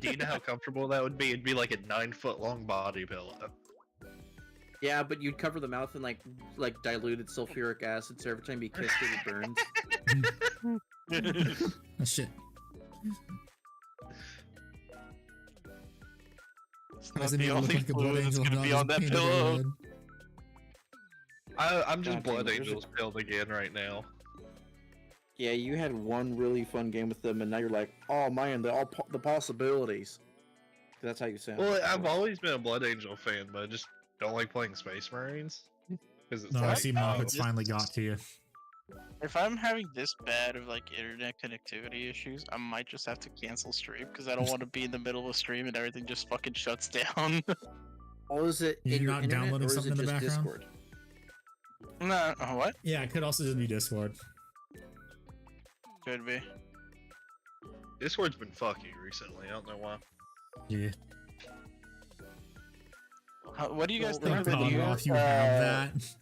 S6: Do you know how comfortable that would be? It'd be like a 9-foot long body pillow.
S5: yeah, but you'd cover the mouth in like diluted sulfuric acid, so every time you kissed it, it burns.
S1: Oh, shit.
S3: It's
S1: Why
S3: not
S1: does it
S3: the
S1: need to look
S3: only
S1: like a blood
S3: fluid that's
S1: angel?
S3: gonna
S1: Not
S3: be
S1: just
S3: on that
S1: painted
S3: pillow.
S1: red?
S6: I'm just
S5: God damn
S6: Blood
S5: it, there's a-
S6: Angels pilled again right now.
S5: Yeah, you had one really fun game with them, and now you're like, oh man, the possibilities. That's how you sound.
S6: Well, I've always been a Blood Angel fan, but I just don't like playing Space Marines. Because it's
S1: No, I
S6: like,
S1: see
S6: oh,
S1: Moffat finally got to you.
S3: If I'm having this bad of like internet connectivity issues, I might just have to cancel stream because I don't want to be in the middle of a stream and everything just fucking shuts down.
S5: Oh, is it
S1: You're
S5: in your
S1: not
S5: internet,
S1: downloading
S5: or is
S1: something
S5: it
S1: in the
S5: just
S1: background?
S5: Discord?
S3: No, what?
S1: Yeah, it could also just be Discord.
S3: Could be.
S6: Discord's been fucky recently. I don't know why.
S1: Yeah.
S3: What do you guys
S5: Well,
S3: think of
S5: remember
S3: the new?
S1: If you have that.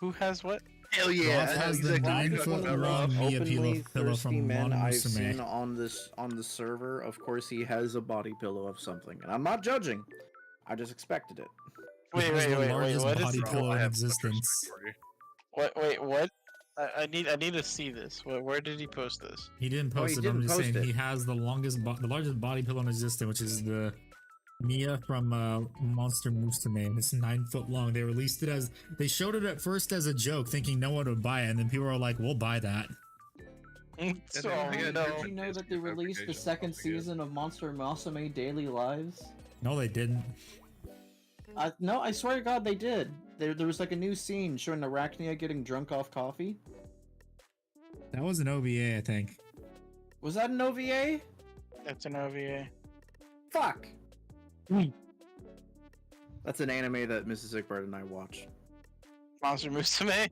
S3: Who has what?
S6: Hell
S1: Goth has the 9-foot long Mia
S5: Openly
S1: pillow
S5: thirsty
S1: from
S5: men
S1: Modern
S5: I've
S1: Musume.
S5: seen on the server. Of course, he has a body pillow of something, and I'm not judging. I just expected it.
S3: Wait,
S1: He has
S3: wait,
S1: the
S3: wait, wait.
S1: largest
S3: What
S1: body
S3: is?
S1: pillow
S6: I
S1: in
S6: have so much
S1: existence.
S6: respect for you.
S3: What? Wait, what? I need to see this. Where did he post this?
S1: He didn't
S5: Oh,
S1: post
S5: he
S1: it.
S5: didn't
S1: I'm just
S5: post
S1: saying
S5: it.
S1: he has the largest body pillow in existence, which is the Mia from Monster Musume. It's 9 foot long. They released it as they showed it at first as a joke, thinking no one would buy it, and then people were like, "We'll buy that."
S3: So
S6: I got
S3: no.
S6: different-
S7: Did you know that they
S6: Facebook
S7: released the
S6: notifications
S7: second
S6: don't forget.
S7: season of Monster Musume Daily Lives?
S1: No, they didn't.
S7: No, I swear to God, they did. There was like a new scene showing Arachnia getting drunk off coffee.
S1: That was an OVA, I think.
S7: Was that an OVA?
S3: That's an OVA.
S7: Fuck.
S5: That's an anime that Mrs. Igbart and I watch.
S3: Monster Musume.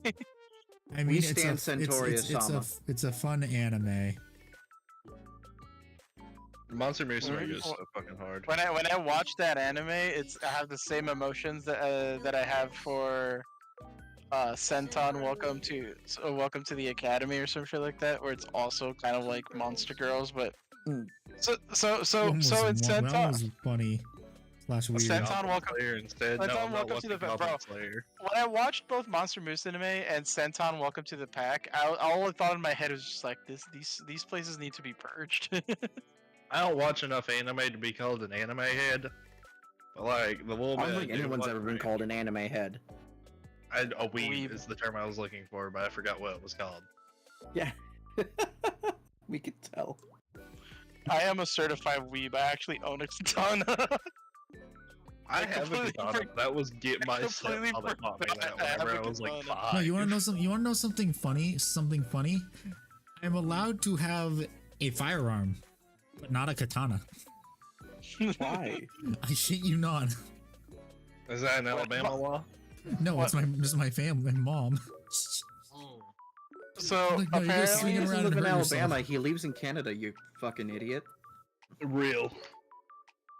S1: I mean,
S5: We
S1: it's
S5: stand
S1: a,
S5: Centauri
S1: it's, it's,
S5: Asama.
S1: it's a fun anime.
S6: Monster Musume
S3: Really?
S6: is so fucking hard.
S3: When I watch that anime, I have the same emotions that I have for Senton Welcome to the Academy or some shit like that, where it's also kind of like Monster Girls, but so in
S1: That
S3: Senton,
S1: was funny slash weird.
S3: Senton
S6: Goblin
S3: Welcome.
S6: Slayer instead.
S3: Senton
S6: No, I'm not
S3: Welcome to the
S6: watching
S3: bro.
S6: Goblin Slayer.
S3: When I watched both Monster Musume and Senton Welcome to the Pack, all I thought in my head was just like these places need to be purged.
S6: I don't watch enough anime to be called an anime head. But like the little
S5: I
S6: bit
S5: don't think
S6: I do
S5: anyone's
S6: watch
S5: ever been
S6: anime-
S5: called an anime head.
S6: A weeb
S3: Weeb.
S6: is the term I was looking for, but I forgot what it was called.
S5: Yeah. We could tell.
S3: I am a certified weeb. I actually own a katana.
S6: I
S3: I
S6: have a
S3: completely
S6: katana. That was get my
S3: completely
S6: stepmother bought me that
S3: forgot I have
S6: whenever
S3: a
S6: I was like
S3: katana.
S6: 5.
S1: No, you want to know something? You want to know something funny? Something funny? I'm allowed to have a firearm, but not a katana.
S5: Why?
S1: I shit you not.
S6: Is that an Alabama law?
S1: No, it's
S3: What?
S1: just my family, my mom.
S3: So
S1: Look, no, you're just
S3: apparently,
S1: swinging
S5: He doesn't
S1: around
S5: live
S1: and
S5: in
S1: hurt yourself.
S5: Alabama. He lives in Canada, you fucking idiot.
S6: Real.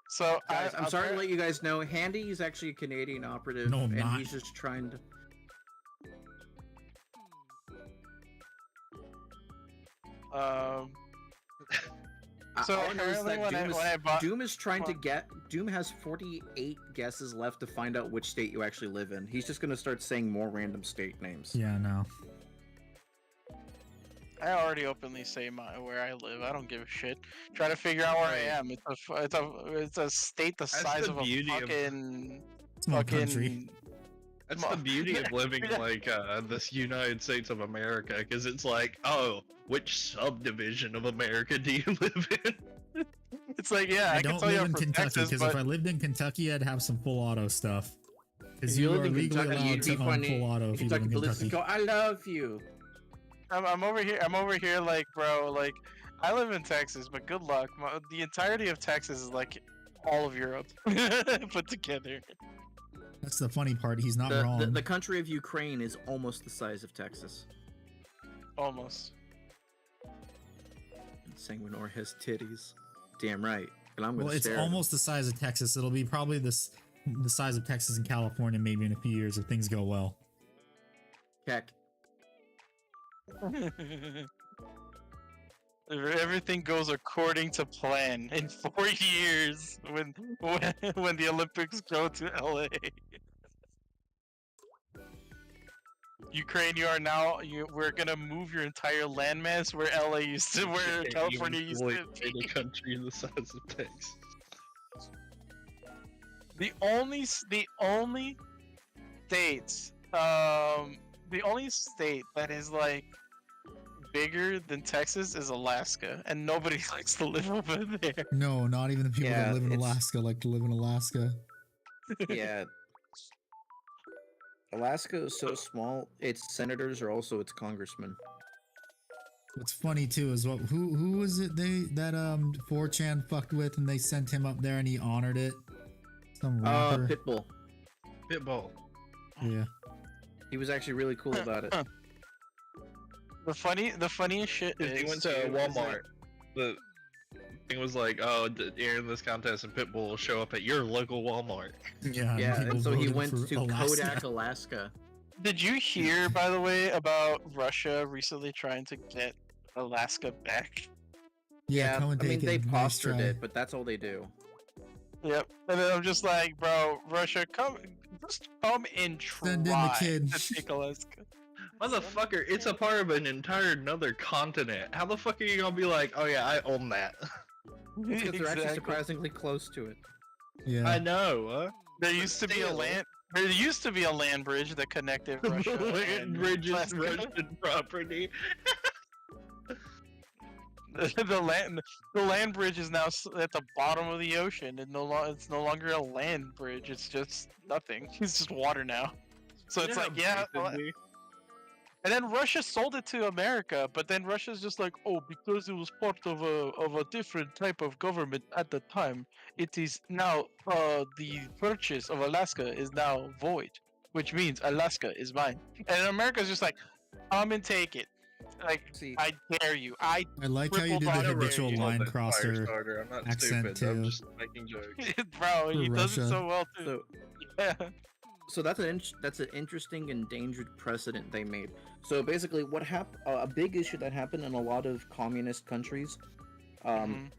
S3: so
S5: Guys, I'm sorry to let you guys know, Handy is actually a Canadian operative,
S1: No, I'm
S5: and
S1: not.
S5: he's just trying to...
S3: So
S5: all I know is
S3: apparently
S5: that
S3: when I-
S5: Doom,
S3: when I bought-
S5: Doom is trying to get... Doom has 48 guesses left to find out which state you actually live in. He's just gonna start saying more random state names.
S1: Yeah, no.
S3: I already openly say where I live. I don't give a shit. Try to figure out where I am. It's a state the
S6: That's
S3: size
S6: the
S3: of a
S6: beauty of-
S3: fucking
S1: Small country.
S3: fucking.
S6: That's the beauty of living like this United States of America, because it's like, oh, which subdivision of America do you live in?
S3: It's like yeah,
S1: I
S3: I can
S1: don't
S3: tell you
S1: live
S3: I'm
S1: in
S3: from
S1: Kentucky
S3: Texas,
S1: because
S3: but
S1: if I lived in Kentucky, I'd have some full auto stuff. Because
S5: If you
S1: you
S5: lived
S1: are
S5: in
S1: legally
S5: Kentucky,
S1: allowed
S5: you'd
S1: to
S5: be
S1: own
S5: funny.
S1: full auto if you live in
S5: Kentucky
S1: Kentucky.
S5: go, I love you.
S3: I'm over here. I'm over here, like bro, like I live in Texas, but good luck. The entirety of Texas is like all of Europe put together.
S1: That's the funny part. He's not wrong.
S5: The country of Ukraine is almost the size of Texas.
S3: Almost.
S5: Sanguinor has titties. Damn right. And I'm
S1: Well,
S5: gonna
S1: it's
S5: stare at him.
S1: almost the size of Texas. It'll be probably the size of Texas and California maybe in a few years if things go well.
S5: Heck.
S3: Everything goes according to plan in 4 years when the Olympics go to LA. Ukraine, we're gonna move your entire landmass where LA used to, where California used to
S6: in a country the size of Texas.
S3: The only state that is like bigger than Texas is Alaska, and nobody likes to live over there.
S1: No, not even the people
S5: Yeah,
S1: that live in
S5: it's-
S1: Alaska like to live in Alaska.
S5: Yeah. Alaska is so small, its senators are also its congressmen.
S1: What's funny too is who was it that 4chan fucked with and they sent him up there and he honored it? Some rapper.
S5: Pitbull.
S6: Pitbull.
S1: Yeah.
S5: He was actually really cool about it.
S3: The funniest shit is
S6: He went to
S3: too, is that-
S6: Walmart. The thing was like, oh, you're in this contest and Pitbull will show up at your local Walmart.
S1: Yeah,
S5: Yeah,
S1: people
S5: and so he
S1: voted
S5: went
S1: for
S5: to
S1: Alaska.
S5: Kodak, Alaska.
S3: Did you hear, by the way, about Russia recently trying to get Alaska back?
S1: Yeah, come and
S5: I mean
S1: take
S5: they
S1: it. Nice
S5: postured
S1: try.
S5: it, but that's all they do.
S3: Yep. And then I'm just like, bro, Russia, just come and try
S1: Send in the kid.
S3: to take Alaska.
S6: Motherfucker, it's a part of an entire another continent. How the fuck are you gonna be like, oh yeah, I own that?
S5: It's because they're actually
S3: Exactly.
S5: surprisingly close to it.
S1: Yeah.
S6: I know.
S3: There used to be a
S6: Still.
S3: land. There used to be a land bridge that connected Russia and
S6: Bridges
S3: Alaska.
S6: Russian property.
S3: the land bridge is now at the bottom of the ocean, and it's no longer a land bridge. It's just nothing. It's just water now. So it's like, yeah. And then Russia sold it to America, but then Russia's just like, oh, because it was part of a different type of government at the time, it is now the purchase of Alaska is now void, which means Alaska is mine. And America's just like, come and take it. Like,
S5: See,
S3: I dare you. I
S1: like how you did the
S3: triple-bottom
S1: habitual
S3: radio.
S1: line crosser.
S6: I'm not
S1: accent
S6: stupid. I'm
S1: too.
S6: just making jokes.
S3: bro, he
S1: For
S3: does it
S1: Russia.
S3: so well too.
S5: so
S3: Yeah.
S5: so that's an interesting endangered precedent they made. So basically, what happened? A big issue that happened in a lot of communist countries,
S3: Mhm.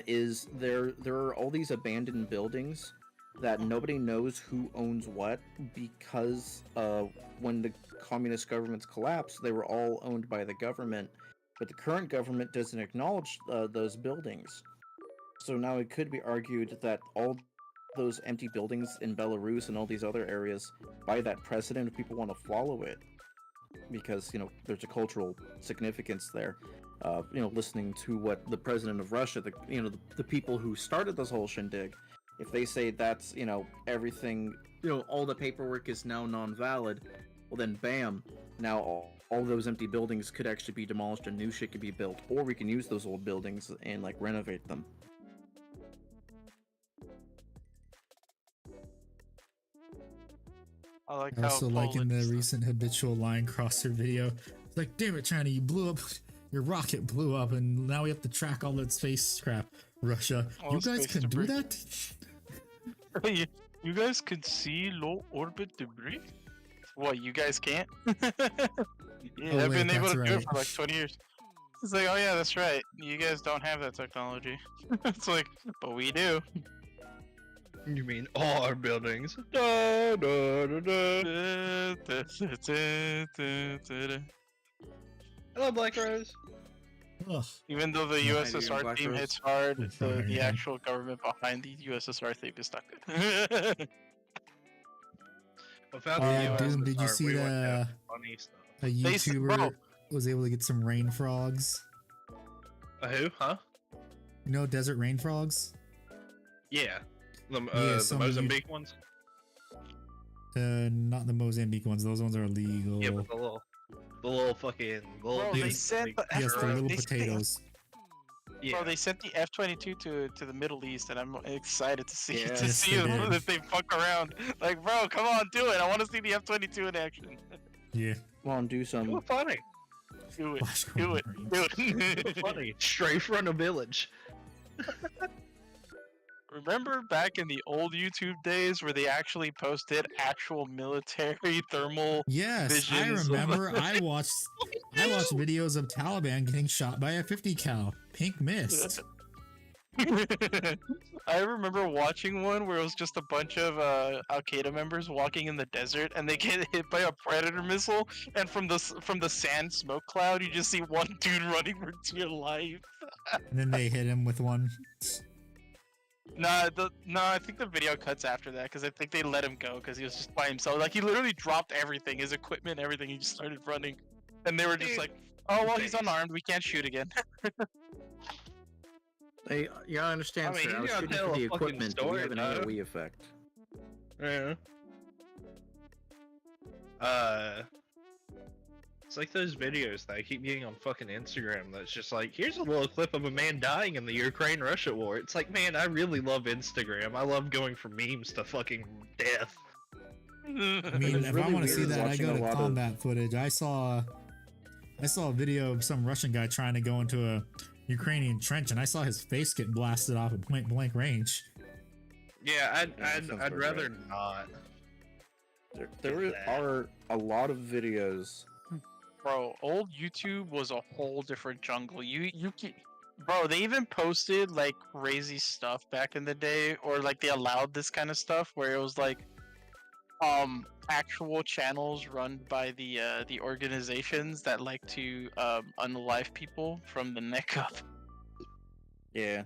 S5: is there are all these abandoned buildings that nobody knows who owns what because when the communist governments collapsed, they were all owned by the government, but the current government doesn't acknowledge those buildings. So now it could be argued that all those empty buildings in Belarus and all these other areas, by that precedent, if people want to follow it, because there's a cultural significance there. Listening to what the president of Russia, the people who started this whole shindig, if they say that's everything, all the paperwork is now non-valid, well then bam, now all those empty buildings could actually be demolished and new shit could be built, or we can use those old buildings and like renovate them.
S3: I like
S1: I
S3: how
S1: also like in the
S3: Poland's-
S1: recent habitual line crosser video. It's like, damn it, China, you blew up. Your rocket blew up, and now we have to track all that space crap. Russia,
S3: All
S1: you
S3: the
S1: guys
S3: space
S1: can do
S3: debris.
S1: that?
S3: You guys can see low orbit debris? What, you guys can't? yeah,
S1: Oh,
S3: I've been
S1: wait,
S3: able
S1: that's
S3: to do it
S1: right.
S3: for like 20 years. It's like, oh yeah, that's right. You guys don't have that technology. It's like, but we do.
S6: You mean all our buildings? Da, da, da, da. Hello, Black Rose.
S1: Ugh.
S3: Even though the
S5: Yeah,
S3: USSR
S5: Black
S3: theme
S5: Rose.
S3: hits hard, the
S1: Yeah.
S3: actual government behind the USSR theme is not good.
S6: Without
S1: Oh, yeah,
S6: the
S1: Doom, did you
S6: USSR,
S1: see
S6: we wouldn't
S1: the
S6: have funny stuff.
S1: a
S3: Basic-
S1: YouTuber
S3: bro.
S1: was able to get some rain frogs?
S6: Who? Huh?
S1: You know, desert rain frogs?
S6: Yeah. The,
S1: Yeah, some
S6: the
S1: of you-
S6: Mozambique ones?
S1: Not the Mozambique ones. Those ones are illegal.
S6: Yeah, but the little fucking... Little
S3: Bro,
S1: they
S6: pieces
S3: sent
S6: that
S3: the
S1: Yes,
S6: grow.
S1: the little
S3: They say-
S1: potatoes.
S6: Yeah.
S3: Bro, they sent the F-22 to the Middle East, and I'm excited to see
S5: Yeah.
S3: to
S1: Yes,
S3: see
S1: they did.
S3: if they fuck around. Like, bro, come on, do it! I want to see the F-22 in action.
S1: Yeah.
S5: Come on, do some.
S6: Oh, funny.
S3: Do it,
S1: Flash
S3: do it,
S1: grenades.
S3: do it.
S6: Funny. Straight from a village.
S3: Remember back in the old YouTube days where they actually posted actual military thermal?
S1: Yes, I
S3: Visions of-
S1: remember. I watched videos of Taliban getting shot by a 50 cal. Pink mist.
S3: I remember watching one where it was just a bunch of Al Qaeda members walking in the desert, and they get hit by a predator missile, and from the sand smoke cloud, you just see one dude running for dear life.
S1: And then they hit him with one.
S3: Nah, I think the video cuts after that because I think they let him go because he was just by himself. Like he literally dropped everything, his equipment, everything. He just started running, and they were just
S6: Dude,
S3: like, "Oh well, he's unarmed. We can't shoot again."
S5: Hey, yeah, I understand,
S6: I mean,
S5: sir. I
S6: he's
S5: was
S6: gotta
S5: shooting
S6: tell
S5: for the
S6: a fucking
S5: equipment. Do we
S6: story,
S5: have an
S6: though.
S5: AoE effect?
S6: Yeah. It's like those videos that I keep getting on fucking Instagram that's just like, here's a little clip of a man dying in the Ukraine-Russia war. It's like, man, I really love Instagram. I love going from memes to fucking death.
S1: I mean,
S7: was
S1: if
S7: really
S1: I want to see
S7: weird
S1: that, I
S7: watching
S1: go
S7: a
S1: to
S7: lot of-
S1: combat footage. I saw a video of some Russian guy trying to go into a Ukrainian trench, and I saw his face get blasted off at point blank range.
S6: Yeah,
S5: that sounds
S6: I'd
S5: about
S6: rather
S5: right.
S6: not.
S5: There are a lot of videos.
S3: Bro, old YouTube was a whole different jungle. Bro, they even posted like crazy stuff back in the day, or like they allowed this kind of stuff where it was like actual channels run by the organizations that like to unalive people from the neck up.
S5: Yeah.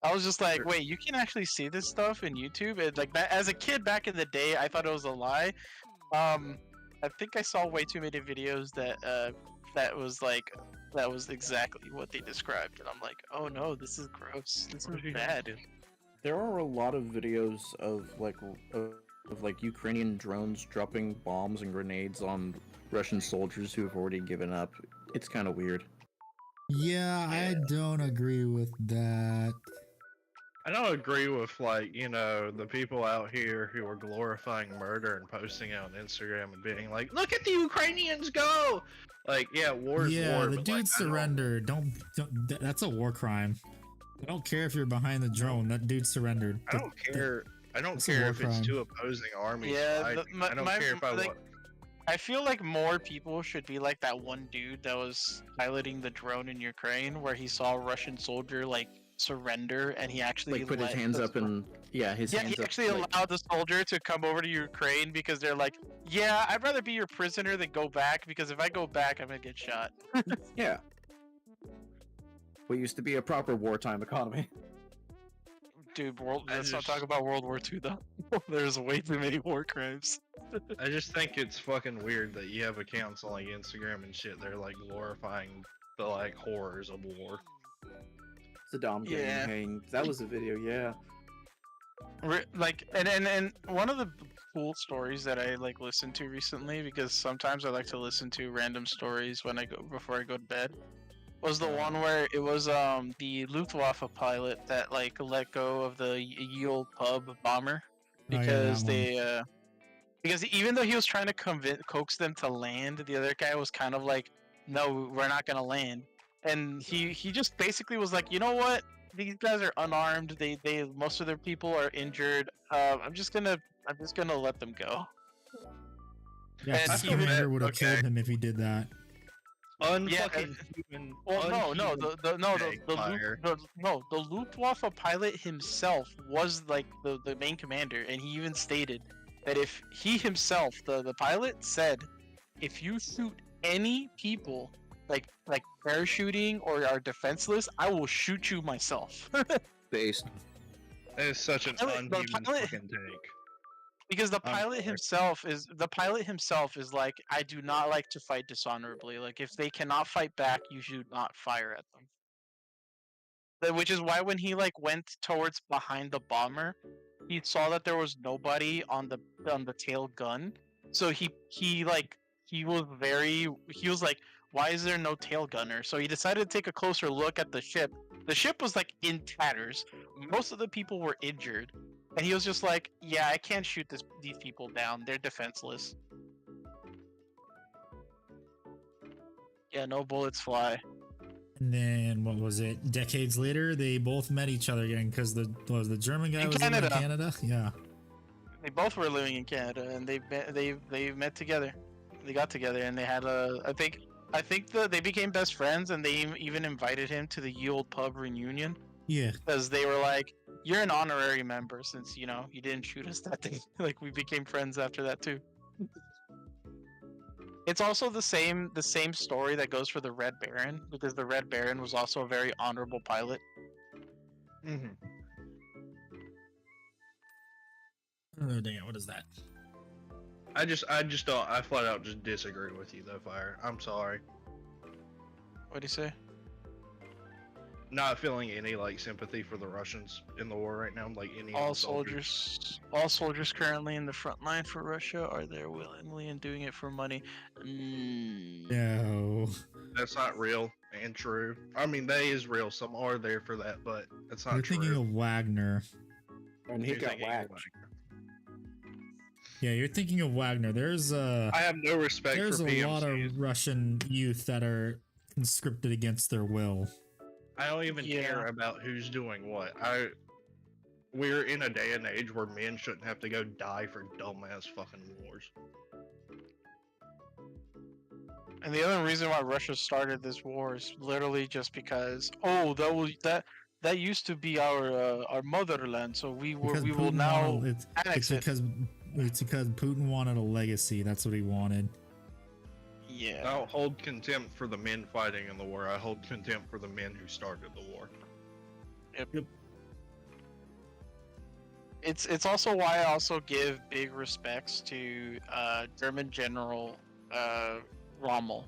S3: I was just like, wait, you can actually see this stuff in YouTube? Like as a kid back in the day, I thought it was a lie. I think I saw way too many videos that was exactly what they described, and I'm like, oh no, this is gross. This is bad.
S5: There are a lot of videos of like Ukrainian drones dropping bombs and grenades on Russian soldiers who have already given up. It's kind of weird.
S1: Yeah, I don't agree with that.
S6: I don't agree with like, you know, the people out here who are glorifying murder and posting it on Instagram and being like, "Look at the Ukrainians go!" Like, yeah, war's
S1: Yeah,
S6: war.
S1: the
S6: but,
S1: dude
S6: like, I don't-
S1: surrendered. Don't that's a war crime. I don't care if you're behind the drone. That dude surrendered.
S6: I don't care. I don't
S1: That's a
S6: care
S1: war
S6: if it's
S1: crime.
S6: two opposing armies.
S3: Yeah,
S6: fighting. I don't care if I
S3: like,
S6: want.
S3: I feel like more people should be like that one dude that was piloting the drone in Ukraine, where he saw a Russian soldier like surrender, and he actually
S5: Like put his
S3: let
S5: hands
S3: the-
S5: up and his
S3: Yeah,
S5: hands
S3: he
S5: up.
S3: actually
S5: like-
S3: allowed the soldier to come over to Ukraine because they're like, yeah, I'd rather be your prisoner than go back, because if I go back, I'm gonna get shot.
S5: Yeah. What used to be a proper wartime economy.
S3: Dude,
S6: I
S3: let's not
S6: just-
S3: talk about World War II though. There's way too many war crimes.
S6: I just think it's fucking weird that you have accounts on like Instagram and shit. They're like glorifying the like horrors of war.
S5: Saddam getting
S3: Yeah.
S5: hanged. That was a video, yeah.
S3: Like, and one of the cool stories that I like listened to recently, because sometimes I like to listen to random stories when I go before I go to bed, was the one where it was the Luftwaffe pilot that like let go of the ye olde pub bomber
S1: Oh, yeah,
S3: because
S1: that one.
S3: because even though he was trying to coax them to land, the other guy was kind of like, no, we're not gonna land, and he just basically was like, you know what, these guys are unarmed, they most of their people are injured, I'm just gonna let them go.
S1: Yeah,
S3: And
S1: Steve
S3: even-
S1: Commander would have
S6: okay.
S1: killed him if he did that.
S6: Unfucking human.
S3: Well, no,
S6: Okay, fire.
S3: the Luftwaffe pilot himself was like the main commander, and he even stated that if he himself, the pilot, said, if you shoot any people like parachuting or are defenseless, I will shoot you myself.
S5: Based.
S6: That is such an
S3: The
S6: unhuman
S3: pilot-
S6: fucking take.
S3: Because the
S6: I'm
S3: pilot himself is like, I do not like to fight dishonorably. Like, if they cannot fight back, you should not fire at them. Which is why when he like went towards behind the bomber, he saw that there was nobody on the tail gun. So he was like, why is there no tail gunner? So he decided to take a closer look at the ship. The ship was like in tatters. Most of the people were injured. And he was just like, yeah, I can't shoot these people down. They're defenseless. Yeah, no bullets fly.
S1: And then what was it? Decades later, they both met each other again because the German guy
S3: In
S1: was living in
S3: Canada.
S1: Canada. Yeah.
S3: They both were living in Canada, and they met together. They got together, and they had I think they became best friends, and they even invited him to the ye olde pub reunion
S1: Yeah.
S3: because they were like, "You're an honorary member since you didn't shoot us that day." Like, we became friends after that too. It's also the same story that goes for the Red Baron, because the Red Baron was also a very honorable pilot.
S6: Mm-hmm.
S1: Oh, dang it. What is that?
S6: I just don't. I flat out just disagree with you though, Fire. I'm sorry.
S3: What do you say?
S6: Not feeling any like sympathy for the Russians in the war right now. Like any of
S3: All
S6: the soldiers.
S3: soldiers currently in the front line for Russia are there willingly and doing it for money.
S1: No.
S6: That's not real and true. I mean, that is real. Some are there for that, but that's not
S1: You're
S6: true.
S1: thinking of Wagner.
S5: And he
S6: You're
S5: got
S6: thinking
S5: whacked.
S1: Yeah, you're thinking of Wagner. There's
S6: I have no respect
S1: there's
S6: for
S1: a lot
S6: PMCs.
S1: of Russian youth that are conscripted against their will.
S6: I don't even
S3: Yeah.
S6: care about who's doing what. We're in a day and age where men shouldn't have to go die for dumbass fucking wars.
S3: And the other reason why Russia started this war is literally just because that used to be our motherland, so we will
S1: Putin
S3: now
S1: wanted,
S3: annex it.
S1: it's because Putin wanted a legacy. That's what he wanted.
S6: I
S3: Yeah.
S6: don't hold contempt for the men fighting in the war. I hold contempt for the men who started the war.
S3: It's also why I also give big respects to German General Rommel,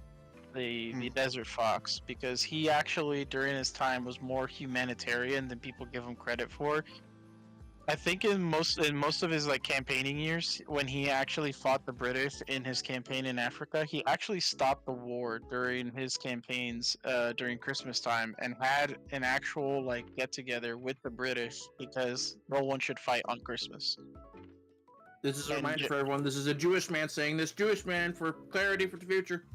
S3: the Desert Fox, because he actually during his time was more humanitarian than people give him credit for. I think in most of his like campaigning years, when he actually fought the British in his campaign in Africa, he actually stopped the war during his campaigns during Christmas time and had an actual like get together with the British because no one should fight on Christmas.
S5: This is a
S3: And
S5: reminder
S3: ju-
S5: for everyone. This is a Jewish man saying this. Jewish man for clarity for the future.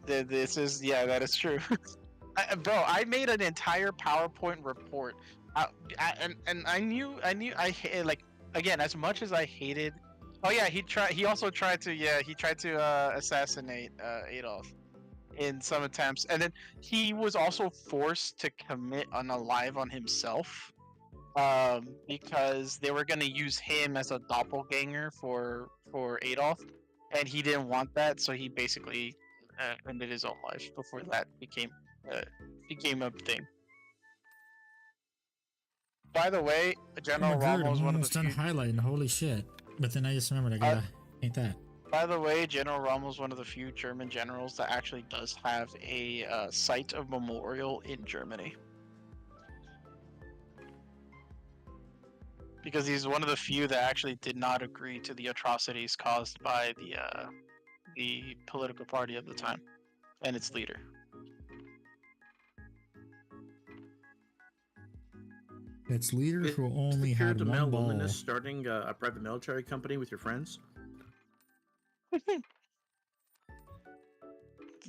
S3: This is that is true. Bro, I made an entire PowerPoint report. I knew like again, as much as I hated. Oh yeah, he also tried to assassinate Adolf in some attempts, and then he was also forced to commit unalive on himself because they were gonna use him as a doppelganger for Adolf, and he didn't want that, so he basically ended his own life before that became a thing. By the way,
S1: Oh
S3: General
S1: my god,
S3: Rommel
S1: I'm
S3: is one of
S1: almost
S3: the
S1: done
S3: few.
S1: highlighting. Holy shit! But then I just remembered I gotta paint that.
S3: By the way, General Rommel is one of the few German generals that actually does have a site of memorial in Germany. Because he's one of the few that actually did not agree to the atrocities caused by the political party of the time and its leader.
S1: Its leader who only
S5: Secure
S1: had
S5: to
S1: one
S5: male
S1: ball.
S5: womanist starting a private military company with your friends.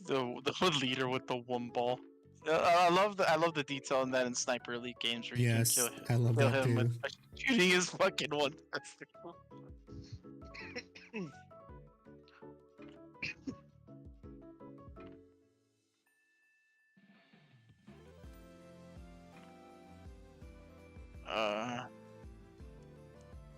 S3: the leader with the one ball. I love the detail in that in Sniper Elite games where you
S1: Yes,
S3: can
S1: I love
S3: kill
S1: that
S3: him
S1: too.
S3: with shooting his fucking one testicle.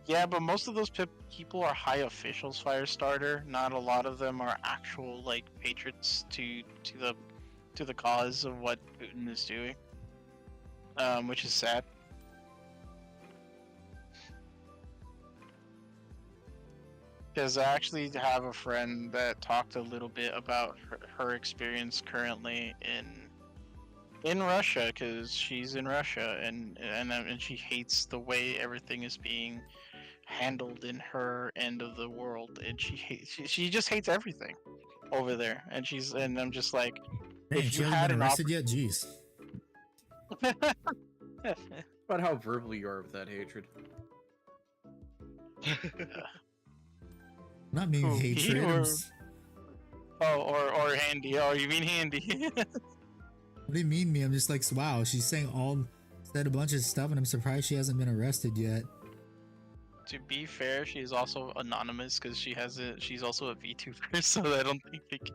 S3: Yeah, but most of those people are high officials, Firestarter. Not a lot of them are actual like patriots to the cause of what Putin is doing, which is sad. Because I actually have a friend that talked a little bit about her experience currently in Russia, because she's in Russia and she hates the way everything is being handled in her end of the world, and she just hates everything over there. And I'm just like,
S1: Dang,
S3: if
S1: she
S3: you
S1: hasn't
S3: had
S1: been
S3: an
S1: arrested yet? Jeez.
S5: About how verbal you are with that hatred.
S1: Not mean
S3: Who, me
S1: hatred. I'm
S3: or-
S1: s-
S3: or Handy. Oh, you mean Handy?
S1: What do you mean me? I'm just like, wow, she's saying said a bunch of stuff, and I'm surprised she hasn't been arrested yet.
S3: To be fair, she's also anonymous because she's also a VTuber, so I don't think they can.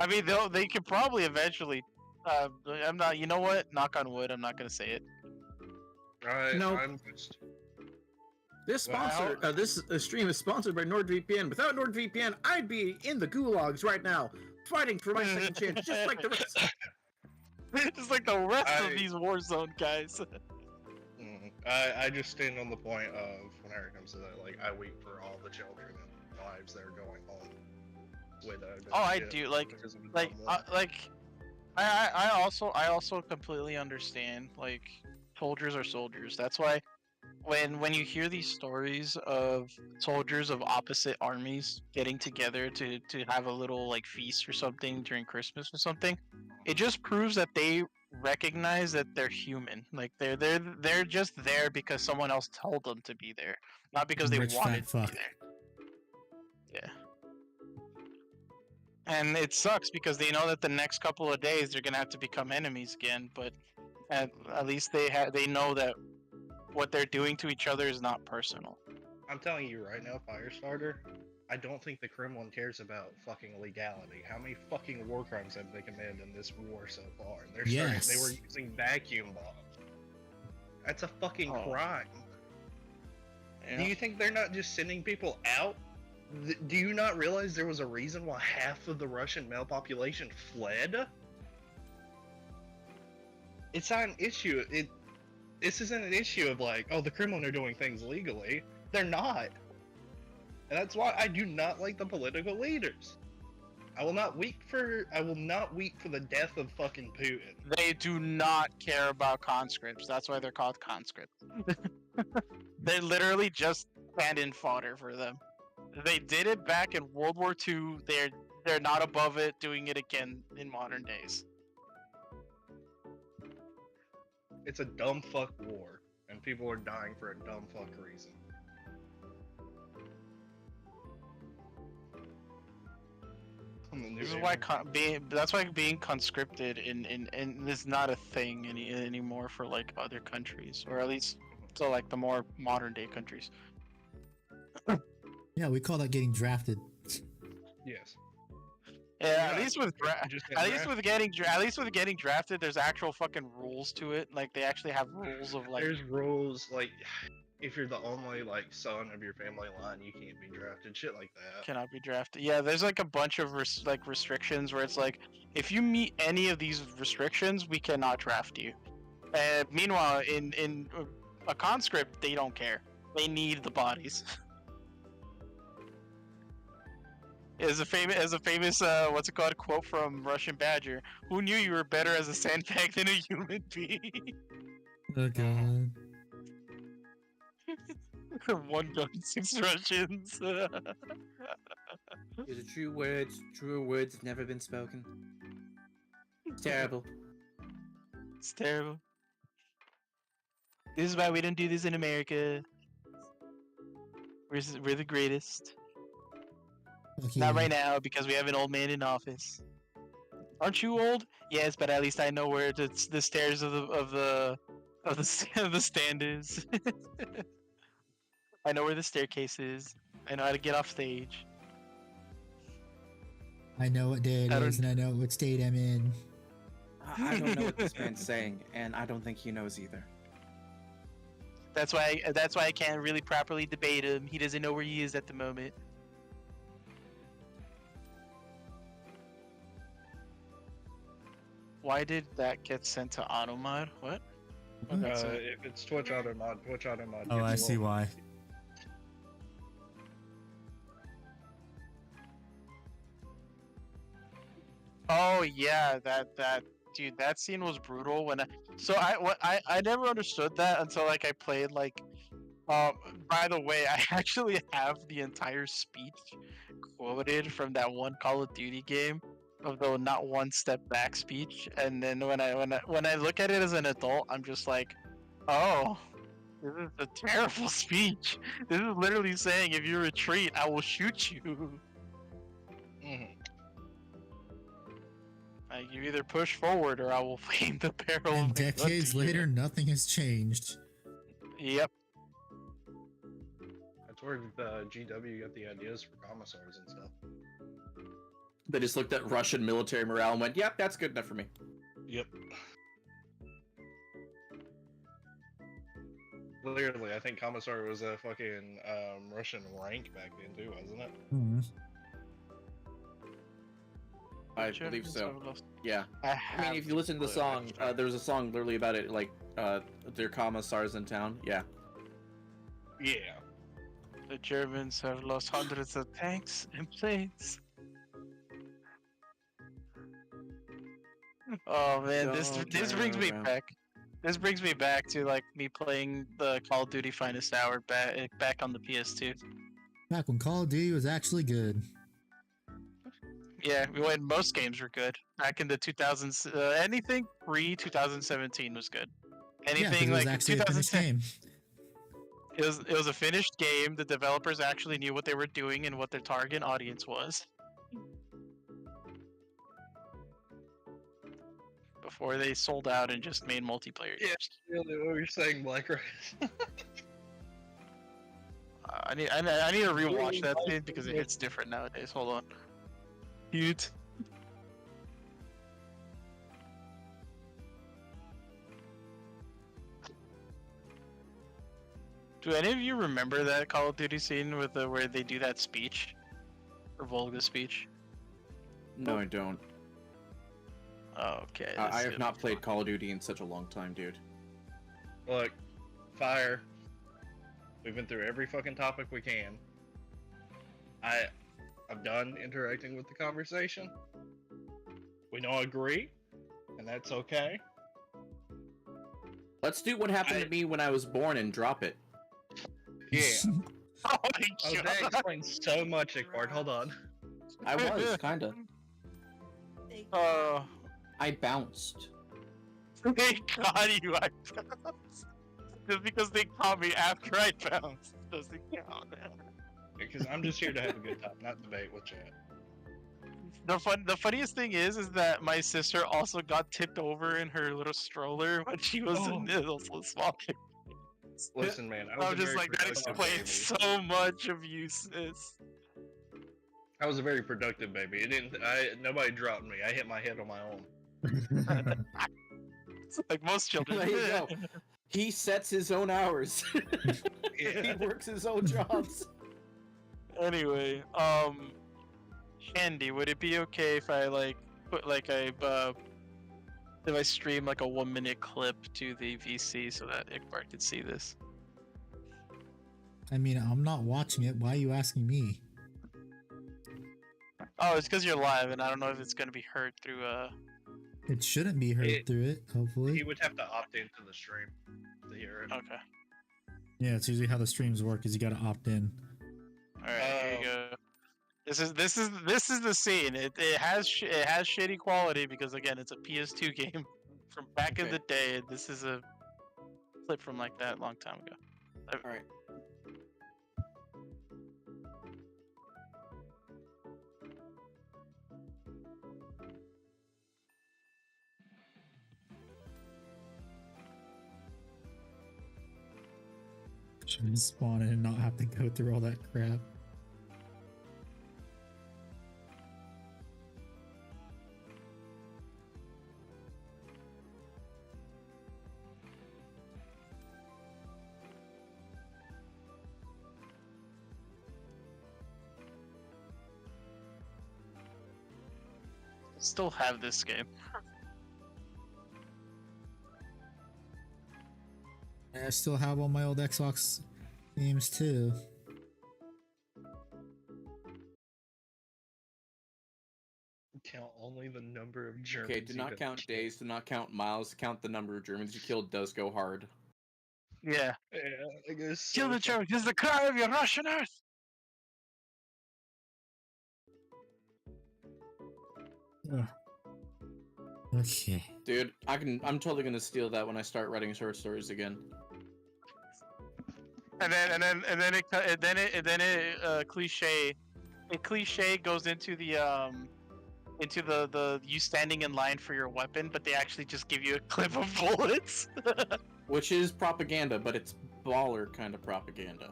S3: I mean, they could probably eventually. I'm not. You know what? Knock on wood. I'm not gonna say it.
S5: No.
S6: I'm just.
S5: This
S3: Wow.
S5: this stream is sponsored by NordVPN. Without NordVPN, I'd be in the gulags right now, fighting for my second chance, just like the rest.
S3: Just like the rest of
S6: I-
S3: these Warzone guys.
S6: I just stand on the point of whenever it comes to that, like I weep for all the children and lives that are going home. Widowed.
S3: Oh, I do like I also completely understand, like, soldiers are soldiers. That's why when you hear these stories of soldiers of opposite armies getting together to have a little like feast or something during Christmas or something, it just proves that they recognize that they're human. Like they're just there because someone else told them to be there, not because they
S1: Rich fat
S3: wanted to
S1: fuck.
S3: be there. Yeah. And it sucks because they know that the next couple of days they're gonna have to become enemies again. But at least they know that what they're doing to each other is not personal.
S6: I'm telling you right now, Firestarter, I don't think the Kremlin cares about fucking legality. How many fucking war crimes have they committed in this war so far? They're starting, they were
S1: Yes.
S6: using vacuum bombs. That's a fucking
S3: Oh.
S6: crime.
S3: Yeah.
S6: Do you think they're not just sending people out? Do you not realize there was a reason why half of the Russian male population fled? It's not an issue. This isn't an issue of like, oh, the Kremlin are doing things legally. They're not. And that's why I do not like the political leaders. I will not weep for the death of fucking Putin.
S3: They do not care about conscripts. That's why they're called conscripts. They're literally just stand-in fodder for them. They did it back in World War II. They're not above it doing it again in modern days.
S6: It's a dumb fuck war, and people are dying for a dumb fuck reason.
S3: This is why that's why being conscripted in is not a thing anymore for like other countries, or at least so like the more modern day countries.
S1: Yeah, we call that getting drafted.
S6: Yes.
S3: Yeah,
S6: Yeah,
S3: at least with
S6: Just get
S3: at least
S6: drafted.
S3: with getting drafted, there's actual fucking rules to it. Like they actually have rules of like.
S6: There's rules like if you're the only like son of your family line, you can't be drafted. Shit like that.
S3: Cannot be drafted. Yeah, there's like a bunch of restrictions where it's like if you meet any of these restrictions, we cannot draft you. Meanwhile, in a conscript, they don't care. They need the bodies. Is a famous what's it called quote from Russian Badger? Who knew you were better as a sandbag than a human being?
S1: Oh god.
S3: One gun, 6 Russians.
S8: These are true words. Truer words have never been spoken. It's terrible.
S3: It's terrible. This is why we don't do this in America. We're the greatest.
S1: Okay.
S3: Not right now because we have an old man in office. Aren't you old? Yes, but at least I know where the stairs of the stand is. I know where the staircase is. I know how to get off stage.
S1: I know what day it
S3: I
S1: is,
S3: don't-
S1: and I know what state I'm in.
S7: I don't know what this man's saying, and I don't think he knows either.
S3: That's why I can't really properly debate him. He doesn't know where he is at the moment. Why did that get sent to Automod? What? Oh, that's it.
S6: If it's Twitch auto mod.
S1: Oh, I see why.
S3: Oh yeah, that dude, that scene was brutal. I never understood that until like I played like. By the way, I actually have the entire speech quoted from that one Call of Duty game of the not one step back speech, and then when I look at it as an adult, I'm just like, oh, this is a terrible speech. This is literally saying if you retreat, I will shoot you.
S6: Mhm.
S3: Like, you either push forward or I will aim the barrel.
S1: And
S3: of my gun
S1: decades
S3: to you.
S1: later, nothing has changed.
S3: Yep.
S6: That's where the GW got the ideas for commissars and stuff.
S7: They just looked at Russian military morale and went, "Yep, that's good enough for me."
S6: Yep. Literally, I think commissar was a fucking Russian rank back then too, wasn't it?
S1: Hmm.
S7: I
S3: Sure,
S7: believe
S3: that's
S7: so.
S3: what I lost.
S7: Yeah. I
S3: have
S7: mean, if you listen to the
S6: play it
S7: song,
S6: next time.
S7: there was a song literally about it, like, their commissars in town. Yeah.
S6: Yeah.
S3: The Germans have lost hundreds of tanks and planes. Oh man, this brings me back. This brings me back to like me playing the Call of Duty Finest Hour back on the PS2.
S1: Back when Call of Duty was actually good.
S3: Yeah, when most games were good back in the 2000s. Anything pre 2017 was good.
S1: Yeah, because
S3: Anything
S1: it was
S3: like
S1: actually a finished
S3: 2010,
S1: game.
S3: it was a finished game. The developers actually knew what they were doing and what their target audience was before they sold out and just made multiplayer
S6: Yeah.
S3: games.
S6: Really, what you're saying, Black Rice?
S3: I need to rewatch that thing because it hits different nowadays. Hold on. Cute. Do any of you remember that Call of Duty scene with where they do that speech, or Volga speech?
S5: No, I don't.
S3: Okay.
S5: I
S3: this is
S5: have
S3: gonna
S5: not
S3: be
S5: played
S3: fun.
S5: Call of Duty in such a long time, dude.
S6: Look, fire. We've been through every fucking topic we can. I'm done interacting with the conversation. We don't agree, and that's okay.
S5: Let's do what happened to me when I was born and drop it.
S6: Yeah.
S3: Oh
S6: Oh,
S3: my
S6: that
S3: god!
S6: explains so much, Icard. Hold on.
S5: I was, kinda.
S3: Oh,
S7: I bounced.
S3: they caught you. I bounced. Just because they caught me after I bounced doesn't count.
S6: Because I'm just here to have a good time, not debate with chat.
S3: The funniest thing is that my sister also got tipped over in her little stroller when she was
S6: Oh.
S3: in little small.
S6: Listen, man, I was
S3: I'm
S6: a
S3: just
S6: very
S3: like that
S6: productive
S3: explains
S6: baby.
S3: so much of you, sis.
S6: I was a very productive baby. It didn't. Nobody dropped me. I hit my head on my own.
S3: Like most children.
S5: There you go. He sets his own hours.
S6: Yeah.
S5: He works his own jobs.
S3: Anyway, Andy, would it be okay if I like put like if I stream like a 1-minute clip to the VC so that Ickbar could see this?
S1: I mean, I'm not watching it. Why are you asking me?
S3: Oh, it's because you're live, and I don't know if it's gonna be heard through
S1: It shouldn't be heard
S6: It-
S1: through it, hopefully.
S6: He would have to opt into the stream to hear it.
S3: Okay.
S1: Yeah, it's usually how the streams work is you gotta opt in.
S3: All right, here you go. This is the scene. It has shitty quality because again, it's a PS2 game from back in
S5: Okay.
S3: the day. This is a clip from like that long time ago.
S5: Alright.
S1: Should spawn in and not have to go through all that crap.
S3: Still have this game.
S1: I still have all my old Xbox games too.
S6: Count only the number of Germans.
S5: Okay, do
S6: you
S5: not
S6: have
S5: count
S6: killed.
S5: days, do not count miles, count the number of Germans you killed does go hard.
S3: Yeah.
S6: Yeah, I guess.
S3: Kill the Germans. This is the cry of your Russian earth.
S1: Ugh. Okay.
S5: Dude, I'm totally gonna steal that when I start writing short stories again.
S3: And then it cliche. A cliche goes into the you standing in line for your weapon, but they actually just give you a clip of bullets.
S5: Which is propaganda, but it's baller kind of propaganda.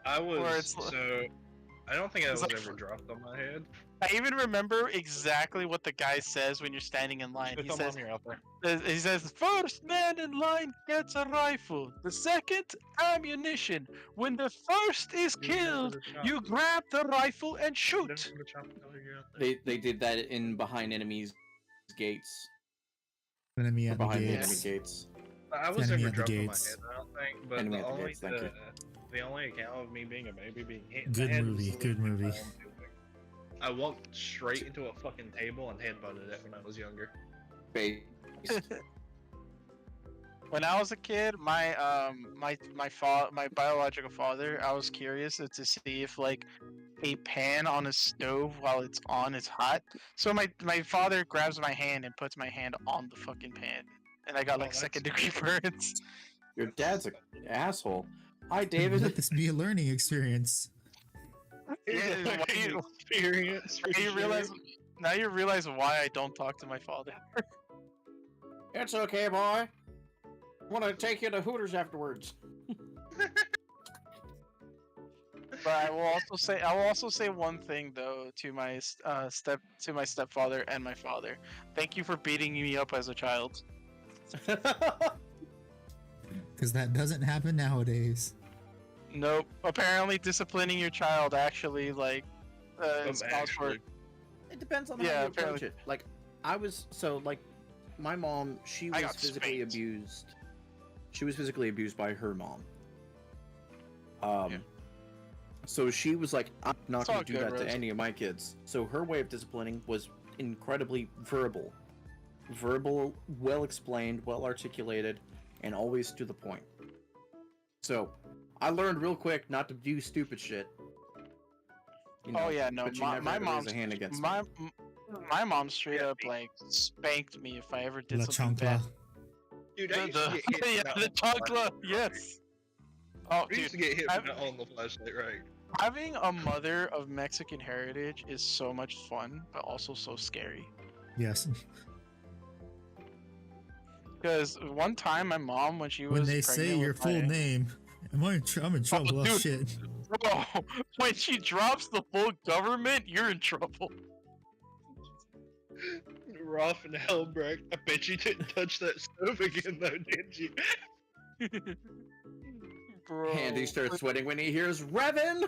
S6: I
S3: Or
S6: was
S3: it's-
S6: so. I don't think I
S3: it's
S6: was
S3: like
S6: ever
S3: fr-
S6: dropped on my head.
S3: I even remember exactly what the guy says when you're standing in line.
S6: There's
S3: He
S6: some
S3: says,
S6: on here out there.
S3: he says, first man in line gets a rifle. The second, ammunition. When the first is killed, you grab the rifle and shoot.
S5: They did that in behind enemies gates.
S1: Enemy
S5: Or
S1: at the
S5: behind the
S1: gates.
S5: enemy gates.
S6: I was
S1: Enemy
S6: never
S1: at the
S6: dropped on my
S1: gates.
S6: head. I don't think. But
S5: Enemy
S6: the
S5: at the
S6: only
S5: gates, thank you.
S6: the only account of me being a baby being hit. in
S1: Good
S6: the head
S1: movie,
S6: was
S1: good
S6: literally
S1: movie.
S6: my own doing. I walked straight into a fucking table and headbutted it when I was younger.
S5: Based.
S3: When I was a kid, my biological father, I was curious to see if like a pan on a stove while it's on is hot. So my father grabs my hand and puts my hand on the fucking pan, and I got
S6: Oh,
S3: like
S6: that's
S3: second-degree burns.
S7: Your dad's an asshole. Hi,
S1: Let
S7: David.
S1: this be a learning experience.
S6: Here's
S3: Yeah,
S6: a
S3: why
S6: learning
S3: you-
S6: experience for
S3: You
S6: sure.
S3: realize now you realize why I don't talk to my father.
S7: It's okay, boy. I want to take you to Hooters afterwards.
S3: But I will also say one thing though to my stepfather and my father. Thank you for beating me up as a child.
S1: Because that doesn't happen nowadays.
S3: Nope. Apparently, disciplining your child actually is called for.
S6: Actually.
S7: It depends on
S3: Yeah,
S7: how you approach
S3: apparently.
S7: it. Like, my mom, she
S3: I
S7: was
S3: got
S7: physically
S3: spanked.
S7: abused. She was physically abused by her mom.
S3: Yeah.
S7: So she was like, I'm not
S3: It's
S7: going
S3: all
S7: to do
S3: good,
S7: that to
S3: Rose.
S7: any of my kids. So her way of disciplining was incredibly verbal. Verbal, well explained, well articulated, and always to the point. So I learned real quick not to do stupid shit. You
S3: Oh yeah, no.
S7: but she
S3: My,
S7: never
S3: my
S7: had to raise
S3: mom's
S7: a hand against me.
S3: my mom straight up like spanked me if I ever did
S1: La
S3: something
S1: chancla.
S3: bad.
S6: Dude, I used to get hit
S3: Yeah,
S6: from
S3: the
S6: that on
S3: chancla,
S6: flashlight.
S3: yes. Oh,
S6: I used to
S3: dude,
S6: get hit
S3: I've-
S6: from that on the flashlight, right?
S3: having a mother of Mexican heritage is so much fun, but also so scary.
S1: Yes.
S3: Because one time, my mom, when she was
S1: When they say
S3: pregnant
S1: your
S3: with
S1: full
S3: my-
S1: name, I'm in trouble. Oh,
S3: dude.
S1: shit.
S3: Bro, when she drops the full government, you're in trouble.
S6: Roth and Helbrecht. I bet you didn't touch that stove again, though, did you?
S3: Bro.
S7: Andy starts sweating when he hears Revan.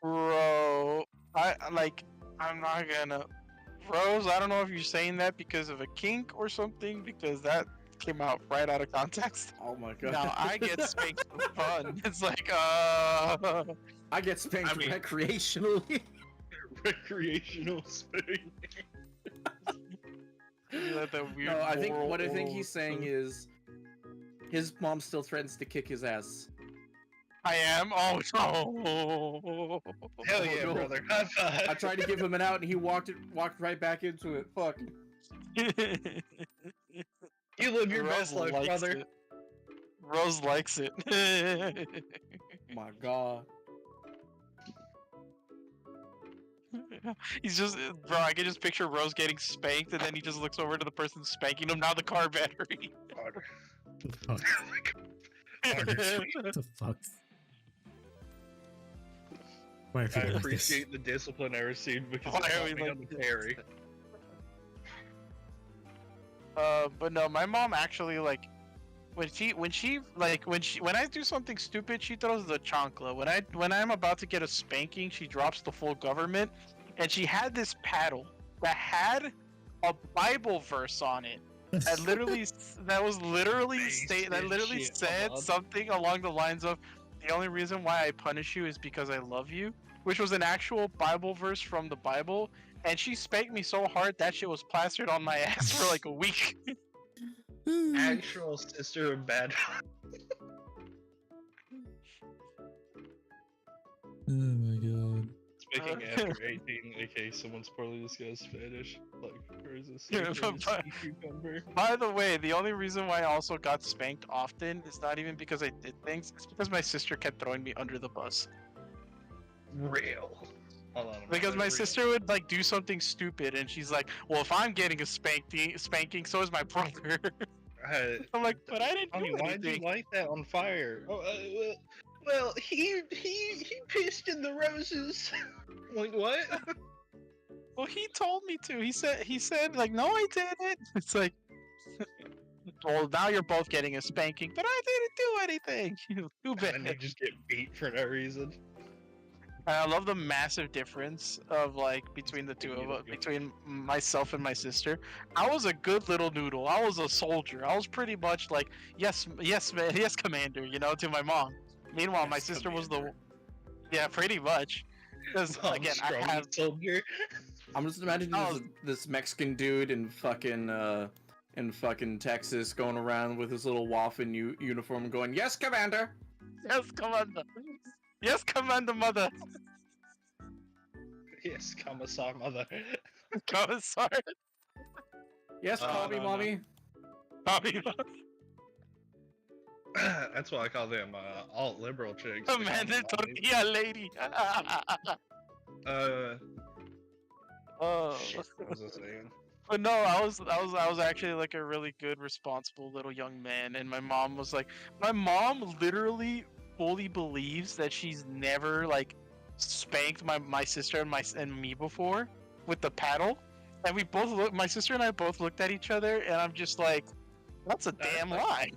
S3: Bro, I'm not gonna. Rose, I don't know if you're saying that because of a kink or something, because that came out right out of context.
S7: Oh my god.
S3: Now I get spanked for fun. It's like,
S7: I get spanked
S6: I mean-
S7: recreationally.
S6: Recreational spoon.
S7: No, I think what I think he's saying is his mom still threatens to kick his ass.
S3: I am. Oh no!
S6: Hell yeah,
S7: no.
S6: brother. High five.
S7: I tried to give him an out, and he walked right back into it. Fuck.
S6: You live your
S3: Rose
S6: best life,
S3: likes
S6: brother.
S3: it. Rose likes it.
S7: My god.
S3: He's just, bro. I can just picture Rose getting spanked, and then he just looks over to the person spanking him. Now the car battery.
S6: Harder.
S1: The fuck? What the fuck? Why are
S6: I
S1: people like this?
S6: appreciate the discipline I received because
S3: Why
S6: it
S3: are
S6: taught
S3: we
S6: me
S3: like
S6: on the
S3: this?
S6: parry.
S3: But no, my mom actually like when I do something stupid, she throws the chancla. When I'm about to get a spanking, she drops the full government, and she had this paddle that had a Bible verse on it. That literally
S6: Basic shit,
S3: said
S6: Bob.
S3: something along the lines of, "The only reason why I punish you is because I love you," which was an actual Bible verse from the Bible. And she spanked me so hard that shit was plastered on my ass for like a week.
S6: Actual sister of bad.
S1: Oh my god.
S6: Speaking after 18, aka someone's poorly discussed fetish. Like, where is this?
S3: Yeah, but-
S6: Cucumber.
S3: By the way, the only reason why I also got spanked often is not even because I did things, it's because my sister kept throwing me under the bus.
S6: Real. Hold on. I'm
S3: Because
S6: gonna
S3: my
S6: read-
S3: sister would like do something stupid and she's like, "Well, if I'm getting a spanking, so is my brother." I'm like, "But I didn't
S6: Honey,
S3: do
S6: why'd you
S3: anything."
S6: light that on fire? Oh, well, he pissed in the roses. Like what?
S3: Well, he told me to. He said like, "No, I didn't." It's like, well, now you're both getting a spanking, but I didn't do anything. Too bad.
S6: And you just get beat for no reason.
S3: I love the massive difference of like between the two of us, between myself and my sister. I was a good little noodle. I was a soldier. I was pretty much like, yes, man, yes, commander, you know, to my mom. Meanwhile, my
S6: Yes,
S3: sister was
S6: commander.
S3: yeah, pretty much. Because
S6: Mom,
S3: again, I
S6: strong
S3: have
S6: soldier.
S7: I'm just imagining
S3: Oh.
S7: this Mexican dude in fucking Texas going around with his little waffen uniform, going, "Yes, Commander."
S3: yes, commander. Yes, Commander Mother.
S6: Yes, Commissar Mother.
S3: Commissar.
S7: Yes, call me
S3: no, no.
S7: mommy.
S3: Bobby.
S6: That's why I call them alt liberal chicks. They call
S3: Commander
S6: them mommies.
S3: Tortilla Lady. Oh.
S6: Shit, what was I saying?
S3: But no, I was actually like a really good, responsible little young man, and my mom was like, my mom literally fully believes that she's never like spanked my sister and me before with the paddle, and we both look. My sister and I both looked at each other, and I'm just like, that's a damn lie.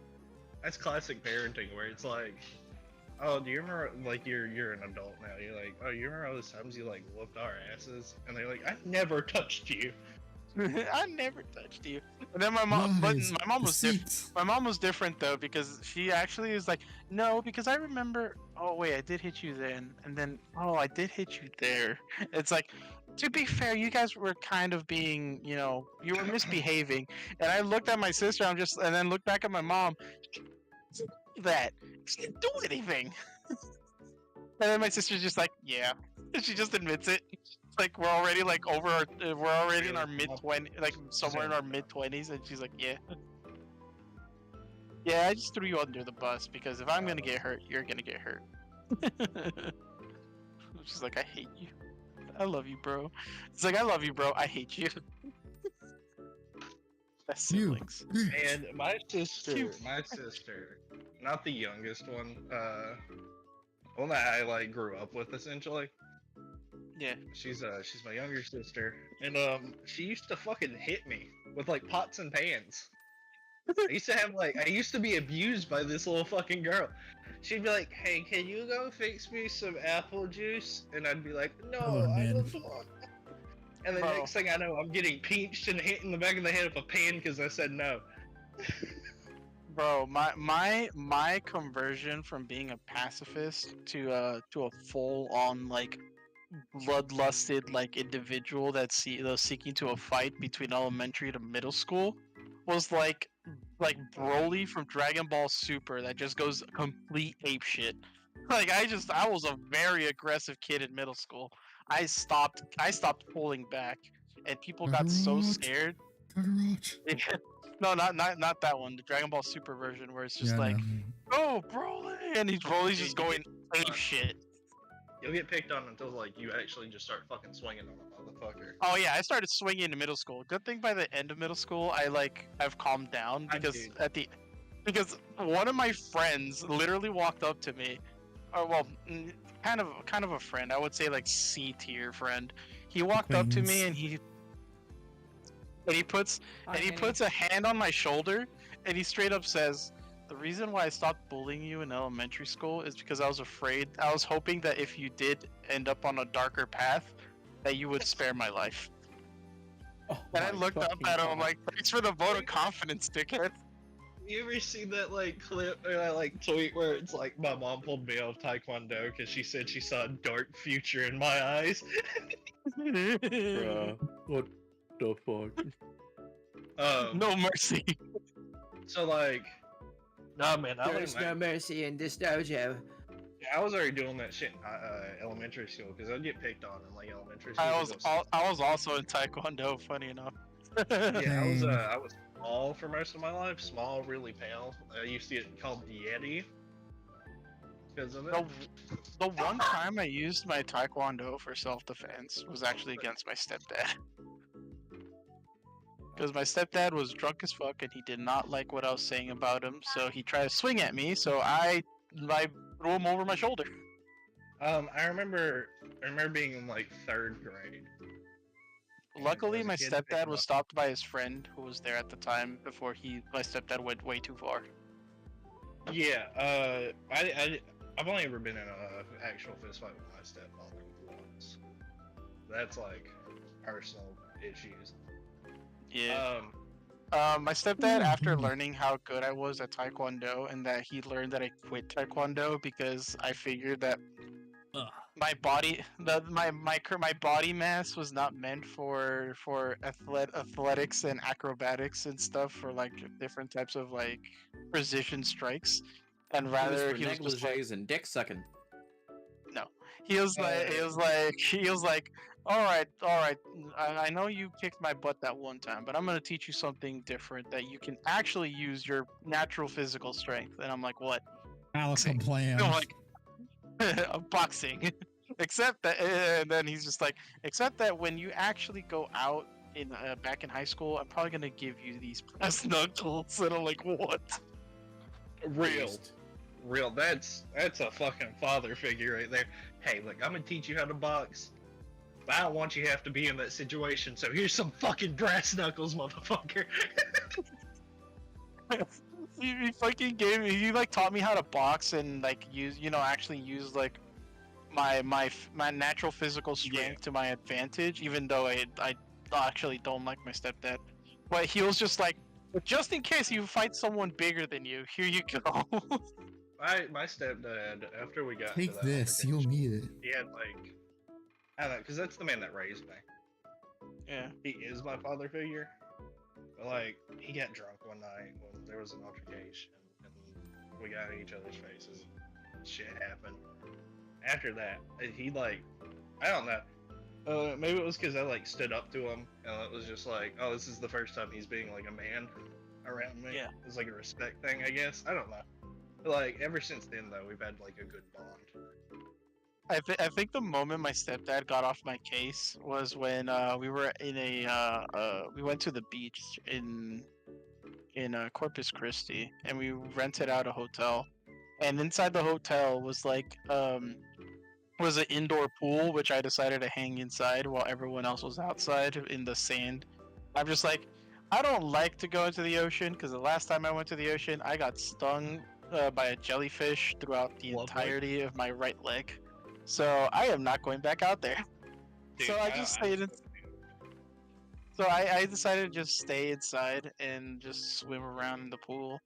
S6: That's classic parenting, where it's like, oh, do you remember, like, you're an adult now, you're like, oh, you remember all those times you, like, whooped our asses? And they're like, I never touched you.
S3: I never touched you. And then my mom, but
S1: Lies,
S3: my mom was different.
S1: deceit.
S3: My mom was different though, because she actually is like, no, because I remember. Oh wait, I did hit you then, and then oh, I did hit you there. It's like, to be fair, you guys were kind of being, you were misbehaving. And I looked at my sister, and then looked back at my mom. That she didn't do anything. And then my sister's just like, yeah. She just admits it. Like we're already like we're already in our mid-20s, like somewhere in our mid-20s, and she's like, yeah. Yeah, I just threw you under the bus because if I'm gonna get hurt, you're gonna get hurt. She's like, I hate you. I love you, bro. It's like, I love you, bro. I hate you. That's siblings.
S6: And my sister, not the youngest one, one that I like grew up with essentially.
S3: Yeah.
S6: She's my younger sister, and she used to fucking hit me with like pots and pans. I used to be abused by this little fucking girl. She'd be like, hey, can you go fix me some apple juice? And I'd be like, no,
S1: Oh,
S6: I
S1: man.
S6: don't want. And the
S3: Bro.
S6: next thing I know, I'm getting pinched and hit in the back of the head with a pan because I said no.
S3: Bro, my conversion from being a pacifist to a full on like bloodlusted like individual that's seeking to a fight between elementary to middle school was like Broly from Dragon Ball Super that just goes complete ape shit. Like I was a very aggressive kid in middle school. I stopped pulling back, and people got so
S1: Kakarot.
S3: scared.
S1: Kakarot.
S3: No, not that one. The Dragon Ball Super version where it's just
S1: Yeah,
S3: like,
S1: no.
S3: oh, Broly, and Broly's just going ape shit.
S6: You'll get picked on until like you actually just start fucking swinging on a motherfucker.
S3: Oh yeah, I started swinging in middle school. Good thing by the end of middle school, I've calmed down
S6: I
S3: because
S6: did.
S3: because one of my friends literally walked up to me, or well, kind of a friend. I would say like C tier friend. He walked up to me and he puts a hand on my shoulder and he straight up says, the reason why I stopped bullying you in elementary school is because I was hoping that if you did end up on a darker path, that you would spare my life.
S7: Oh,
S3: And I
S7: my
S3: looked up
S7: fucking
S3: at him, I'm
S7: God.
S3: like, thanks for the vote of confidence, dickhead.
S6: You ever seen that like clip or that like tweet where it's like my mom pulled me out of Taekwondo because she said she saw a dark future in my eyes?
S7: Bruh, what the fuck?
S3: No mercy.
S6: So like, nah, man,
S8: There's no mercy in this dojo.
S6: I was already doing that shit in elementary school because I'd get picked on in like elementary school.
S3: I was also in Taekwondo, funny enough.
S6: Yeah, I was small for most of my life. Small, really pale. I used to get called the Yeti because of it.
S3: The one time I used my Taekwondo for self-defense was actually against my stepdad. Because my stepdad was drunk as fuck and he did not like what I was saying about him, so he tried to swing at me, so I threw him over my shoulder.
S6: I remember being in like 3rd grade.
S3: Luckily,
S6: as a
S3: my
S6: kid, picked
S3: stepdad
S6: him
S3: was
S6: up.
S3: stopped by his friend who was there at the time before my stepdad went way too far.
S6: Yeah, I've only ever been in a actual fist fight with my stepfather once. That's like personal issues.
S3: Yeah. My stepdad, after learning how good I was at Taekwondo, and that he learned that I quit Taekwondo because I figured that my body, my body mass was not meant for athletics and acrobatics and stuff, for like different types of like precision strikes, and rather he was just like,
S7: negligees and dick sucking.
S3: like, all right, I know you kicked my butt that one time, but I'm gonna teach you something different that you can actually use your natural physical strength. And I'm like, what?
S1: Alpha plan.
S3: I'm like, boxing. Except that, and then he's just like, except that when you actually go out in back in high school, I'm probably gonna give you these brass knuckles. And I'm like, what?
S6: Real. That's a fucking father figure right there. Hey, look, I'm gonna teach you how to box, but I don't want you to have to be in that situation. So here's some fucking brass knuckles, motherfucker.
S3: He fucking gave me. He like taught me how to box and like use, actually use like my natural physical strength to my advantage. Even though I actually don't like my stepdad, but he was just like, just in case you fight someone bigger than you, here you go.
S6: My stepdad, after we got
S1: Take
S6: to that
S1: this, you'll need it.
S6: he had like, I don't know, because that's the man that raised me.
S3: Yeah.
S6: He is my father figure. But like, he got drunk one night when there was an altercation, and we got in each other's faces. Shit happened. After that, he like, I don't know. Maybe it was because I like stood up to him, and it was just like, oh, this is the first time he's being like a man around me.
S3: Yeah.
S6: It was like a respect thing, I guess. I don't know. But, like, ever since then though, we've had like a good bond.
S3: I think the moment my stepdad got off my case was when we were in we went to the beach in Corpus Christi, and we rented out a hotel, and inside the hotel was like was an indoor pool, which I decided to hang inside while everyone else was outside in the sand. I'm just like, I don't like to go into the ocean because the last time I went to the ocean, I got stung by a jellyfish throughout the
S6: Lovely.
S3: entirety of my right leg. So I am not going back out there.
S6: Dude,
S3: So I just stayed in. So I decided to just stay inside and just swim around in the pool.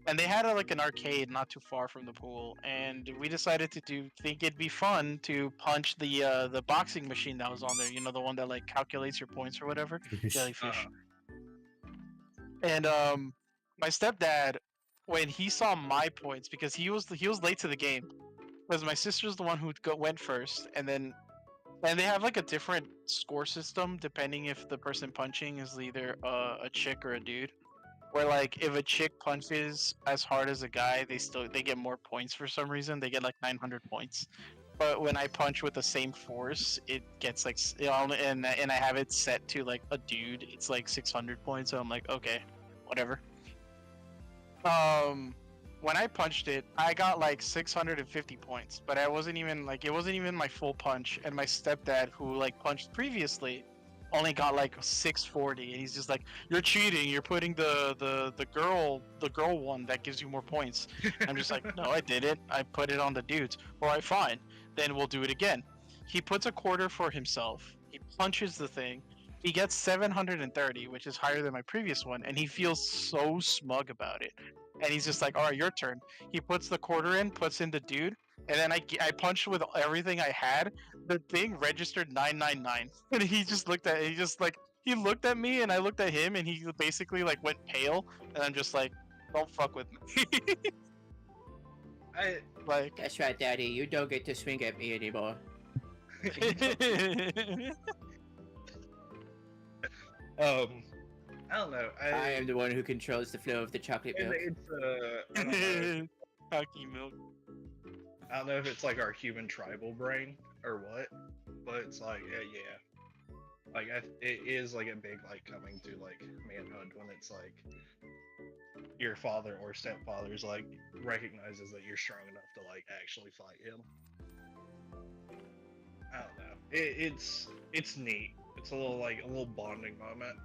S3: And they had like an arcade not too far from the pool, and we decided to think it'd be fun to punch the boxing machine that was on there. You know, the one that like calculates your points or whatever. Jellyfish. And my stepdad, when he saw my points, because he was late to the game, because my sister's the one who went first, and they have like a different score system depending if the person punching is either a chick or a dude. Where like if a chick punches as hard as a guy, they get more points for some reason. They get like 900 points. But when I punch with the same force, it gets like, and I have it set to like a dude, it's like 600 points. So I'm like, okay, whatever. When I punched it, I got like 650 points, but it wasn't even my full punch. And my stepdad, who like punched previously, only got like 640, and he's just like, "You're cheating. You're putting the girl one that gives you more points." I'm just like, "No, I didn't. I put it on the dudes." All right, fine. Then we'll do it again. He puts a quarter for himself. He punches the thing. He gets 730, which is higher than my previous one, and he feels so smug about it. And he's just like, "All right, your turn." He puts the quarter in, puts in the dude, and then I punched with everything I had. The thing registered 999, and he looked at me, and I looked at him, and he basically like went pale, and I'm just like, "Don't fuck with me." Like,
S8: That's right, Daddy. You don't get to swing at me anymore.
S6: I don't know.
S8: I am the one who controls the flow of the chocolate milk.
S6: I don't know.
S3: Hockey milk.
S6: I don't know if it's like our human tribal brain or what, but it's like, yeah. Like, it is like a big, like, coming to, like, manhood when it's like your father or stepfather's, like, recognizes that you're strong enough to, like, actually fight him. I don't know. It's neat. It's a little bonding moment.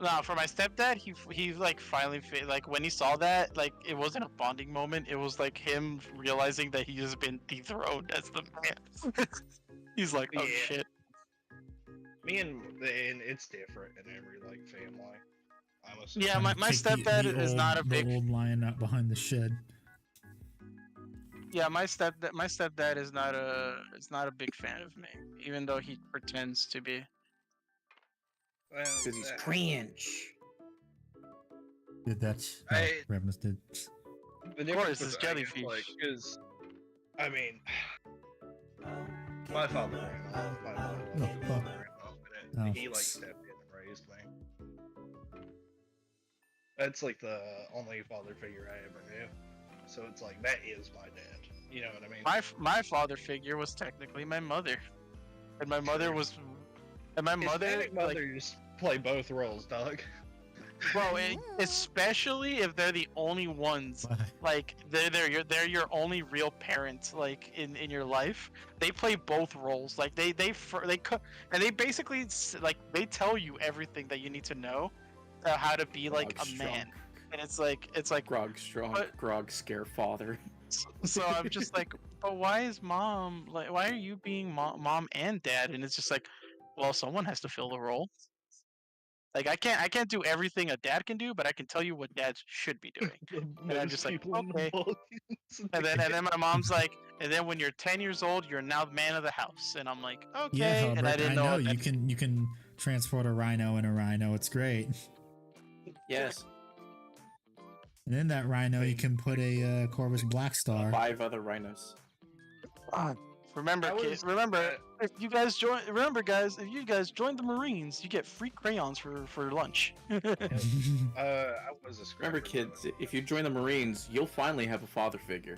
S3: No, for my stepdad, he like finally like when he saw that, like it wasn't a bonding moment. It was like him realizing that he has been dethroned as the man. He's like, oh
S6: Yeah.
S3: shit.
S6: Me and it's different in every like family. Honestly.
S3: Yeah, my stepdad is not a big.
S1: The old lion out behind the shed.
S3: Yeah, my stepdad is not a big fan of me, even though he pretends to be.
S8: Because he's cringe.
S1: Did that? Revenus did.
S6: The
S3: Of course,
S6: difference
S3: it's
S6: is, I guess,
S3: jellyfish.
S6: like, because I mean, My father ran off. My mother
S1: Oh,
S6: ran
S1: fuck.
S6: off, but
S1: Oh.
S6: he like stepped in and raised me. That's like the only father figure I ever knew. So it's like that is my dad. You know what I mean?
S3: My father figure was technically my mother, and my mother was, and my mother
S6: Hispanic
S3: like,
S6: mothers play both roles, Doug.
S3: bro, especially if they're the only ones,
S1: Why?
S3: like they're your only real parent, like in your life. They play both roles, like and they basically like they tell you everything that you need to know, how to be like
S7: Grog
S3: a
S7: strong.
S3: man, and it's like
S7: Grog strong,
S3: But-
S7: Grog scare father.
S3: so I'm just like, but why is mom like? Why are you being mom and dad? And it's just like, well, someone has to fill the role. Like I can't do everything a dad can do, but I can tell you what dads should be doing. And I'm
S6: Most
S3: just like,
S6: people in the
S3: okay.
S6: book.
S3: And then my mom's like, and then when you're 10 years old, you're now the man of the house. And I'm like, okay.
S1: Yeah,
S3: and
S1: Hubbard,
S3: I didn't know,
S1: know
S3: what that-
S1: you can transport a rhino in a rhino. It's great.
S7: Yes,
S1: And in that rhino, you can put a Corvus Black Star.
S7: 5 other rhinos.
S3: Remember,
S6: That
S3: kid,
S6: was-
S3: remember, if you guys join, remember, guys, if you guys join the Marines, you get free crayons for lunch.
S6: I was a scrapper.
S7: Remember, kids, if you join the Marines, you'll finally have a father figure.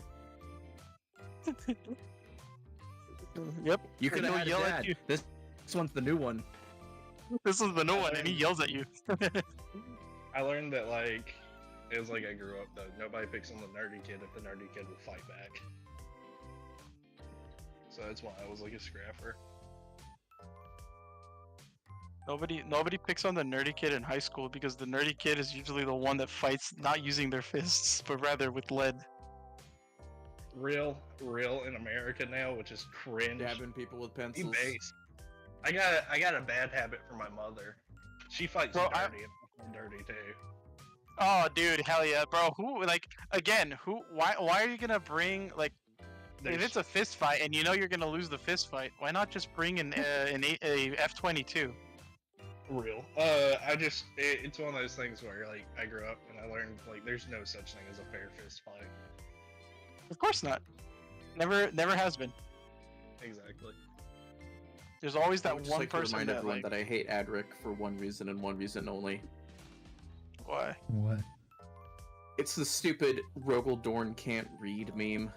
S3: Yep.
S5: You could
S3: He'll
S5: have had a
S3: yell at
S5: dad.
S3: you.
S5: This one's the new one.
S3: This is the new one, and he yells at you.
S6: I learned that like it was like I grew up though. Nobody picks on the nerdy kid if the nerdy kid will fight back. So that's why I was like a scrapper.
S3: Nobody picks on the nerdy kid in high school because the nerdy kid is usually the one that fights not using their fists, but rather with lead.
S6: Real in America now, which is cringe.
S7: Dabbing people with
S6: Be
S7: pencils.
S6: base. I got a bad habit from my mother. She fights
S3: Bro,
S6: dirty and I'm dirty too.
S3: Oh, dude, hell yeah, bro. Who like again? Who? Why are you gonna bring like? If
S6: There's-
S3: it's a fist fight and you know you're gonna lose the fist fight, why not just bring a F-22?
S6: Real. It's one of those things where like I grew up and I learned like there's no such thing as a fair fist fight.
S3: Of course not. Never has been.
S6: Exactly.
S3: There's always
S7: I
S3: that
S7: would just
S3: one
S7: like to
S3: person
S7: remind
S3: that
S7: everyone
S3: like.
S7: that I hate Adric for one reason and one reason only.
S3: Why?
S1: What?
S7: It's the stupid Rogel Dorn can't read meme.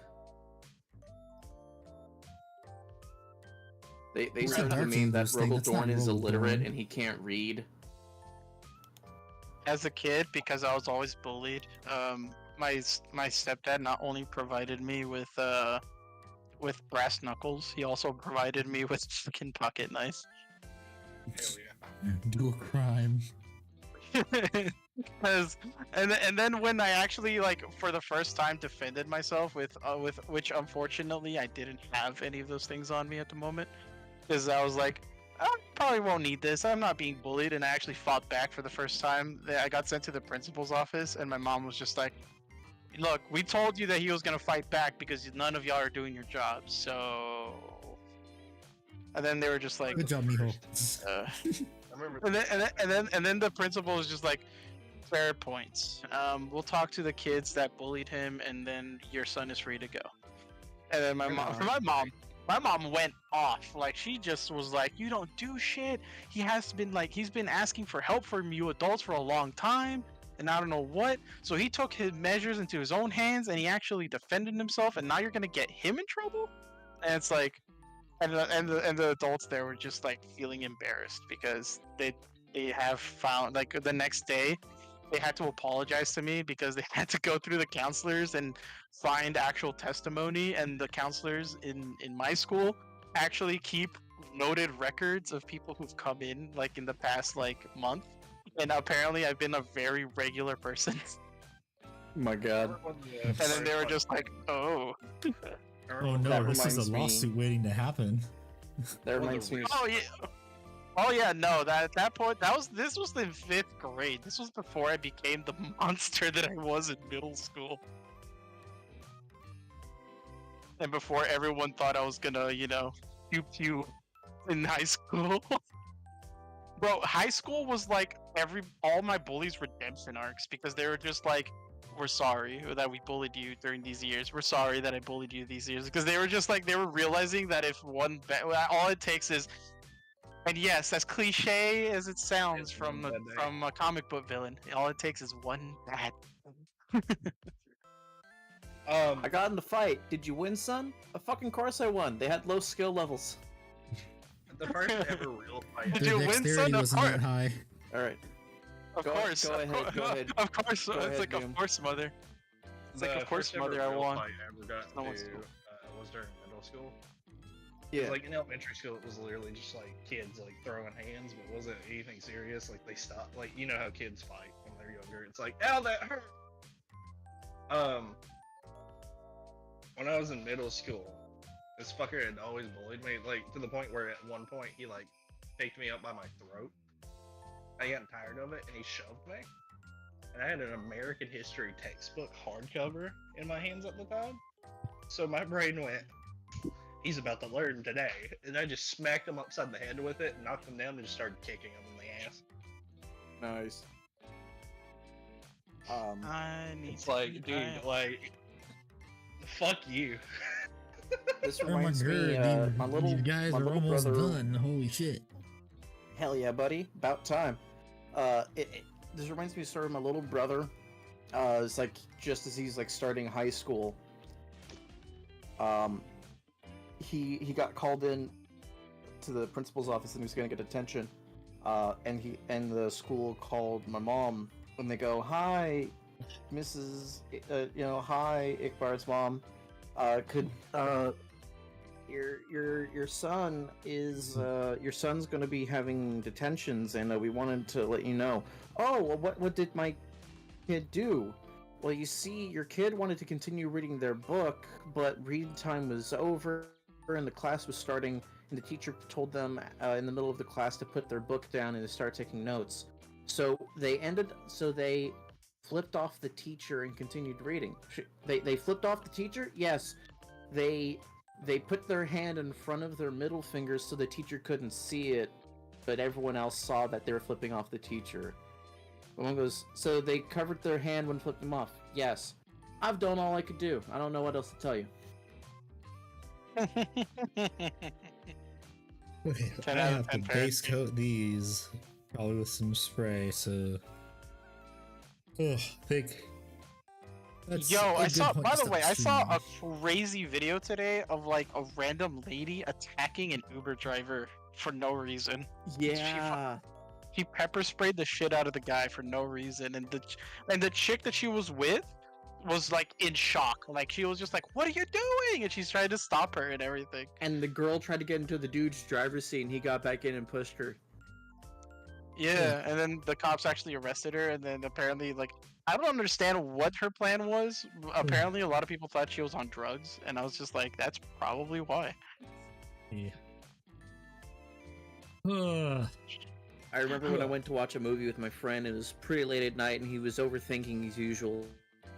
S7: They
S1: What's
S7: started
S1: that
S7: the
S1: Dark
S7: meme that
S1: Angels thing?
S7: Rogel
S1: That's not
S7: Dorn is
S1: Rogel
S7: illiterate
S1: Dorn.
S7: and he can't read.
S3: As a kid, because I was always bullied, my stepdad not only provided me with brass knuckles, he also provided me with fucking pocket knives.
S6: Hell yeah.
S1: Do a crime.
S3: Because and then when I actually like for the first time defended myself with which unfortunately I didn't have any of those things on me at the moment, because I was like, I probably won't need this. I'm not being bullied, and I actually fought back for the first time. I got sent to the principal's office, and my mom was just like, "Look, we told you that he was gonna fight back because none of y'all are doing your jobs." So, and then they were just like,
S1: Good job, mijo.
S6: I remember
S3: and then the principal was just like, fair points. We'll talk to the kids that bullied him, and then your son is free to go. And then my mom went off. Like she just was like, you don't do shit. He's been asking for help from you adults for a long time, and I don't know what. So he took his measures into his own hands, and he actually defended himself. And now you're gonna get him in trouble. And it's like, and the adults there were just like feeling embarrassed because they have found like the next day they had to apologize to me because they had to go through the counselors and find actual testimony, and the counselors in my school actually keep noted records of people who've come in like in the past like month, and apparently I've been a very regular person.
S7: My god.
S3: And then they were just like, oh.
S1: Oh no,
S7: That
S1: this is
S7: reminds
S1: a
S7: me-
S1: lawsuit waiting to happen.
S7: That reminds me of
S3: Oh yeah. Oh yeah, no, at that point this was in 5th grade. This was before I became the monster that I was in middle school. And before everyone thought I was gonna, pew in high school. Bro, high school was like all my bullies' redemption arcs because they were just like, we're sorry that we bullied you during these years. We're sorry that I bullied you these years because they were just like they were realizing that if all it takes is, and yes, as cliche as it sounds
S6: It's
S3: from
S6: one
S3: a,
S6: bad day.
S3: from a comic book villain, all it takes is one bad.
S7: I got in the fight. Did you win, son? Of fucking course I won. They had low skill levels.
S6: The first ever real fight.
S3: Did
S1: Their
S3: you win,
S1: dexterity
S3: son? Of
S1: wasn't
S3: course.
S1: that high.
S7: All right.
S3: Of
S7: Go-
S3: course.
S7: go
S3: of
S7: ahead,
S3: course,
S7: go ahead.
S3: Of course.
S7: Go
S3: It's
S7: ahead,
S3: like,
S7: Doom.
S3: of course, mother. It's like,
S6: The
S3: of course,
S6: first ever
S3: mother, I
S6: real
S3: won.
S6: fight I ever got
S3: No one's
S6: into
S3: cool.
S6: was during middle school.
S7: Yeah.
S6: Like in elementary school, it was literally just like kids like throwing hands, but it wasn't anything serious. Like they stopped. Like you know how kids fight when they're younger. It's like, ow, that hurt. When I was in middle school, this fucker had always bullied me, like to the point where at one point he like picked me up by my throat. I got tired of it, and he shoved me. And I had an American history textbook hardcover in my hands at the time. So my brain went, he's about to learn today. And I just smacked him upside the head with it, knocked him down, and just started kicking him in the ass.
S7: Nice.
S3: I need
S6: It's
S3: to
S6: like,
S3: be
S6: dude,
S3: high.
S6: like, fuck you.
S7: This
S1: Oh my
S7: reminds me,
S1: god,
S7: my little,
S1: you guys
S7: my
S1: are
S7: little
S1: almost
S7: brother.
S1: done. Holy shit.
S7: Hell yeah, buddy! About time. This reminds me of sort of my little brother. It's like just as he's like starting high school. He got called in to the principal's office and he was gonna get detention. And the school called my mom and they go, "Hi, Mrs. Hi, Iqbar's mom. Could your son is your son's going to be having detentions and we wanted to let you know." "Oh, well, what did my kid do?" "Well, you see, your kid wanted to continue reading their book, but read time was over and the class was starting, and the teacher told them in the middle of the class to put their book down and to start taking notes. So they flipped off the teacher and continued reading." They flipped off the teacher? Yes. They put their hand in front of their middle fingers so the teacher couldn't see it, but everyone else saw that they were flipping off the teacher. One goes, "So they covered their hand when flipped them off?" "Yes." "I've done all I could do. I don't know what else to tell you."
S1: Okay,
S3: 10
S1: I
S3: out of
S1: have to
S3: 10
S1: base
S3: parenting.
S1: coat these probably with some spray, so I think that's
S3: Yo,
S1: a
S3: I
S1: good
S3: saw.
S1: point
S3: By
S1: to
S3: the
S1: stop
S3: way, I saw a
S1: streaming.
S3: crazy video today of like a random lady attacking an Uber driver for no reason.
S7: Yeah.
S3: He pepper sprayed the shit out of the guy for no reason, and the chick that she was with was like in shock. Like she was just like, "What are you doing?" And she's trying to stop her and everything.
S7: And the girl tried to get into the dude's driver's seat and he got back in and pushed her.
S3: Yeah, and then the cops actually arrested her, and then apparently, like, I don't understand what her plan was. Apparently, a lot of people thought she was on drugs, and I was just like, that's probably why.
S1: Yeah. Ugh.
S7: I remember when I went to watch a movie with my friend, it was pretty late at night and he was overthinking as usual.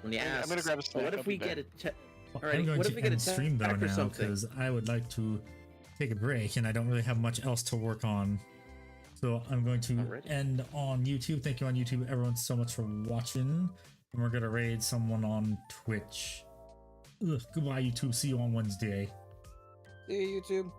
S7: When he
S3: I'm
S7: asked,
S3: gonna grab a snack,
S7: "What
S3: I'll
S7: if
S3: be
S7: we get
S3: back."
S7: Alrighty,
S1: I'm going
S7: what
S1: to
S7: if we get
S1: end
S7: a
S1: stream though
S7: tech or
S1: now
S7: something?"
S1: because I would like to take a break and I don't really have much else to work on. So I'm going to
S7: Alrighty.
S1: end on YouTube. Thank you on YouTube, everyone, so much for watching. And we're gonna raid someone on Twitch. Ugh, goodbye, YouTube. See you on Wednesday.
S7: See you, YouTube.